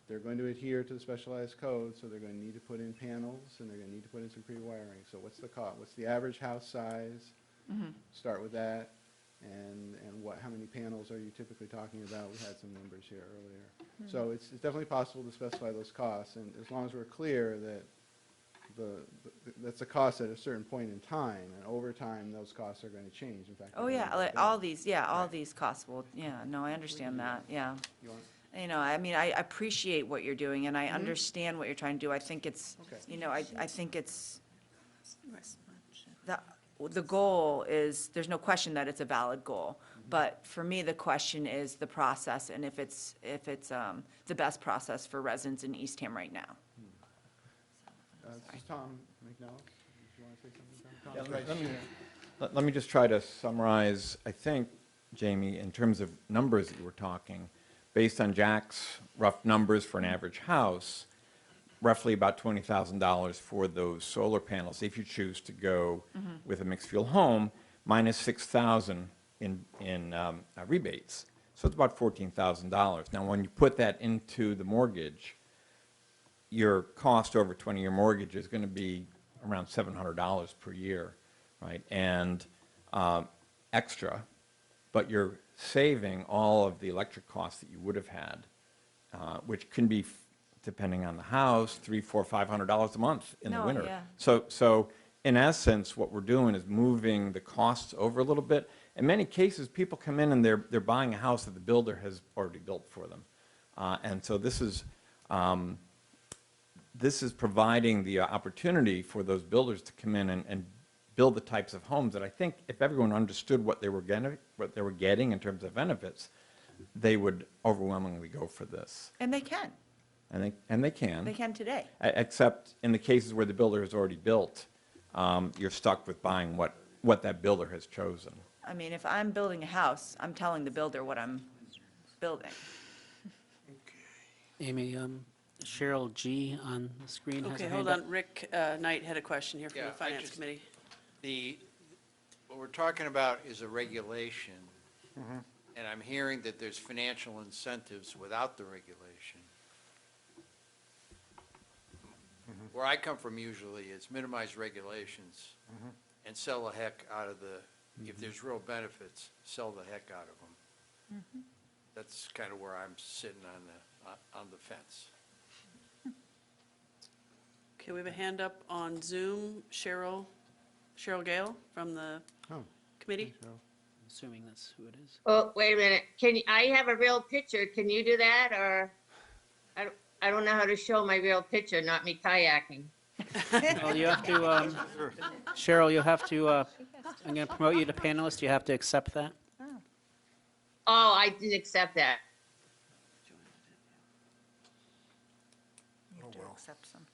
They're going to adhere to the specialized code, so they're going to need to put in panels, and they're going to need to put in some pre-wiring. So what's the cost? What's the average house size? Start with that. And how many panels are you typically talking about? We had some numbers here earlier. So it's definitely possible to specify those costs, and as long as we're clear that that's a cost at a certain point in time, and over time, those costs are going to change, in fact. oh, they're yeah, gonna go like, down. all these, yeah, all these costs will, yeah, no, I understand that, yeah. You want- You know, I mean, I appreciate what you're doing, and I understand what you're trying to do. I think it's, Okay. you know, I think it's, the goal is, there's no question that it's a valid goal. But for me, the question is the process, and if it's the best process for residents in Eastham right now. This is Tom McNellis. If you want to say something, Tom? Yeah, Tom's right let me- here. Let me just try to summarize, I think, Jamie, in terms of numbers that you were talking, based on Jack's rough numbers for an average house, roughly about $20,000 for those solar panels, if you choose to go with a mixed fuel home, minus $6,000 in rebates. So it's about $14,000. Now, when you put that into the mortgage, your cost over a 20-year mortgage is going to be around $700 per year, right? And extra, but you're saving all of the electric costs that you would have had, which can be, depending on the house, $300, $400, $500 a month in the No, winter. yeah. So in essence, what we're doing is moving the costs over a little bit. In many cases, people come in and they're buying a house that the builder has already built for them. And so this is this is providing the opportunity for those builders to come in and build the types of homes that I think if everyone understood what they were getting in terms of benefits, they would overwhelmingly go for this. And they can. And they can. They can today. Except in the cases where the builder has already built, you're stuck with buying what that builder has chosen. I mean, if I'm building a house, I'm telling the builder what I'm building. Amy, Cheryl G. on the screen has Okay, her hold hand up. on. Rick Knight had a question here from Yeah, the Finance Committee. What we're talking about is a regulation, and I'm hearing that there's financial incentives without the regulation. Where I come from usually, it's minimize regulations and sell the heck out of if there's real benefits, sell the heck out of them. That's kind of where I'm sitting on the fence. Okay, we have a hand up on Zoom. Cheryl Gale from the Oh, committee. Cheryl. Assuming that's who it is. Oh, wait a minute. I have a real picture. Can you do that? Or I don't know how to show my real picture, not me kayaking. Well, you have to, Cheryl, you have to, I'm going to promote you to panelist. You have to accept that. Oh, I didn't accept that. You have to accept some.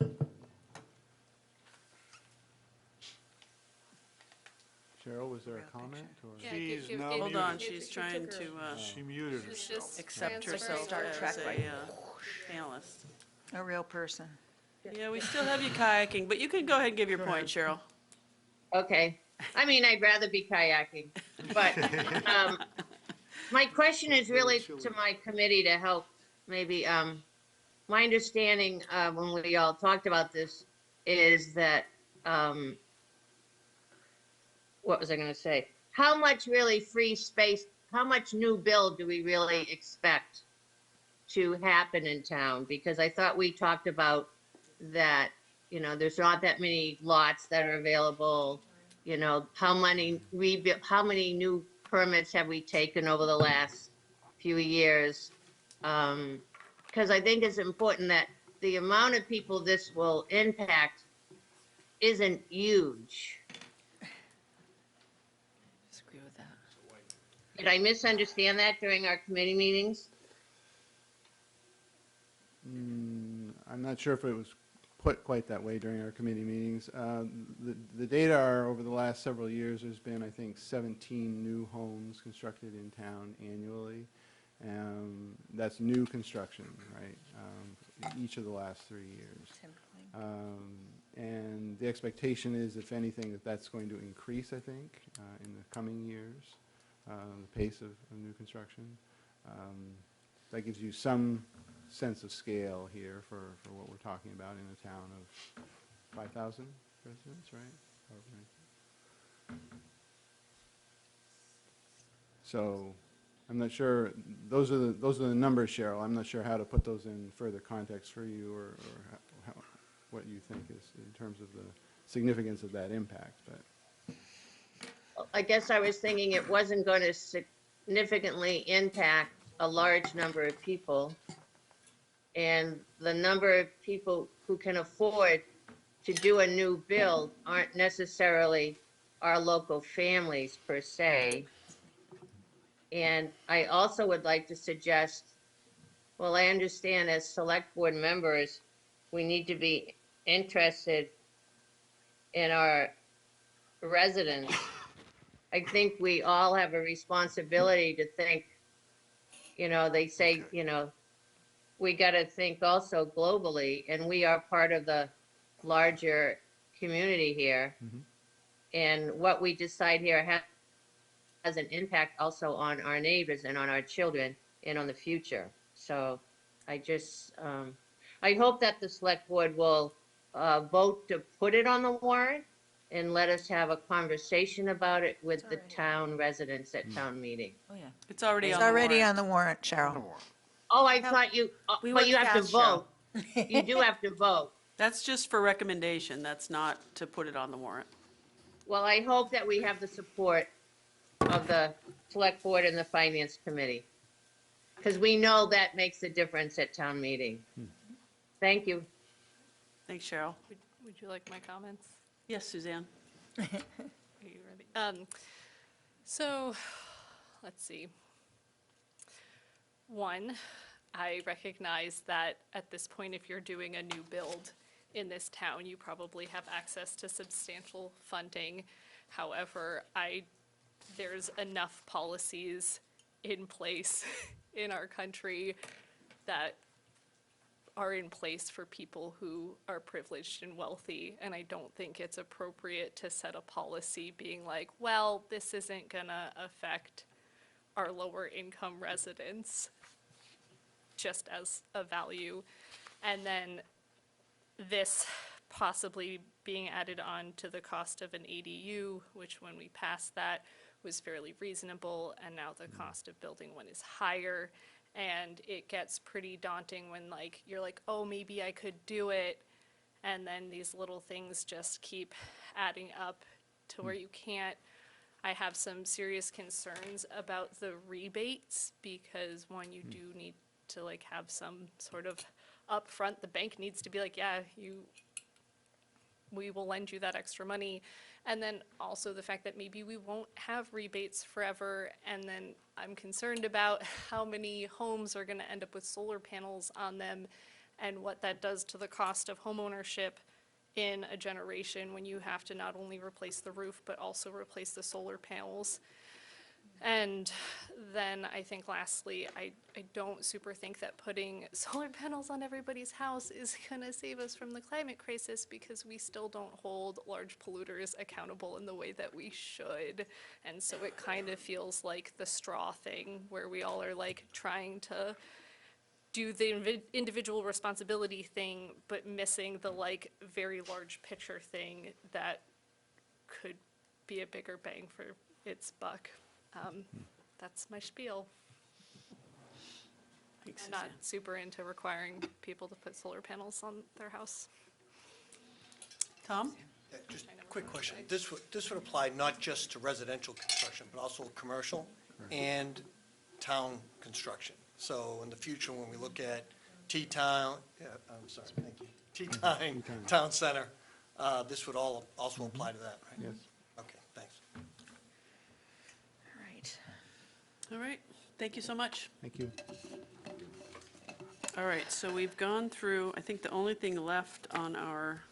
Cheryl, was there a comment or? Yeah, She's give- now give- Hold muted. on, she's trying to She muted She's herself. just accept transferring herself Star her- Trek, as right? a panelist. A real person. Yeah, we still have you kayaking, but you can go ahead and give your point, Cheryl. Okay. I mean, I'd rather be kayaking. But my question is really to my committee to help maybe, my understanding when we all talked about this is that, what was I going to say? How much really free space, how much new build do we really expect to happen in town? Because I thought we talked about that, there's not that many lots that are available. How many new permits have we taken over the last few years? Because I think it's important that the amount of people this will impact isn't huge. Disagree with that. Did I misunderstand that during our committee meetings? I'm not sure if it was put quite that way during our committee meetings. The data are, over the last several years, there's been, I think, 17 new homes constructed in town annually. That's new construction, right? Each of the last 3 years. And the expectation is, if anything, that's going to increase, I think, in the coming years, the pace of new construction. That gives you some sense of scale here for what we're talking about in a town of 5,000 residents, right? So I'm not sure, those are the numbers, Cheryl. I'm not sure how to put those in further context for you, or what you think is in terms of the significance of that impact, but. I guess I was thinking it wasn't going to significantly impact a large number of people. And the number of people who can afford to do a new build aren't necessarily our local families per se. And I also would like to suggest, well, I understand as select board members, we need to be interested in our residents. I think we all have a responsibility to think, they say, we got to think also globally, and we are part of the larger community here. And what we decide here has an impact also on our neighbors and on our children and on the future. So I just, I hope that the select board will vote to put it on the warrant and let us have a conversation about it with the town residents at town meeting. Oh, yeah. It's already It's on the warrant. already on the warrant, Cheryl. Oh, I thought you, We but worked you have to fast, Cheryl. vote. You do have to vote. That's just for recommendation. That's not to put it on the warrant. Well, I hope that we have the support of the select board and the finance committee. Because we know that makes a difference at town meeting. Thank you. Thanks, Cheryl. Would you like my comments? Yes, Suzanne? Are you ready? So, let's see. One, I recognize that at this point, if you're doing a new build in this town, you probably have access to substantial funding. However, there's enough policies in place in our country that are in place for people who are privileged and wealthy, and I don't think it's appropriate to set a policy being like, well, this isn't gonna affect our lower income residents just as a value. And then this possibly being added on to the cost of an ADU, which when we passed that was fairly reasonable, and now the cost of building one is higher. And it gets pretty daunting when like, you're like, oh, maybe I could do it. And then these little things just keep adding up to where you can't. I have some serious concerns about the rebates because one, you do need to like have some sort of upfront, the bank needs to be like, yeah, we will lend you that extra money. And then also the fact that maybe we won't have rebates forever. And then I'm concerned about how many homes are going to end up with solar panels on them and what that does to the cost of homeownership in a generation when you have to not only replace the roof, but also replace the solar panels. And then I think lastly, I don't super think that putting solar panels on everybody's house is gonna save us from the climate crisis because we still don't hold large polluters accountable in the way that we should. And so it kind of feels like the straw thing where we all are like trying to do the individual responsibility thing, but missing the like very large picture thing that could be a bigger bang for its buck. That's my spiel. Thanks, I'm not Suzanne. super into requiring people to put solar panels on their house. Tom? Yeah, just a quick question. This would apply not just to residential construction, but also commercial and town construction. So in the future, when we look at T-Town, I'm sorry, thank you, T-Town Town Center, this would all also apply to that, right? Yes. Okay, thanks. All right. All right, thank you so much. Thank you. All right, so we've gone through, I think the only thing left on our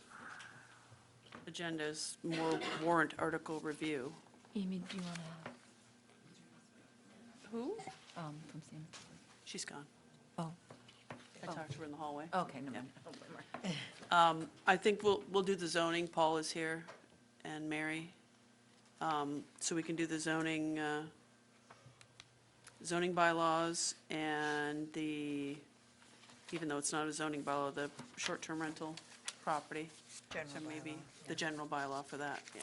agenda is more warrant article review. Amy, do you want Who? to, from Sam? She's gone. Oh, I talked to her in the hallway. okay, no, mind. I think we'll do the zoning. Paul is here, and Mary. So we can do the zoning, zoning bylaws and the, even though it's not a zoning bylaw, the short-term rental property. General So maybe bylaw, the general bylaw for that, yeah.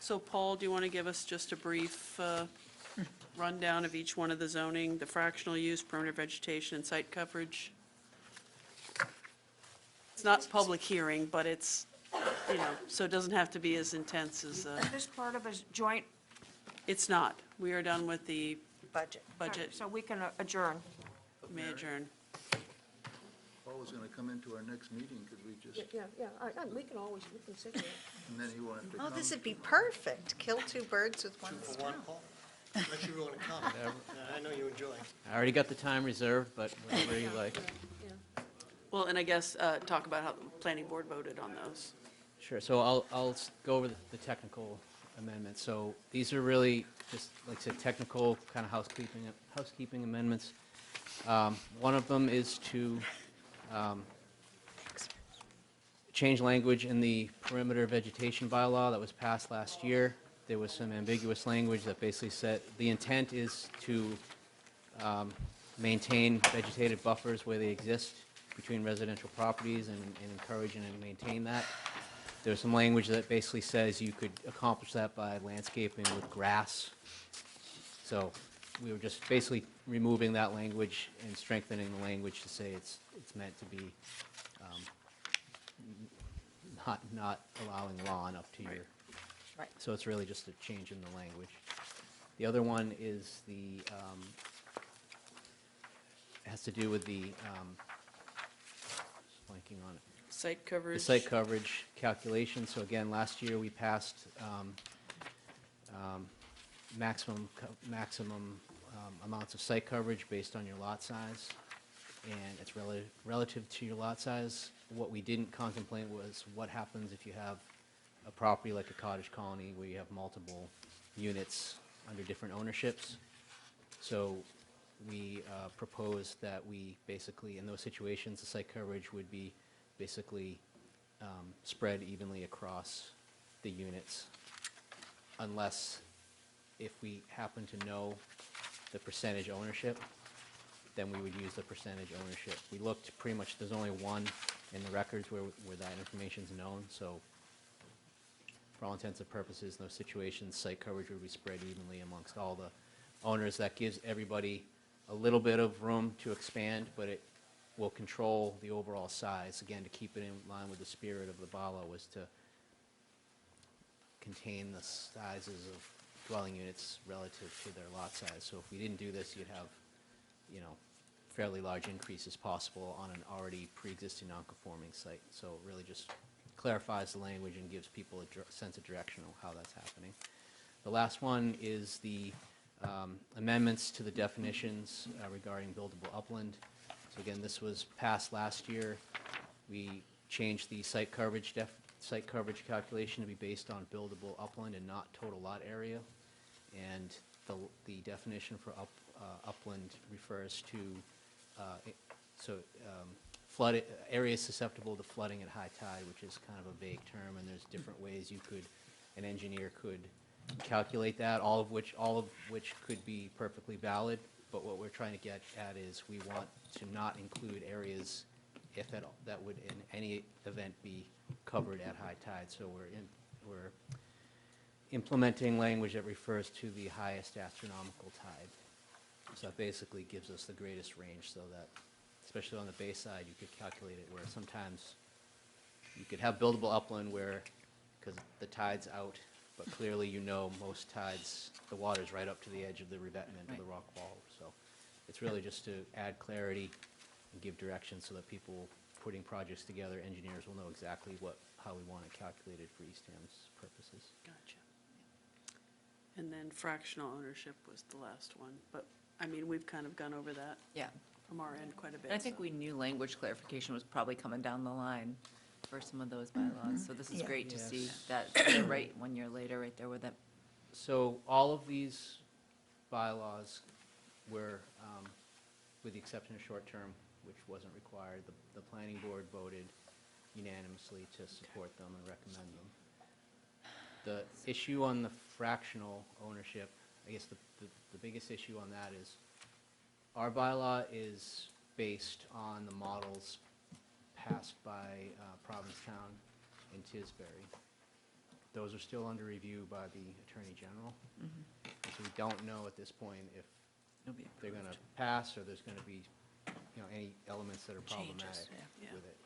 So Paul, do you want to give us just a brief rundown of each one of the zoning, the fractional use, perimeter vegetation, and site coverage? It's not public hearing, but it's, you know, so it doesn't have to be as intense as, This part of is joint, it's not. We are done with the Budget. budget, so we can adjourn. may adjourn. Paul was gonna come into our next meeting, could we just, Yeah, we can always, we can sit here. and then he wanted to come. Oh, this would be perfect. Kill two birds with one For stone. one, Paul? Unless you want to come. Yeah, I know you enjoy. I already got the time reserved, but whatever you like. Well, and I guess talk about how the planning board voted on those. Sure, so I'll go over the technical amendments. So these are really just, like I said, technical kind of housekeeping amendments. One of them is to change language in the perimeter vegetation bylaw that was passed last year. There was some ambiguous language that basically said, the intent is to maintain vegetated buffers where they exist between residential properties and encourage and maintain that. There's some language that basically says you could accomplish that by landscaping with grass. So we were just basically removing that language and strengthening the language to say it's meant to be not allowing lawn up to your. Right. So it's really just a change in the language. The other one is the has to do with the, blanking on it. Site The coverage. site coverage calculation. So again, last year, we passed maximum amounts of site coverage based on your lot size, and it's relative to your lot size. What we didn't contemplate was what happens if you have a property like a cottage colony where you have multiple units under different ownerships. So we proposed that we basically, in those situations, the site coverage would be basically spread evenly across the units, unless if we happen to know the percentage ownership, then we would use the percentage ownership. We looked pretty much, there's only one in the records where that information's known, so for all intents and purposes, in those situations, site coverage would be spread evenly amongst all the owners. That gives everybody a little bit of room to expand, but it will control the overall size. Again, to keep it in line with the spirit of the bylaw was to contain the sizes of dwelling units relative to their lot size. So if we didn't do this, you'd have, you know, fairly large increases possible on an already pre-existing non-conforming site. So it really just clarifies the language and gives people a sense of direction of how that's happening. The last one is the amendments to the definitions regarding buildable upland. So again, this was passed last year. We changed the site coverage calculation to be based on buildable upland and not total lot area. And the definition for upland refers to flood areas susceptible to flooding at high tide, which is kind of a vague term, and there's different ways an engineer could calculate that, all of which could be perfectly valid. But what we're trying to get at is we want to not include areas, if at all, that would in any event be covered at high tide. So we're implementing language that refers to the highest astronomical tide. So that basically gives us the greatest range, so that, especially on the bay side, you could calculate it where sometimes you could have buildable upland where, because the tide's out, but clearly you know most tides, the water's right up to the edge of the revetment of the rock wall. So it's really just to add clarity and give direction so that people putting projects together, engineers will know exactly how we want it calculated for Eastham's purposes. Gotcha. And then fractional ownership was the last one, but, I mean, we've kind of gone over that Yeah. from our end quite a bit. And I think so. we knew language clarification was probably coming down the line for some of those bylaws. So this is Yeah. great to see Yes. that they're right 1 year later, right there with it. So all of these bylaws were, with the exception of short-term, which wasn't required, the planning board voted unanimously to support them and recommend them. The issue on the fractional ownership, I guess the biggest issue on that is our bylaw is based on the models passed by Provincetown and Tisbury. Those are still under review by the Attorney General. And so we don't know at this point if they're going to pass or there's going to be, you know, any elements that are problematic yeah. with it.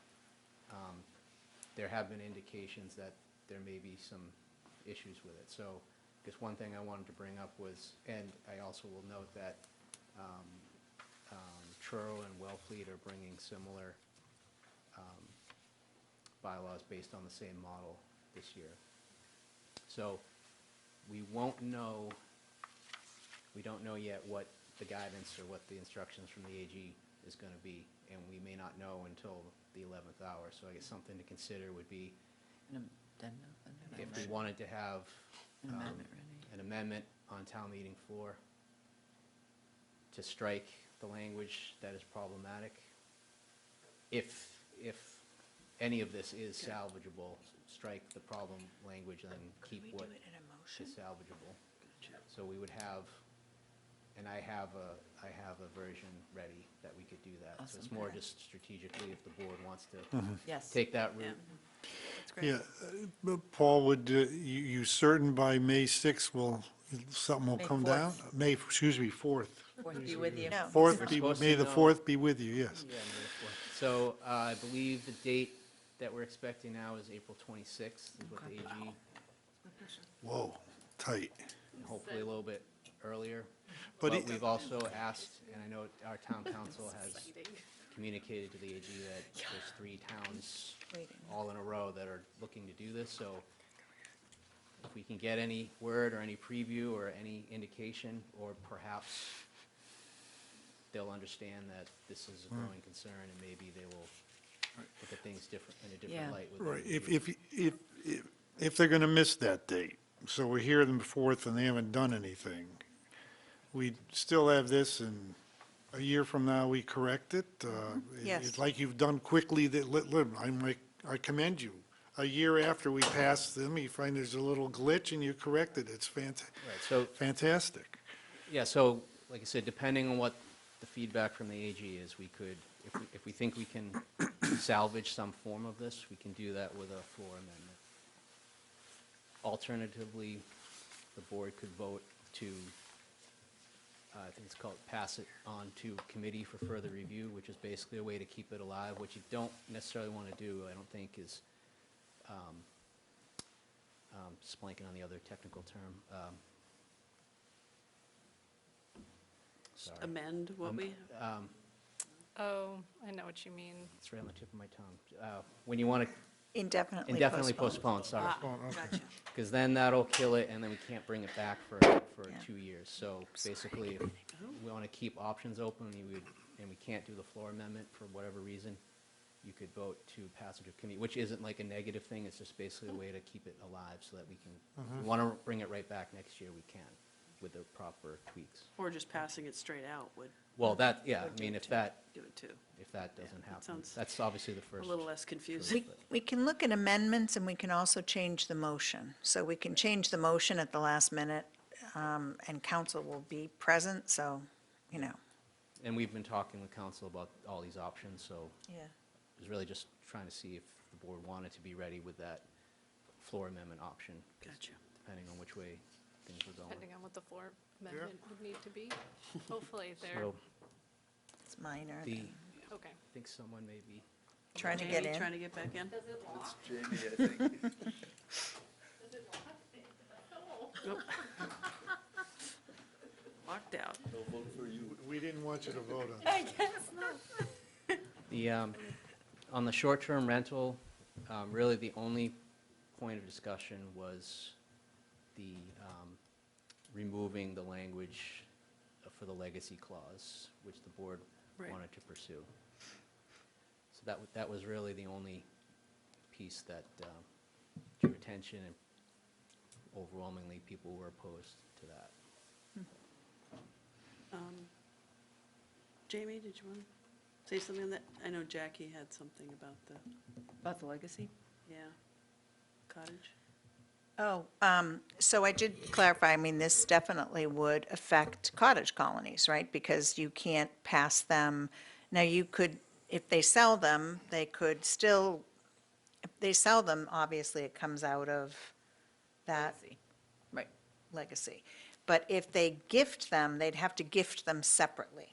There have been indications that there may be some issues with it. So I guess one thing I wanted to bring up was, and I also will note that Truro and Wellfleet are bringing similar bylaws based on the same model this year. So we don't know yet what the guidance or what the instructions from the AG is going to be, and we may not know until the 11th hour. So I guess something to consider would be if we wanted to have an amendment on town meeting floor to strike the language that is problematic. If any of this is salvageable, strike the problem language and keep what is salvageable. So we would have, and I have a version ready that we could do that. So it's more just strategically if the board wants to Yes. take that route. That's great. Yeah, but Paul, would, you certain by May 6th something will May come 4th. down? Excuse me, 4th. Fourth be with you. No. 4th, We're supposed May to the know- 4th be with you, yes. Yeah, May the 4th. So I believe the date that we're expecting now is April 26th, is what the AG, Whoa, tight. hopefully a little bit earlier. But But it- we've also asked, and I know our town council has communicated to the AG that there's 3 towns all in a row that are looking to do this, so if we can get any word or any preview or any indication, or perhaps they'll understand that this is a growing concern and maybe they will look at things different, in a Yeah. different light. with the Right, review. if they're gonna miss that date, so we're here on the 4th and they haven't done anything, we still have this, and a year from now, we correct it? Yes. It's like you've done quickly, I commend you. A year after we pass them, you find there's a little glitch and you correct it. It's Right, so, fantastic. yeah, so, like I said, depending on what the feedback from the AG is, we could, if we think we can salvage some form of this, we can do that with a floor amendment. Alternatively, the board could vote to, I think it's called, pass it on to committee for further review, which is basically a way to keep it alive. What you don't necessarily want to do, I don't think, is, just blanking on the other technical term. Sorry. Amend what we, Oh, I know what you mean. It's right on the tip of my tongue. When you want to Indefinitely postpone, sorry. gotcha. Because then that'll kill it, and then we can't bring it back for Yeah. 2 years. So basically, if we want to keep options open, and we can't do the floor amendment for whatever reason, you could vote to passage of committee, which isn't like a negative thing, it's just basically a way to keep it alive so that we can, if we want to bring it right back next year, we can, with the proper tweaks. Or just passing it straight out would Well, that, yeah, I mean, if that do it too. doesn't that happen, sounds that's obviously the A first. little less confusing. We can look at amendments, and we can also change the motion. So we can change the motion at the last minute, and council will be present, so, you know. And we've been talking with council about all these options, so Yeah. it was really just trying to see if the board wanted to be ready with that floor amendment option. 'cause Gotcha. Depending on which way things were going. Depending on what the floor amendment would need to be. Hopefully they're, So It's minor. the, okay. I think someone may be, Trying to get Jamie, in. trying to get back in? It's Jamie, I think. Nope. Locked out. They'll vote for you. We didn't want you to vote on it. the, on the short-term rental, really the only point of discussion was the, removing the language for the legacy clause, which the board Right. wanted to pursue. So that was really the only piece that drew attention, and overwhelmingly, people were opposed to that. Jamie, did you want to say something on that? I know Jackie had something about the, About the legacy? yeah, cottage. Oh, so I did clarify, I mean, this definitely would affect cottage colonies, right? Because you can't pass them, now you could, if they sell them, they could still, if they sell them, obviously it comes out of that Legacy. Right. legacy. But if they gift them, they'd have to gift them separately.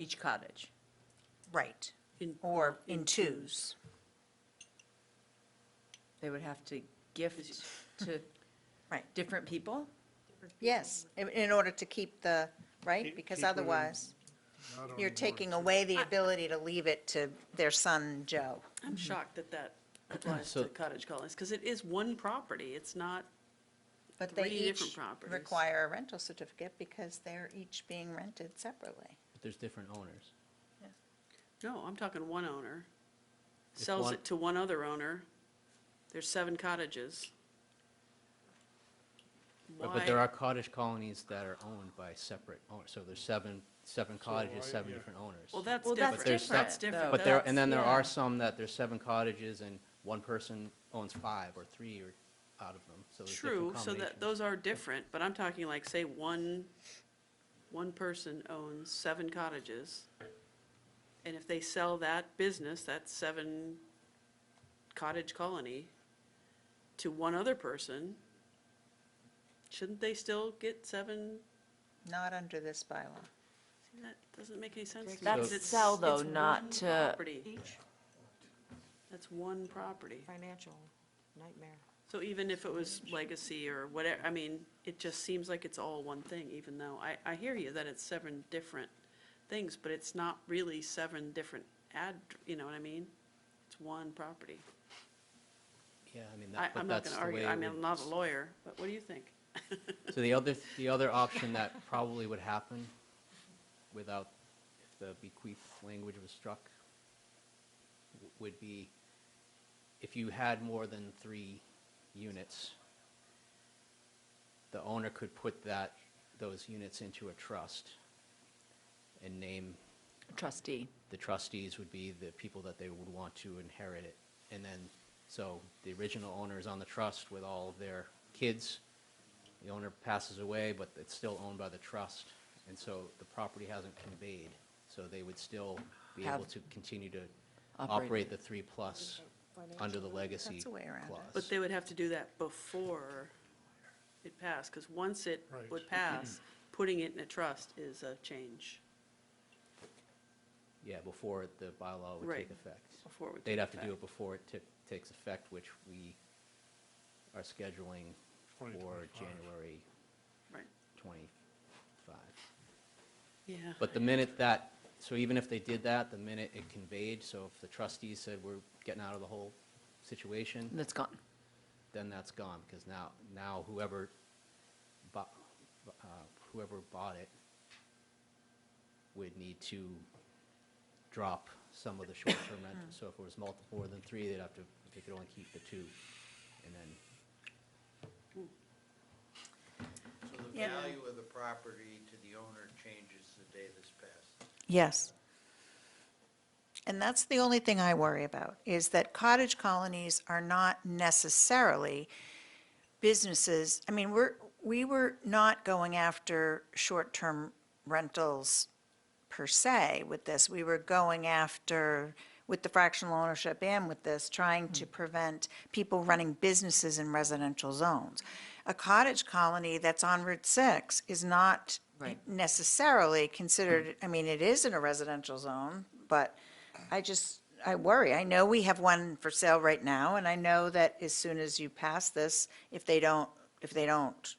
Each cottage. Right. In- Or in twos. They would have to gift to Right. different people? Yes, in order to keep the, right? Keep- Because keep it in- otherwise, Not on you're board. taking away the ability to leave it to their son, Joe. I'm shocked that that applies So- to cottage colonies, because it is one property. It's not, But they 3 different each properties. require a rental certificate because they're each being rented separately. But there's different owners. no, I'm talking one owner. If Sells one- it to one other owner. There's 7 cottages. But there Why- are cottage colonies that are owned by separate owners, so there's seven cottages, 7 different owners. Well, that's Well, different. that's there's That's different, different. though. But there, That's- and then there are yeah. some that there's 7 cottages and one person owns 5 or 3 or out of them, so there's different True, so that, combinations. those are different, but I'm talking like, say, one person owns 7 cottages, and if they sell that business, that 7 cottage colony, to one other person, shouldn't they still get 7? Not under this bylaw. See, that doesn't make any sense to me. That's 'cause it's- sell, though, it's not one to- property. That's one property. Financial nightmare. So even if it was legacy or whatever, I mean, it just seems like it's all one thing, even though I hear you that it's 7 different things, but it's not really 7 different you know what I mean? It's one property. Yeah, I mean, I'm not going to argue, I mean, I'm not a lawyer, but what do you think? So the other option that probably would happen without, if the bequeath language was struck, would be if you had more than 3 units, the owner could put those units into a trust and name. Trustee. The trustees would be the people that they would want to inherit it. And then, so the original owner is on the trust with all of their kids. The owner passes away, but it's still owned by the trust. And so the property hasn't conveyed. So they would still be able to continue to operate the 3+ under the legacy That's a way around it. clause. But they would have to do that before it passed, because once it would pass, putting it in a trust is a change. Yeah, before the bylaw would Right. take effect. Before it would They'd take have to do effect. it before it takes effect, which we are scheduling for 2025. January Right. 25. Yeah. But the minute that, so even if they did that, the minute it conveyed, so if the trustees said we're getting out of the whole situation, That's gone. then that's gone, because now whoever bought it would need to drop some of the short-term rental. So if it was more than 3, they could only keep the 2, and then, So the Yeah. value of the property to the owner changes the day this passes. Yes. And that's the only thing I worry about, is that cottage colonies are not necessarily businesses. I mean, we were not going after short-term rentals per se with this. We were going after, with the fractional ownership and with this, trying to prevent people running businesses in residential zones. A cottage colony that's on Route 6 is not Right. necessarily considered, I mean, it is in a residential zone, but I worry. I know we have one for sale right now, and I know that as soon as you pass this, if they don't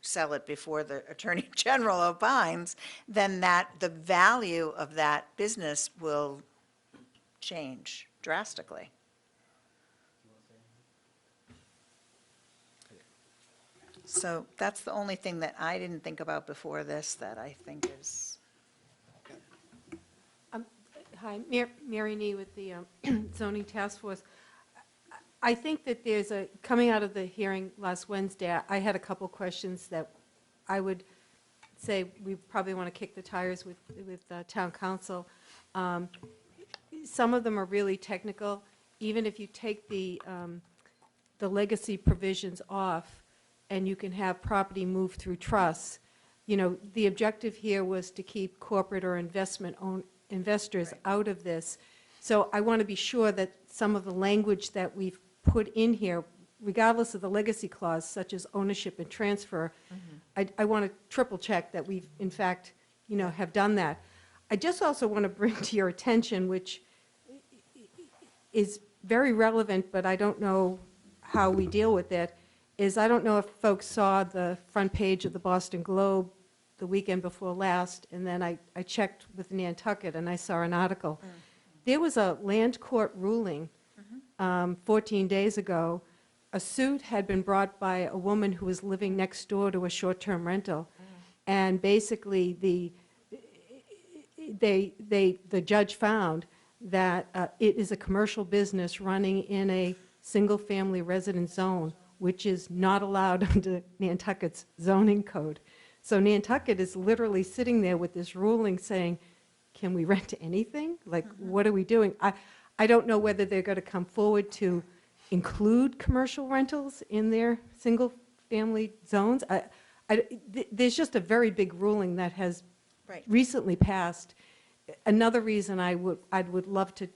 sell it before the Attorney General opines, then the value of that business will change drastically. So that's the only thing that I didn't think about before this that I think is, Hi, Mary Nee with the zoning task force. I think that coming out of the hearing last Wednesday, I had a couple questions that I would say we probably want to kick the tires with town council. Some of them are really technical. Even if you take the legacy provisions off and you can have property moved through trusts, the objective here was to keep corporate or investors out of this. So I want to be sure that some of the language that we've put in here, regardless of the legacy clause, such as ownership and transfer, I want to triple check that we've, in fact, have done that. I just also want to bring to your attention, which is very relevant, but I don't know how we deal with it, is I don't know if folks saw the front page of the Boston Globe the weekend before last, and then I checked with Nantucket, and I saw an article. There was a land court ruling 14 days ago. A suit had been brought by a woman who was living next door to a short-term rental, and basically the judge found that it is a commercial business running in a single-family residence zone, which is not allowed under Nantucket's zoning code. So Nantucket is literally sitting there with this ruling saying, can we rent anything? Like, what are we doing? I don't know whether they're going to come forward to include commercial rentals in their single-family zones. There's just a very big ruling that has recently passed. Another reason I would love to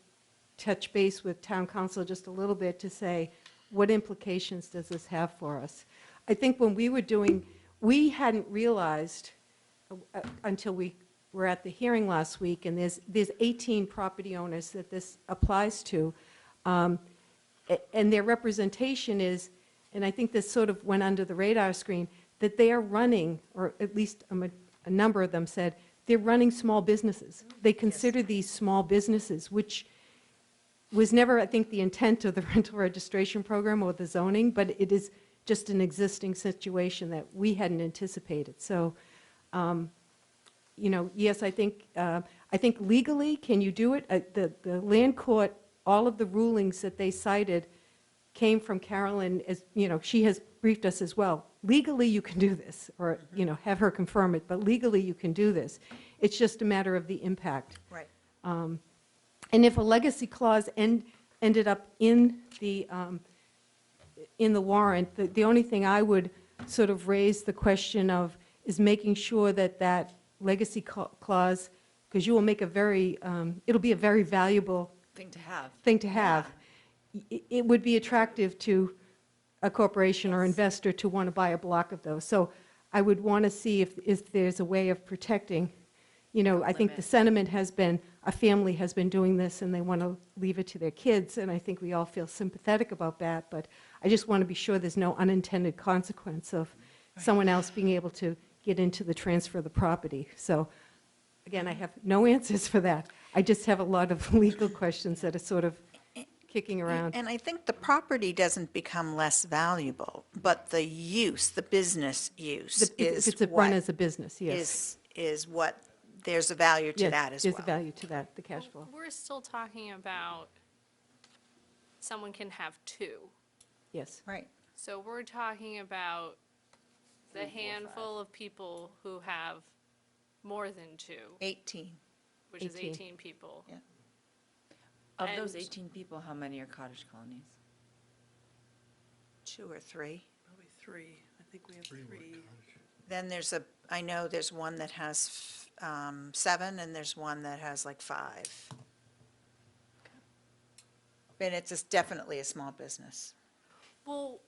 touch base with town council just a little bit to say, what implications does this have for us? I think when we were doing, we hadn't realized until we were at the hearing last week, and there's 18 property owners that this applies to. And their representation is, and I think this sort of went under the radar screen, that they are running, or at least a number of them said, they're running small businesses. They consider these small businesses, which was never, I think, the intent of the rental registration program or the zoning, but it is just an existing situation that we hadn't anticipated. So, yes, I think legally, can you do it? The land court, all of the rulings that they cited came from Carolyn, as, she has briefed us as well. Legally, you can do this, or, have her confirm it, but legally, you can do this. It's just a matter of the impact. Right. And if a legacy clause ended up in the warrant, the only thing I would sort of raise the question of is making sure that that legacy clause, because you will make it'll be a very valuable Thing to have. thing to have. It would be attractive to a corporation or investor to want to buy a block of those. So I would want to see if there's a way of protecting, I think the sentiment has been, a family has been doing this and they want to leave it to their kids, and I think we all feel sympathetic about that, but I just want to be sure there's no unintended consequence of someone else being able to get into the transfer of the property. So, again, I have no answers for that. I just have a lot of legal questions that are sort of kicking around. And I think the property doesn't become less valuable, but the use, the business use is If it's run as a business, yes. is what, there's a value to Yes, that as well. there's a value to that, the cash flow. We're still talking about someone can have two. Yes. Right. So we're talking about the handful of people who have more than two, 18. which is 18. 18 people. Yeah. Of those And- 18 people, how many are cottage colonies? 2 or 3. Probably 3. I think we have 3. Then I know there's one that has 7, and there's one that has like 5. And it's definitely a small business. Well,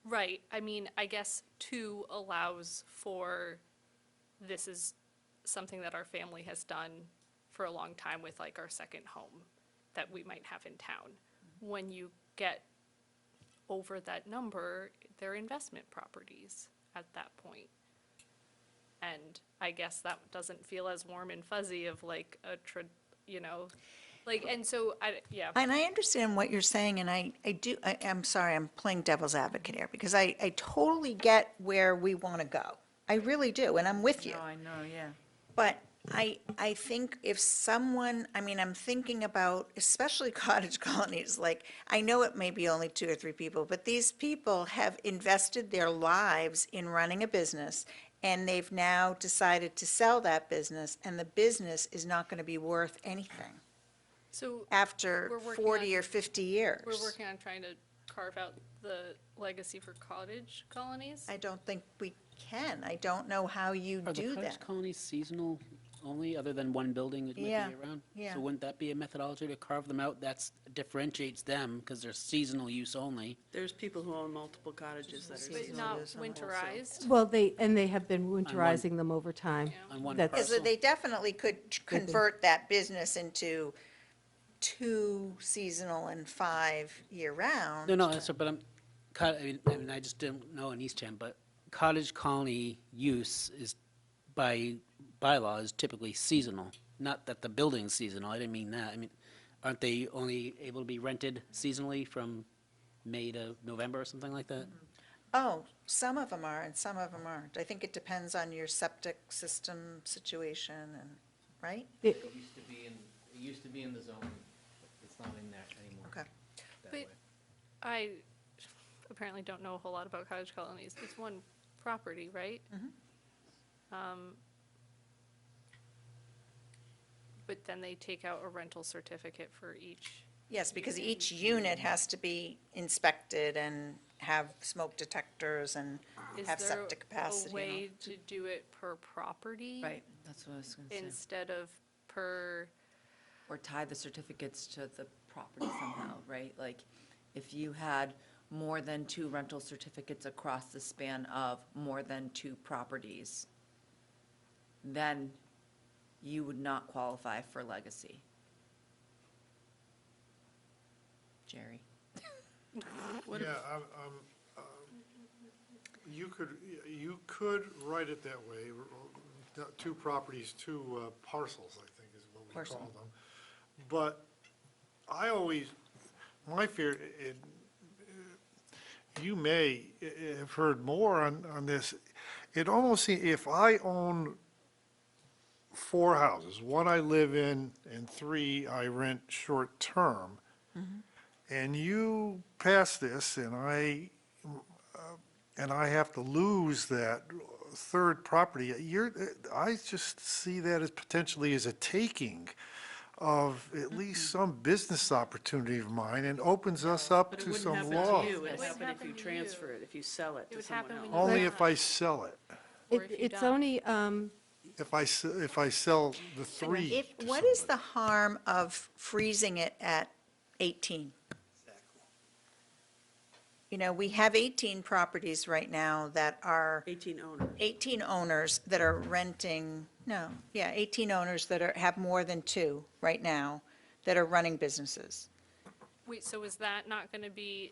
right, I mean, I guess 2 allows for, this is something that our family has done for a long time with like our second home that we might have in town. When you get over that number, they're investment properties at that point. And I guess that doesn't feel as warm and fuzzy of like and so, yeah. And I understand what you're saying, and I'm sorry, I'm playing devil's advocate here, because I totally get where we want to go. I really do, and I'm with you. No, I know, yeah. But I think if someone, I'm thinking about, especially cottage colonies, like, I know it may be only 2 or 3 people, but these people have invested their lives in running a business, and they've now decided to sell that business, and the business is not going to be worth anything So after we're working 40 on- or 50 years. we're working on trying to carve out the legacy for cottage colonies. I don't think we can. I don't know how you Are the do cottage that. colonies seasonal only, other than one building that might be Yeah, around? yeah. So wouldn't that be a methodology to carve them out? That differentiates them, because they're seasonal use only. There's people who own multiple cottages that are But seasonal. not use and wholesale. winterized. Well, they have been winterizing them over time. On one That's- Because they definitely could convert that business into 2 seasonal and 5 year-round. No, that's, but I just didn't know in Eastham, but cottage colony use is by bylaw is typically seasonal. Not that the building's seasonal, I didn't mean that. I mean, aren't they only able to be rented seasonally from May to November or something like that? Oh, some of them are and some of them aren't. I think it depends on your septic system situation and, right? It- It used to be in the zone. It's not in there anymore. Okay. that But way. I apparently don't know a whole lot about cottage colonies. It's one property, right? But then they take out a rental certificate for each. Yes, because each unit has to be inspected and have smoke detectors and Is have there septic a capacity. way to do it per property? Right, that's what I was going to say. Instead of per, Or tie the certificates to the property somehow, right? Like, if you had more than 2 rental certificates across the span of more than 2 properties, then you would not qualify for legacy. Jerry? What Yeah, you could write it that way, two properties, two parcels, I think is what we Parcel. call them. But I always, my fear, you may have heard more on this, it almost seems, if I own 4 houses, one I live in and 3 I rent short-term, and you pass this and I have to lose that third property, I just see that as potentially as a taking of at least some business opportunity of mine and opens us up But it to wouldn't some happen law. to you, it would It wouldn't happen if happen you to transfer you. it, if you sell it It to would someone happen when else. you Only die. if I sell it. Or if you It's die. only, If I sell the 3 to What is the somebody. harm of freezing it at 18? You know, we have 18 properties right now that are 18 owners. 18 owners that are renting, 18 owners that have more than 2 right now that are running businesses. Wait, so is that not going to be,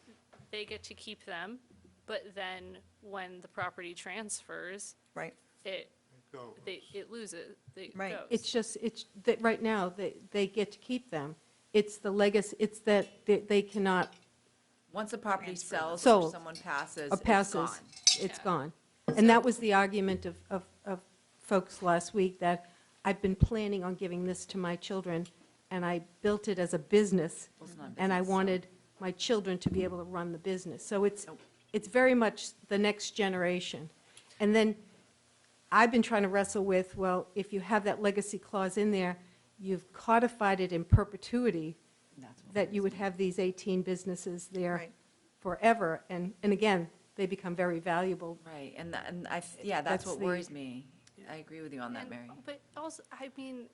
they get to keep them, but then when the property transfers, Right. it Go. it loses, it Right. goes. it's just, it's, that right now, they get to keep them. It's the legacy, it's that they cannot, Once a property sells or Sold. someone passes, or it's passes, gone. it's Yeah. gone. And that was the argument of folks last week, that I've been planning on giving this to my children, and I built it as a business, Well, it's not a and I business, so- wanted my children to be able to run the business. So it's very much the next generation. And then I've been trying to wrestle with, well, if you have that legacy clause in there, you've codified it in perpetuity, That's what that you would have these 18 businesses there Right. forever. And again, they become very valuable. Right, and yeah, that's That's what the- worries me. I agree with you on that, And- Mary. But also, I mean,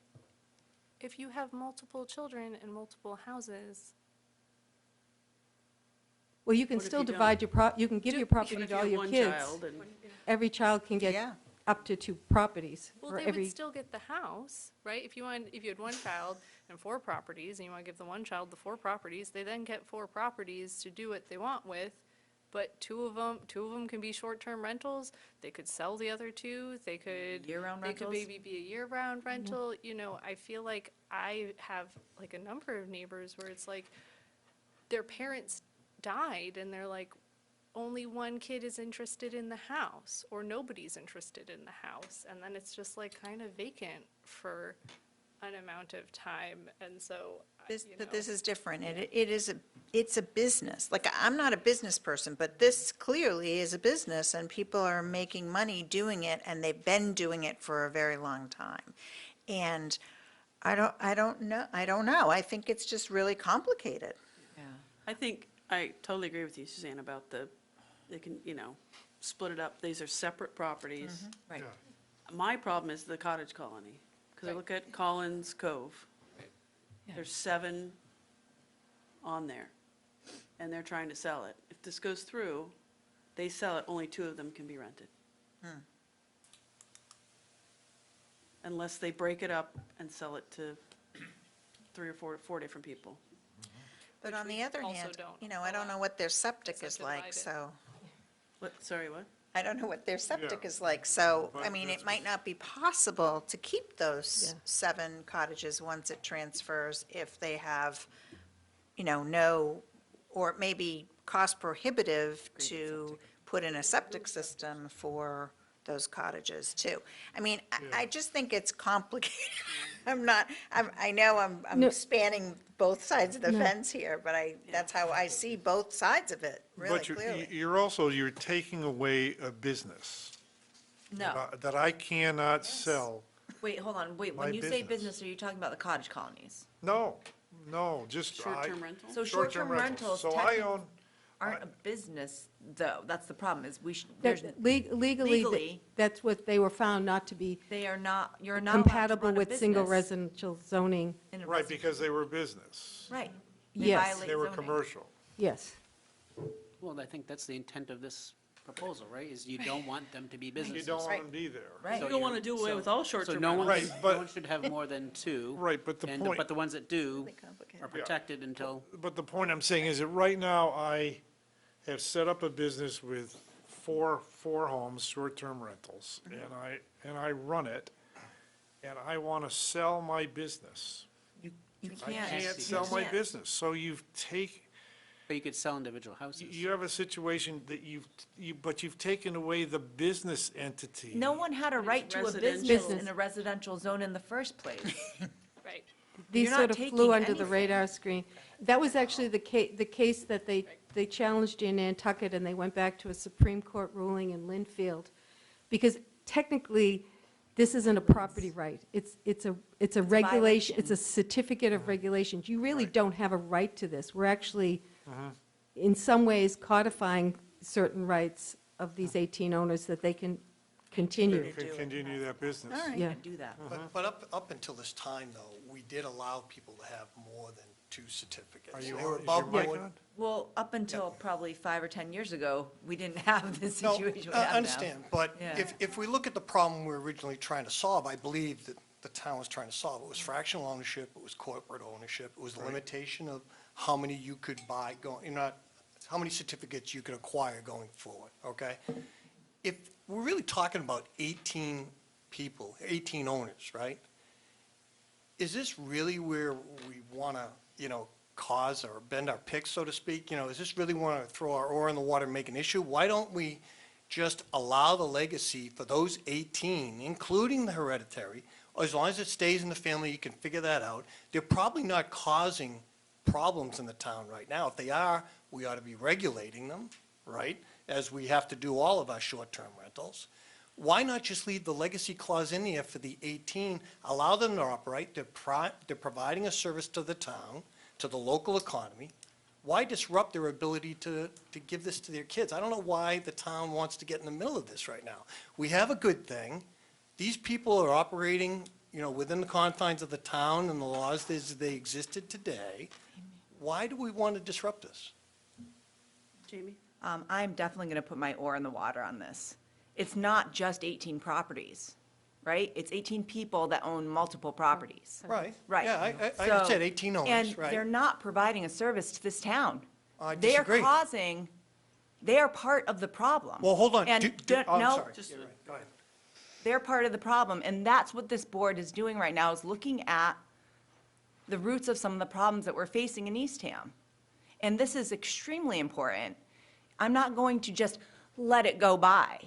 if you have multiple children and multiple houses, Well, you can What if still you don't? divide you can give your What property if to you all have your one kids. child and Every child can get Yeah. up to 2 properties. well, or they every. would still get the house, right? If you had one child and 4 properties, and you want to give the one child the 4 properties, they then get 4 properties to do what they want with. But two of them can be short-term rentals. They could sell the other 2. They could. Year-round They could rentals? maybe be a year-round rental. You know, I feel like I have like a number of neighbors where it's like their parents died and they're like, only one kid is interested in the house or nobody's interested in the house. And then it's just like kind of vacant for an amount of time. And so, But this is different. It's a business. Like, I'm not a business person, but this clearly is a business, and people are making money doing it, and they've been doing it for a very long time. And I don't know. I think it's just really complicated. Yeah. I think, I totally agree with you, Suzanne, about they can, split it up. These are separate properties. Right. My problem is the cottage colony, because I look at Collins Cove. There's 7 on there, and they're trying to sell it. If this goes through, they sell it, only 2 of them can be rented. Unless they break it up and sell it to 3 or 4 different people. But on the other also hand, don't I don't know what their septic is subdivide like, it. so. Sorry, what? I don't know what their septic Yeah. is like, so, I But mean, that's it might not be possible to keep those Yeah. 7 cottages once it transfers if they have, no, or it may be cost prohibitive to put in a septic system for those cottages too. I mean, I just think it's complicated. I know I'm No. spanning both sides of the No. fence here, but that's how I see both sides of it, really But clearly. you're taking away a business No, that I cannot sell. wait, hold on, wait, My when you say business. business, are you talking about the cottage colonies? No, just. Short-term rental? So Short-term short-term rentals. rentals So I technically own, aren't a business, though, that's the problem, is That there's, Legally, Legally. that's what they were found not to be they are not, you're not allowed to compatible run a with single business residential zoning. in a right, resi- because they were business. Right. They Yes. violate They were zoning. commercial. Yes. Well, I think that's the intent of this proposal, right? Is you don't want them to be businesses. You don't want them to be there. Right. You don't want to do away with all short-term So no one, rentals. Right, no but- one should have more than two. Right, but the and point- But the ones that do are protected until, But the point I'm saying is that right now, I have set up a business with four homes, short-term rentals, and I run it, and I want to sell my business. You I can't. can't sell my business, so but you could sell individual houses. you have a situation that but you've taken away the business entity. No one had a right to a residential. business in a residential zone in the first place. Right. These You're not sort of taking flew under the anything. radar screen. That was actually the case that they challenged in Nantucket, and they went back to a Supreme Court ruling in Linfield. Because technically, this isn't a property right. It's a regulation, it's a certificate of regulations. You really don't have a right to this. We're actually, in some ways, codifying certain rights of these 18 owners that they can continue. They can continue that business. All right, Yeah. you can do that. But up until this time, though, we did allow people to have more than 2 certificates. Are you They were on- is above your mic board. on? Well, up until probably 5 or 10 years ago, we didn't have the No, situation we I have now. understand, but Yeah. if we look at the problem we were originally trying to solve, I believe that the town was trying to solve, it was fractional ownership, it was corporate ownership, it was the limitation of how many you could buy going, not, how many certificates you could acquire going forward, okay? If we're really talking about 18 people, 18 owners, right? Is this really where we want to, cause or bend our picks, so to speak? Is this really want to throw our oar in the water and make an issue? Why don't we just allow the legacy for those 18, including the hereditary, as long as it stays in the family, you can figure that out. They're probably not causing problems in the town right now. If they are, we ought to be regulating them, right? As we have to do all of our short-term rentals. Why not just leave the legacy clause in there for the 18, allow them to operate, they're providing a service to the town, to the local economy. Why disrupt their ability to give this to their kids? I don't know why the town wants to get in the middle of this right now. We have a good thing. These people are operating, within the confines of the town and the laws as they existed today. Why do we want to disrupt this? Jamie? I'm definitely going to put my oar in the water on this. It's not just 18 properties, right? It's 18 people that own multiple properties. Right. Right. Yeah, I So- said 18 owners, And right. they're not providing a service to this town. I They are disagree. they are part of the problem. Well, hold on. And I'm no, sorry. You're right. Go ahead. they're part of the problem, and that's what this board is doing right now, is looking at the roots of some of the problems that we're facing in Eastham. And this is extremely important. I'm not going to just let it go by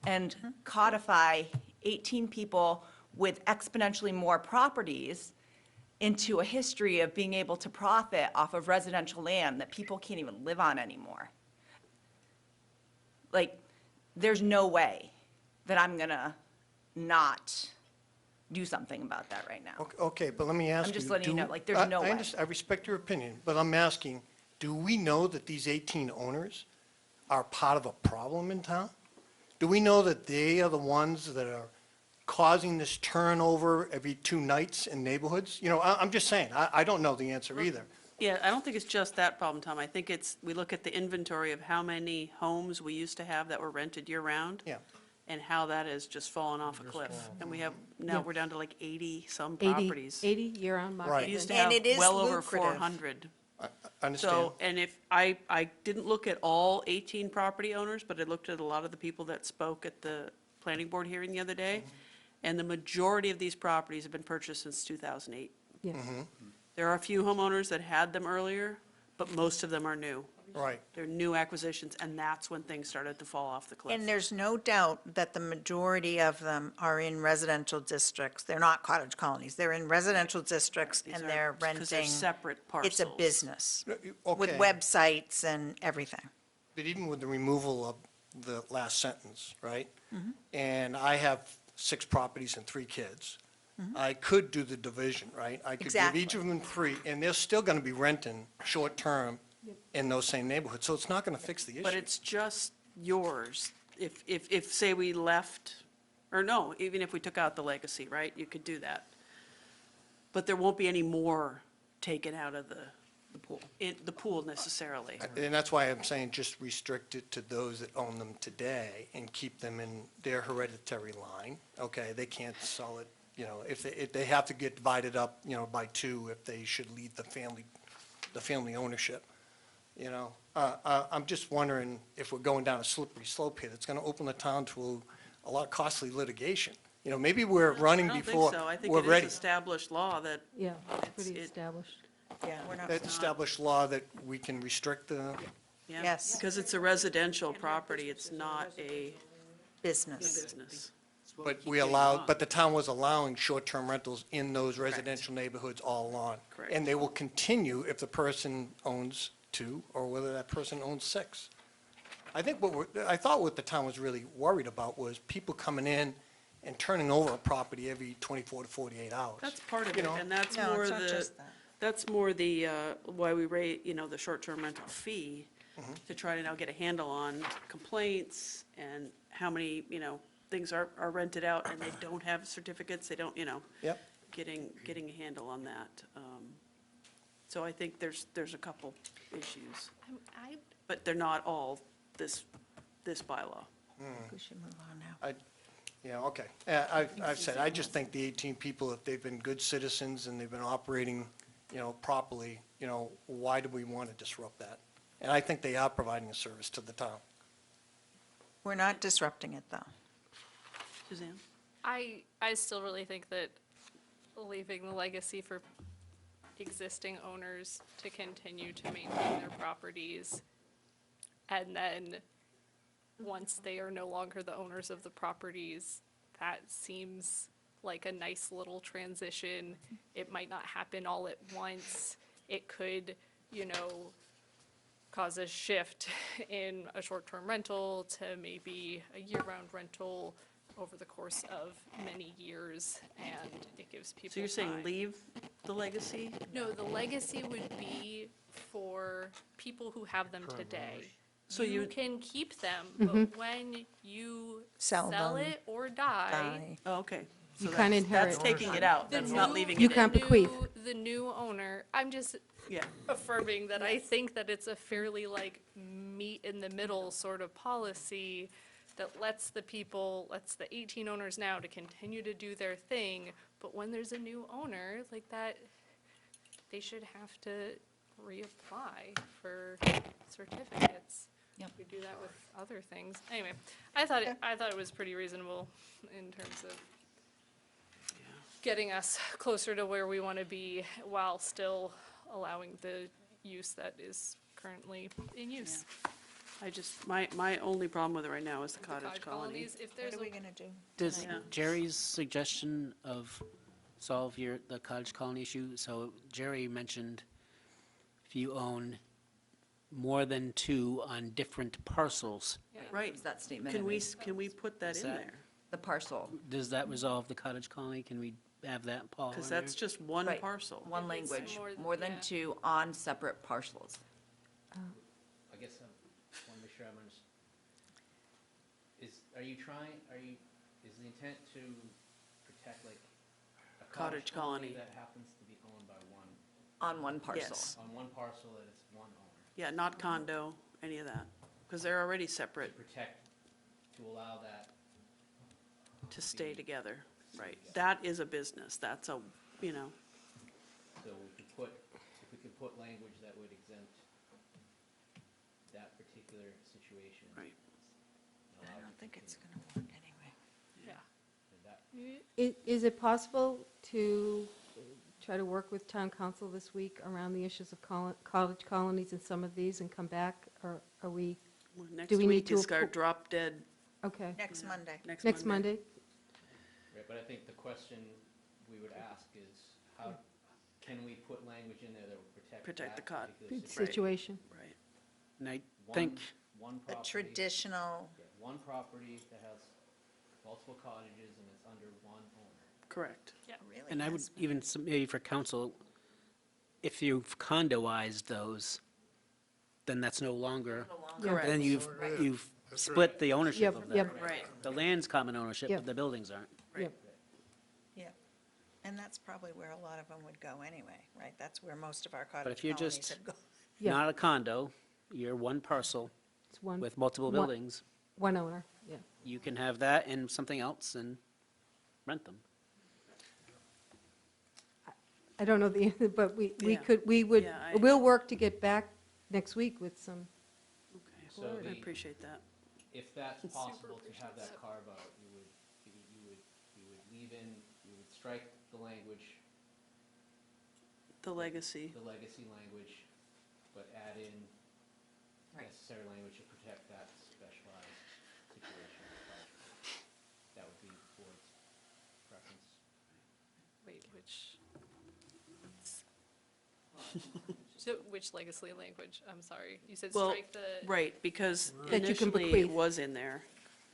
and codify 18 people with exponentially more properties into a history of being able to profit off of residential land that people can't even live on anymore. Like, there's no way that I'm gonna not do something about that right now. Okay, but let me ask you. just letting you do- know, like, there's no way. I respect your opinion, but I'm asking, do we know that these 18 owners are part of a problem in town? Do we know that they are the ones that are causing this turnover every 2 nights in neighborhoods? I'm just saying, I don't know the answer either. Yeah, I don't think it's just that problem, Tom. I think we look at the inventory of how many homes we used to have that were rented year-round. Yeah. And how that has just fallen off a cliff. And now Yeah. we're down to like 80-some 80 properties. 80 year-round market. Right. We used to And have it is well over lucrative. 400. I understand. So, and if, I didn't look at all 18 property owners, but I looked at a lot of the people that spoke at the planning board hearing the other day, and the majority of these properties have been purchased since 2008. Yes. There are a few homeowners that had them earlier, but most of them are new. Right. They're new acquisitions, and that's when things started to fall off the cliff. And there's no doubt that the majority of them are in residential districts. They're not cottage colonies. They're in residential districts These and are- they're 'cause they're renting. separate It's a parcels. business with Okay. websites and everything. But even with the removal of the last sentence, right? And I have 6 properties and 3 kids. I could do the division, right? I could give each of them 3, and they're still going to be renting short-term in those same neighborhoods, so it's not going to fix the issue. But it's just yours. If, say, we left, or no, even if we took out the legacy, right, you could do that. But there won't be any more taken out of the the pool necessarily. And that's why I'm saying just restrict it to those that own them today and keep them in their hereditary line. Okay, they can't sell it, if they have to get divided up, by two if they should leave the family ownership, I'm just wondering if we're going down a slippery slope here, that's going to open the town to a lot of costly litigation. Maybe we're running before I don't think so. I think we're it ready. is established law that Yeah, it's It's- pretty it- established. Yeah, we're not. That established law that we can restrict the, Yeah, Yes. because it's a residential property, it's not a Business. business. but the town was allowing short-term rentals in those residential neighborhoods all along. Correct. And they will continue if the person owns two, or whether that person owns six. I think I thought what the town was really worried about was people coming in and turning over a property every 24 to 48 hours. That's part of You it, know? and that's No, more it's not the, just that. that's more the, why we rate, the short-term rental fee, to try to now get a handle on complaints and how many, things are rented out and they don't have certificates, they don't, Yep. getting a handle on that. So I think there's a couple issues, but they're not all this bylaw. We should move on now. Yeah, okay. I've said, I just think the 18 people, if they've been good citizens and they've been operating, properly, why do we want to disrupt that? And I think they are providing a service to the town. We're not disrupting it, though. Suzanne? I still really think that leaving the legacy for existing owners to continue to maintain their properties, and then once they are no longer the owners of the properties, that seems like a nice little transition. It might not happen all at once. It could, cause a shift in a short-term rental to maybe a year-round rental over the course of many years, and it gives people So you're saying time. leave the legacy? No, the legacy would be for people who have them today. So You you- can keep them, but when you Sell sell them. it or die, Die. Oh, okay. You So kinda that's inherit. taking it out, the that's not new- leaving You it in. can't bequeath. the new owner, I'm just Yeah, affirming that I think that it's a fairly meet in the middle sort of policy that lets the 18 owners now to continue to do their thing, but when there's a new owner, that, they should have to reapply for certificates. Yep. We do that with other things. Anyway, I thought it was pretty reasonable in terms of getting us closer to where we want to be while still allowing the use that is currently in use. I just, my only problem with it right now is the cottage colony. Colonies, if What there's are a we going to do? Does Yeah. Jerry's suggestion of solve the cottage colony issue, so Jerry mentioned if you own more than two on different parcels, Right. Is that statement Can in we, there? can we put that Is in that- there? The parcel. does that resolve the cottage colony? Can we have that, Paul? Because in there? that's just one Right. parcel. One If it's language, more- more than yeah. two on separate parcels. I guess I want to make sure I'm understanding. Is the intent to protect a Cottage colony. that happens to be owned by one, On one parcel. Yes. on one parcel that it's one owner? Yeah, not condo, any of that, because they're already separate To allow that, to stay together. Right. That is a business, that's a, so we could put language that would exempt that particular situation. Right. I don't think it's going to work anyway. Yeah. Is it possible to try to work with town council this week around the issues of cottage colonies and some of these and come back? Or are we, Next Do we need week to is our appro- drop dead, okay, Next Monday. next Monday? Right, but I think the question we would ask is, how, can we put language in there that would Protect the that cot- particular Situation. right. And I One- think, One A property. traditional, Yeah, one property that has multiple cottages and it's under one owner. Correct. really. and I would has- even, maybe for council, if you've condoized those, then that's no longer, Correct. then you've That's split the ownership Yep, of them. yep. Right. The land's common ownership, Yep. but the buildings aren't. Yep. Yeah. And that's probably where a lot of them would go anyway, right? That's where most of our But cottage if you're colonies just have gone. Yeah. not a condo, you're one parcel It's one. with multiple one- buildings, One owner, yeah. you can have that and something else and rent them. I don't know the, but we Yeah. could, we would, Yeah, I- we'll work to get back next week with some, Okay, So I the- appreciate that. If that's Super possible to have appreciate that that. carve out, you would leave in, you would strike the language, The legacy. the legacy language, but add in necessary language to protect that specialized situation. That would be the board's preference. Wait, so which legacy language? I'm sorry. You said Well, strike the. right, because That you can initially it bequeath. was in there.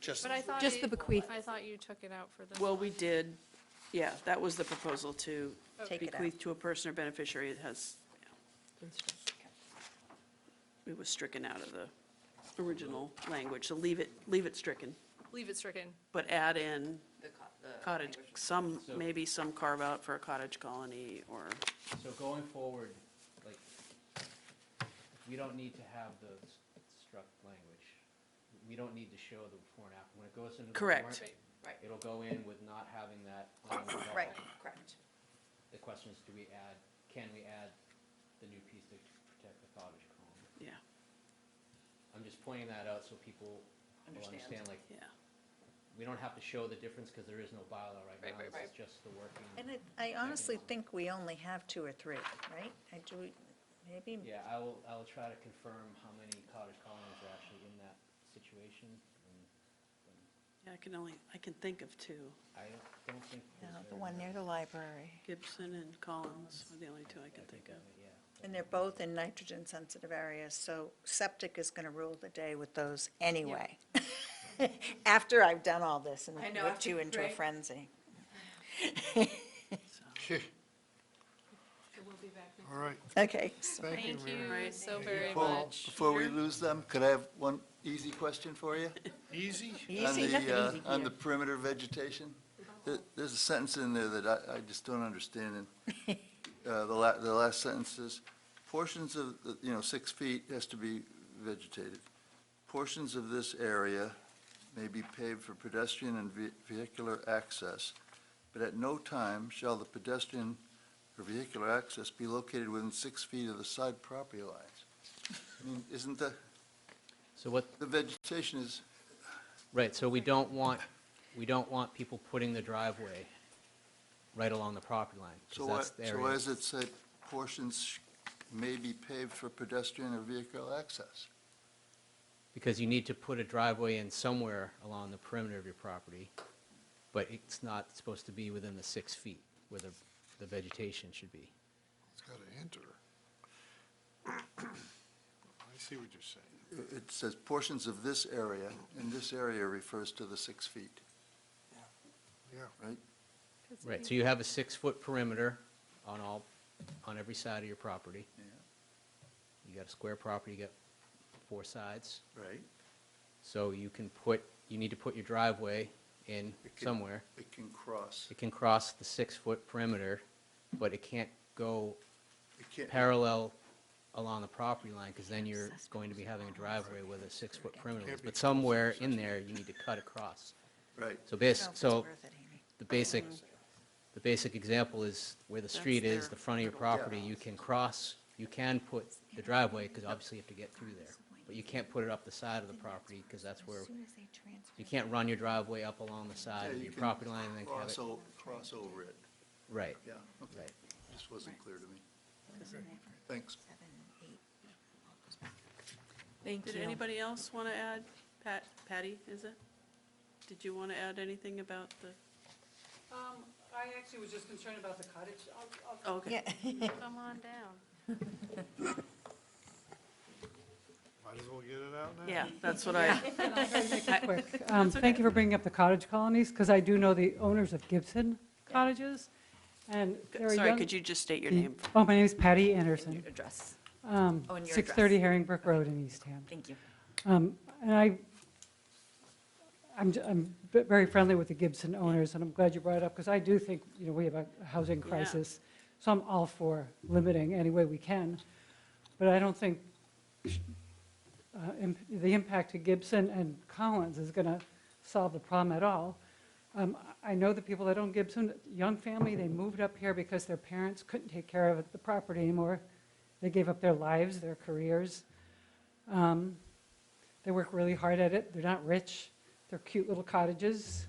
Just, But I thought Just the bequeath. I thought you took it out for this. Well, one. we did, yeah, that was the proposal to Take it out. bequeath to a person or beneficiary. It has, it was stricken out of the original language, so leave it stricken, Leave it stricken. but add in cottage, So- maybe some carve out for a cottage colony or, So going forward, like, we don't need to have the struck language. We don't need to show the before and after. When it goes into the Correct. warrant, it'll go in with not having that language at all. Right, correct. The question is, can we add the new piece to protect the cottage colony? yeah, I'm just pointing that out so people will understand, like, yeah. we don't have to show the difference because there is no bylaw right now. This is just the working. And I honestly think we only have 2 or 3, right? Maybe, Yeah, I will try to confirm how many cottage colonies are actually in that situation. Yeah, I can think of 2. I don't think. no, there's the very one many. near the library. Gibson and Collins are the only 2 I can think of. Yeah. And they're both in nitrogen-sensitive areas, so septic is going to rule the day with those anyway. After I've done all this and I know, whipped you into a right? frenzy. All right. Okay. Thank you Right. so very Paul, much. before we lose them, could I have one easy question for you? Easy? Easy, nothing easy On here. the perimeter vegetation? There's a sentence in there that I just don't understand. And the last sentence is, portions of, 6 feet has to be vegetated. Portions of this area may be paved for pedestrian and vehicular access, but at no time shall the pedestrian or vehicular access be located within 6 feet of the side property lines. I mean, isn't So what, the vegetation is, right, so we don't want people putting the driveway right along the property line. 'cause so why, that's the so area. why does it say portions may be paved for pedestrian or vehicular access? Because you need to put a driveway in somewhere along the perimeter of your property, but it's not supposed to be within the 6 feet where the vegetation should be. It's got to enter. I see what you're saying. It says portions of this area, and this area refers to the 6 feet, Yeah. right? Right, so you have a 6-foot perimeter on every side of your property. Yeah. You got a square property, you got 4 sides. Right. So you need to put your driveway in It can- somewhere. It can cross. It can cross the 6-foot perimeter, but it can't go It can't, parallel along the property line, because then you're going to be having a driveway with a 6-foot perimeter. Can't be But somewhere in there, you need to cut across. right. So I don't know if it's so worth it, Amy. the basic example is where the street is, the front of your property, you can put the driveway, because obviously you have to get through there. But you can't put it up the side of the property, because that's where, you can't run your driveway up along the side Yeah, of you your can property line and then have it. Cross over it, Right, yeah, okay. right. This wasn't clear to me. Thanks. Thank Did you. anybody else want to add? Patty, is it? Did you want to add anything about the, I actually was just concerned about the cottage. oh, okay. Yeah. Come on down. Might as well get it out now. Yeah, that's what I, And I'll try to make it quick. That's okay. Thank you for bringing up the cottage colonies, because I do know the owners of Gibson Cottages, and they're a sorry, young- could you just state your name? Oh, my name is Patty Anderson, Your address. Oh, and your 630 address. Herringbrook Road in Eastham. Thank you. And I'm very friendly with the Gibson owners, and I'm glad you brought it up, because I do think, we have a housing Yeah. crisis. So I'm all for limiting any way we can, but I don't think the impact to Gibson and Collins is going to solve the problem at all. I know the people that own Gibson, young family, they moved up here because their parents couldn't take care of the property anymore. They gave up their lives, their careers. They work really hard at it. They're not rich. They're cute little cottages.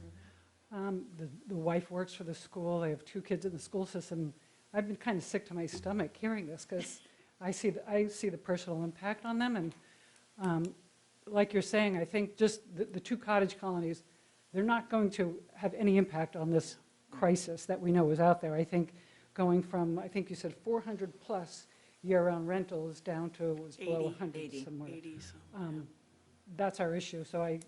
The wife works for the school. They have 2 kids in the school system. I've been kind of sick to my stomach hearing this, because I see the personal impact on them. And like you're saying, I think just the 2 cottage colonies, they're not going to have any impact on this crisis that we know is out there. I think going from, I think you said 400 plus year-round rentals down to, it was below 100 somewhere. 80. That's our issue. So Right.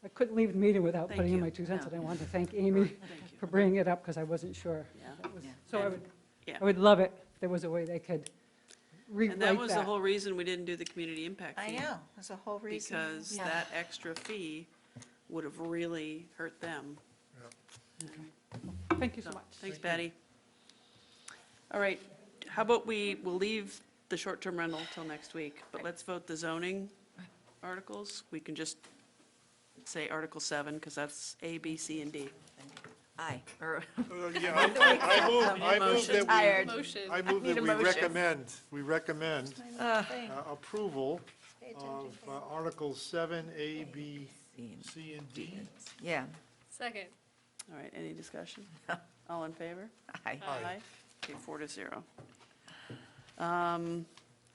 I couldn't leave the meeting without Thank putting in you. my 2 cents, No. and I wanted to thank Amy Thank you. for bringing it up, because I wasn't sure. Yeah. That was- Yeah. So And- yeah. I would love it if there was a way they could rewrite And that was the whole reason we didn't do the community impact I fee. know, that's the whole reason. Because Yeah. that extra fee would have really hurt them. Thank you so much. Thanks, Patty. All right, how about we'll leave the short-term rental till next week, but let's vote the zoning articles. We can just say Article 7, because that's A, B, C, and D. Aye. Yeah, I move that Tired. Motion. I move Need that a we motion. recommend approval of Articles 7, A, B, C, and D. Yeah. Second. All right, any discussion? All in favor? Aye. Aye. Okay, 4-0.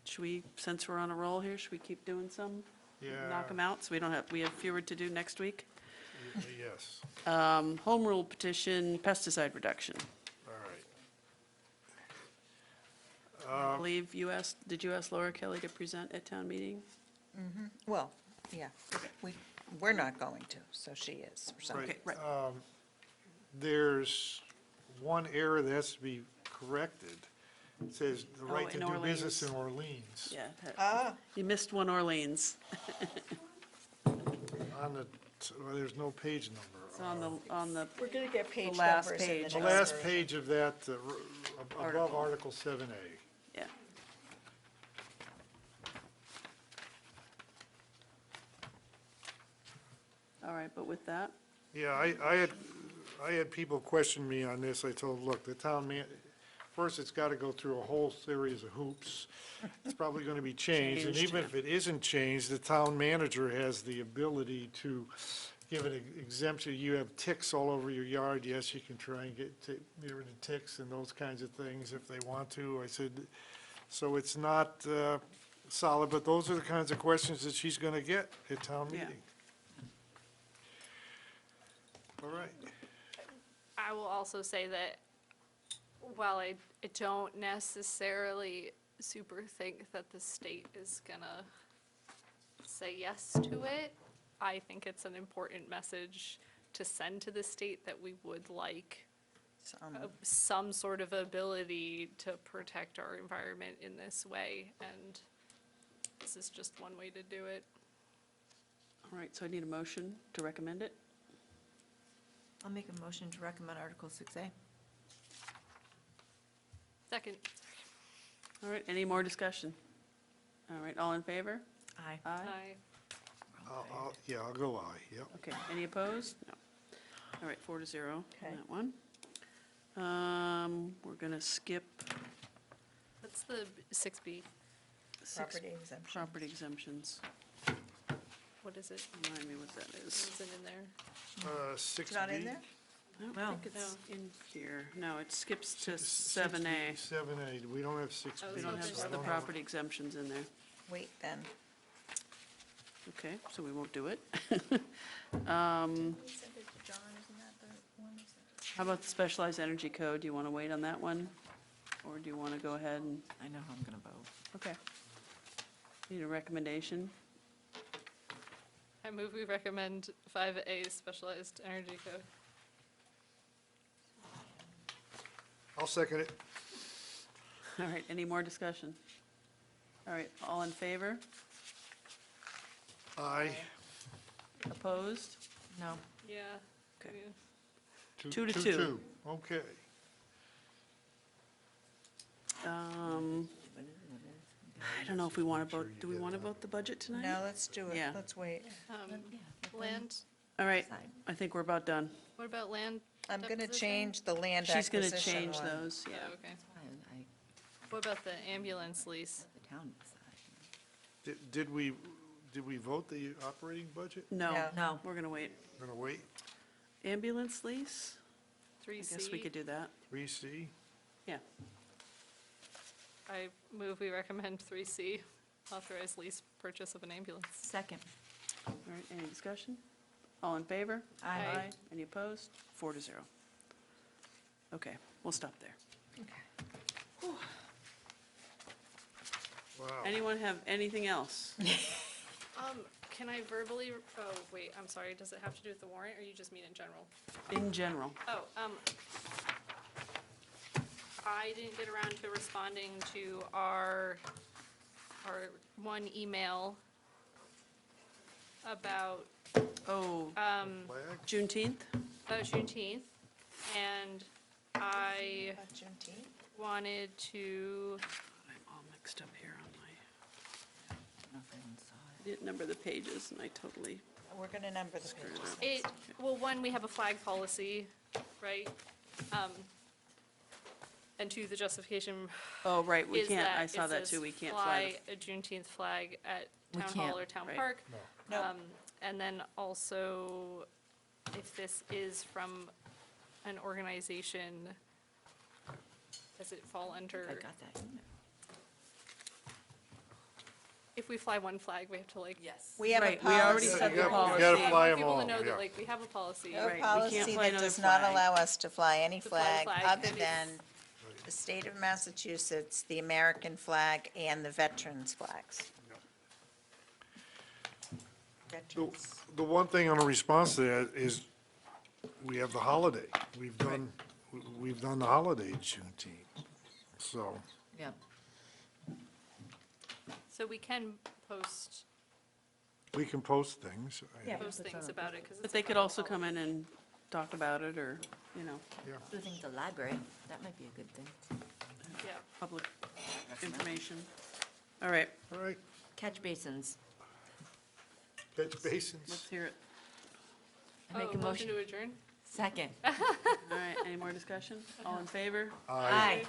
Should we, since we're on a roll here, should we keep doing some? Yeah. Knock them out, so we have fewer to do next week? Yes, Home rule petition, pesticide reduction. all right. I believe did you ask Laura Kelly to present at town meeting? Well, yeah, we're not going to, so she is, or something. Okay, right. There's one error that has to be corrected. It says the right to in do business in Orleans. Orleans. Yeah. You missed one Orleans. There's no page number. It's on the We're going to get page last numbers in page. the The next last version. page of that, above Article. Article 7A. Yeah. All right, but with that, Yeah, I had people question me on this. I told them, look, the town man, first, it's got to go through a whole series of hoops. It's probably going to be changed, and Changed, even yeah. if it isn't changed, the town manager has the ability to give an exemption. You have ticks all over your yard, yes, you can try and get rid of ticks and those kinds of things if they want to. I said, so it's not solid, but those are the kinds of questions that she's going to get at town Yeah. meeting. All right. I will also say that while I don't necessarily super think that the state is gonna say yes to it, I think it's an important message to send to the state that we would like some sort of ability to protect our environment in this way, and this is just one way to do it. all right, so I need a motion to recommend it. I'll make a motion to recommend Article 6A. Second. All right, any more discussion? All right, all in favor? Aye. Aye. I'll go aye, yep. Okay, any opposed? No. All right, 4-0 on Okay. that one. We're gonna skip What's the 6B? Property exemption. property exemptions. What is it? Remind me what that is. Is it in there? 6B. It's not in there? I don't No. think it's in here. No, it skips to 6B, 7A. 7A, we don't have 6B. Oh, We don't it's have the property exemptions in there. Wait, then. Okay, so we won't do it. How about the specialized energy code? Do you want to wait on that one? Or do you want to go ahead and, I know how I'm going to vote. okay. Need a recommendation? I move we recommend 5A, specialized energy code. I'll second it. All right, any more discussion? All right, all in favor? Aye. Opposed? No. Yeah. Okay. Yeah. 2 to 2. Okay. I don't know if we want to vote, do we want to vote the budget tonight? No, let's do it. Yeah. Let's wait. Land, All right, I think we're about done. what about land I'm going to deposition? change the land She's going acquisition to change one. those, yeah. Oh, okay. What about the ambulance lease? The town decides. Did we vote the operating budget? No, No. No. we're going to wait. Gonna wait? Ambulance lease? I 3C. guess we could do that. 3C? Yeah. I move we recommend 3C, authorize lease purchase of an ambulance. Second. All right, any discussion? All in favor? Aye. Any opposed? 4 to 0. Okay, we'll stop there. Wow. Anyone have anything else? Can I verbally, oh, wait, I'm sorry, does it have to do with the warrant, or you just mean in general? In general? Oh, I didn't get around to responding to our one email about Oh, Juneteenth? Juneteenth, and I About Juneteenth? wanted to, I'm all mixed up here on my, I didn't number the pages, and I totally We're going to number the pages. it, well, one, we have a flag policy, right? And two, the justification Oh, right, we is can't, that I saw it that says too, we can't fly fly. a Juneteenth flag at We Town Hall can't, or Town right. Park. No. And then also, if this is from an organization, does it fall under? I got that email. If we fly one flag, we have to like. Yes. We have a Right, we already policy. set the You policy. gotta I fly want 'em people all, to know yeah. that, like, we have a policy. We have a Right, we can't policy fly that another does not flag. allow us to fly any To fly a flag flag. other than the state of Massachusetts, the American flag, and the veterans' flags. Veterans. The one thing in response to that is, we have the holiday. We've done the holiday Juneteenth. So, Yeah. So we can post we can post things. things about it, because But they could also come in and talk about it, or, you know, Do things at the library. That might be a good thing. Yeah. public information. All right, All right, Catch basins. catch basins. let's hear it. I make a Motion motion. to adjourn? Second. All right, any more discussion? All in favor? Aye.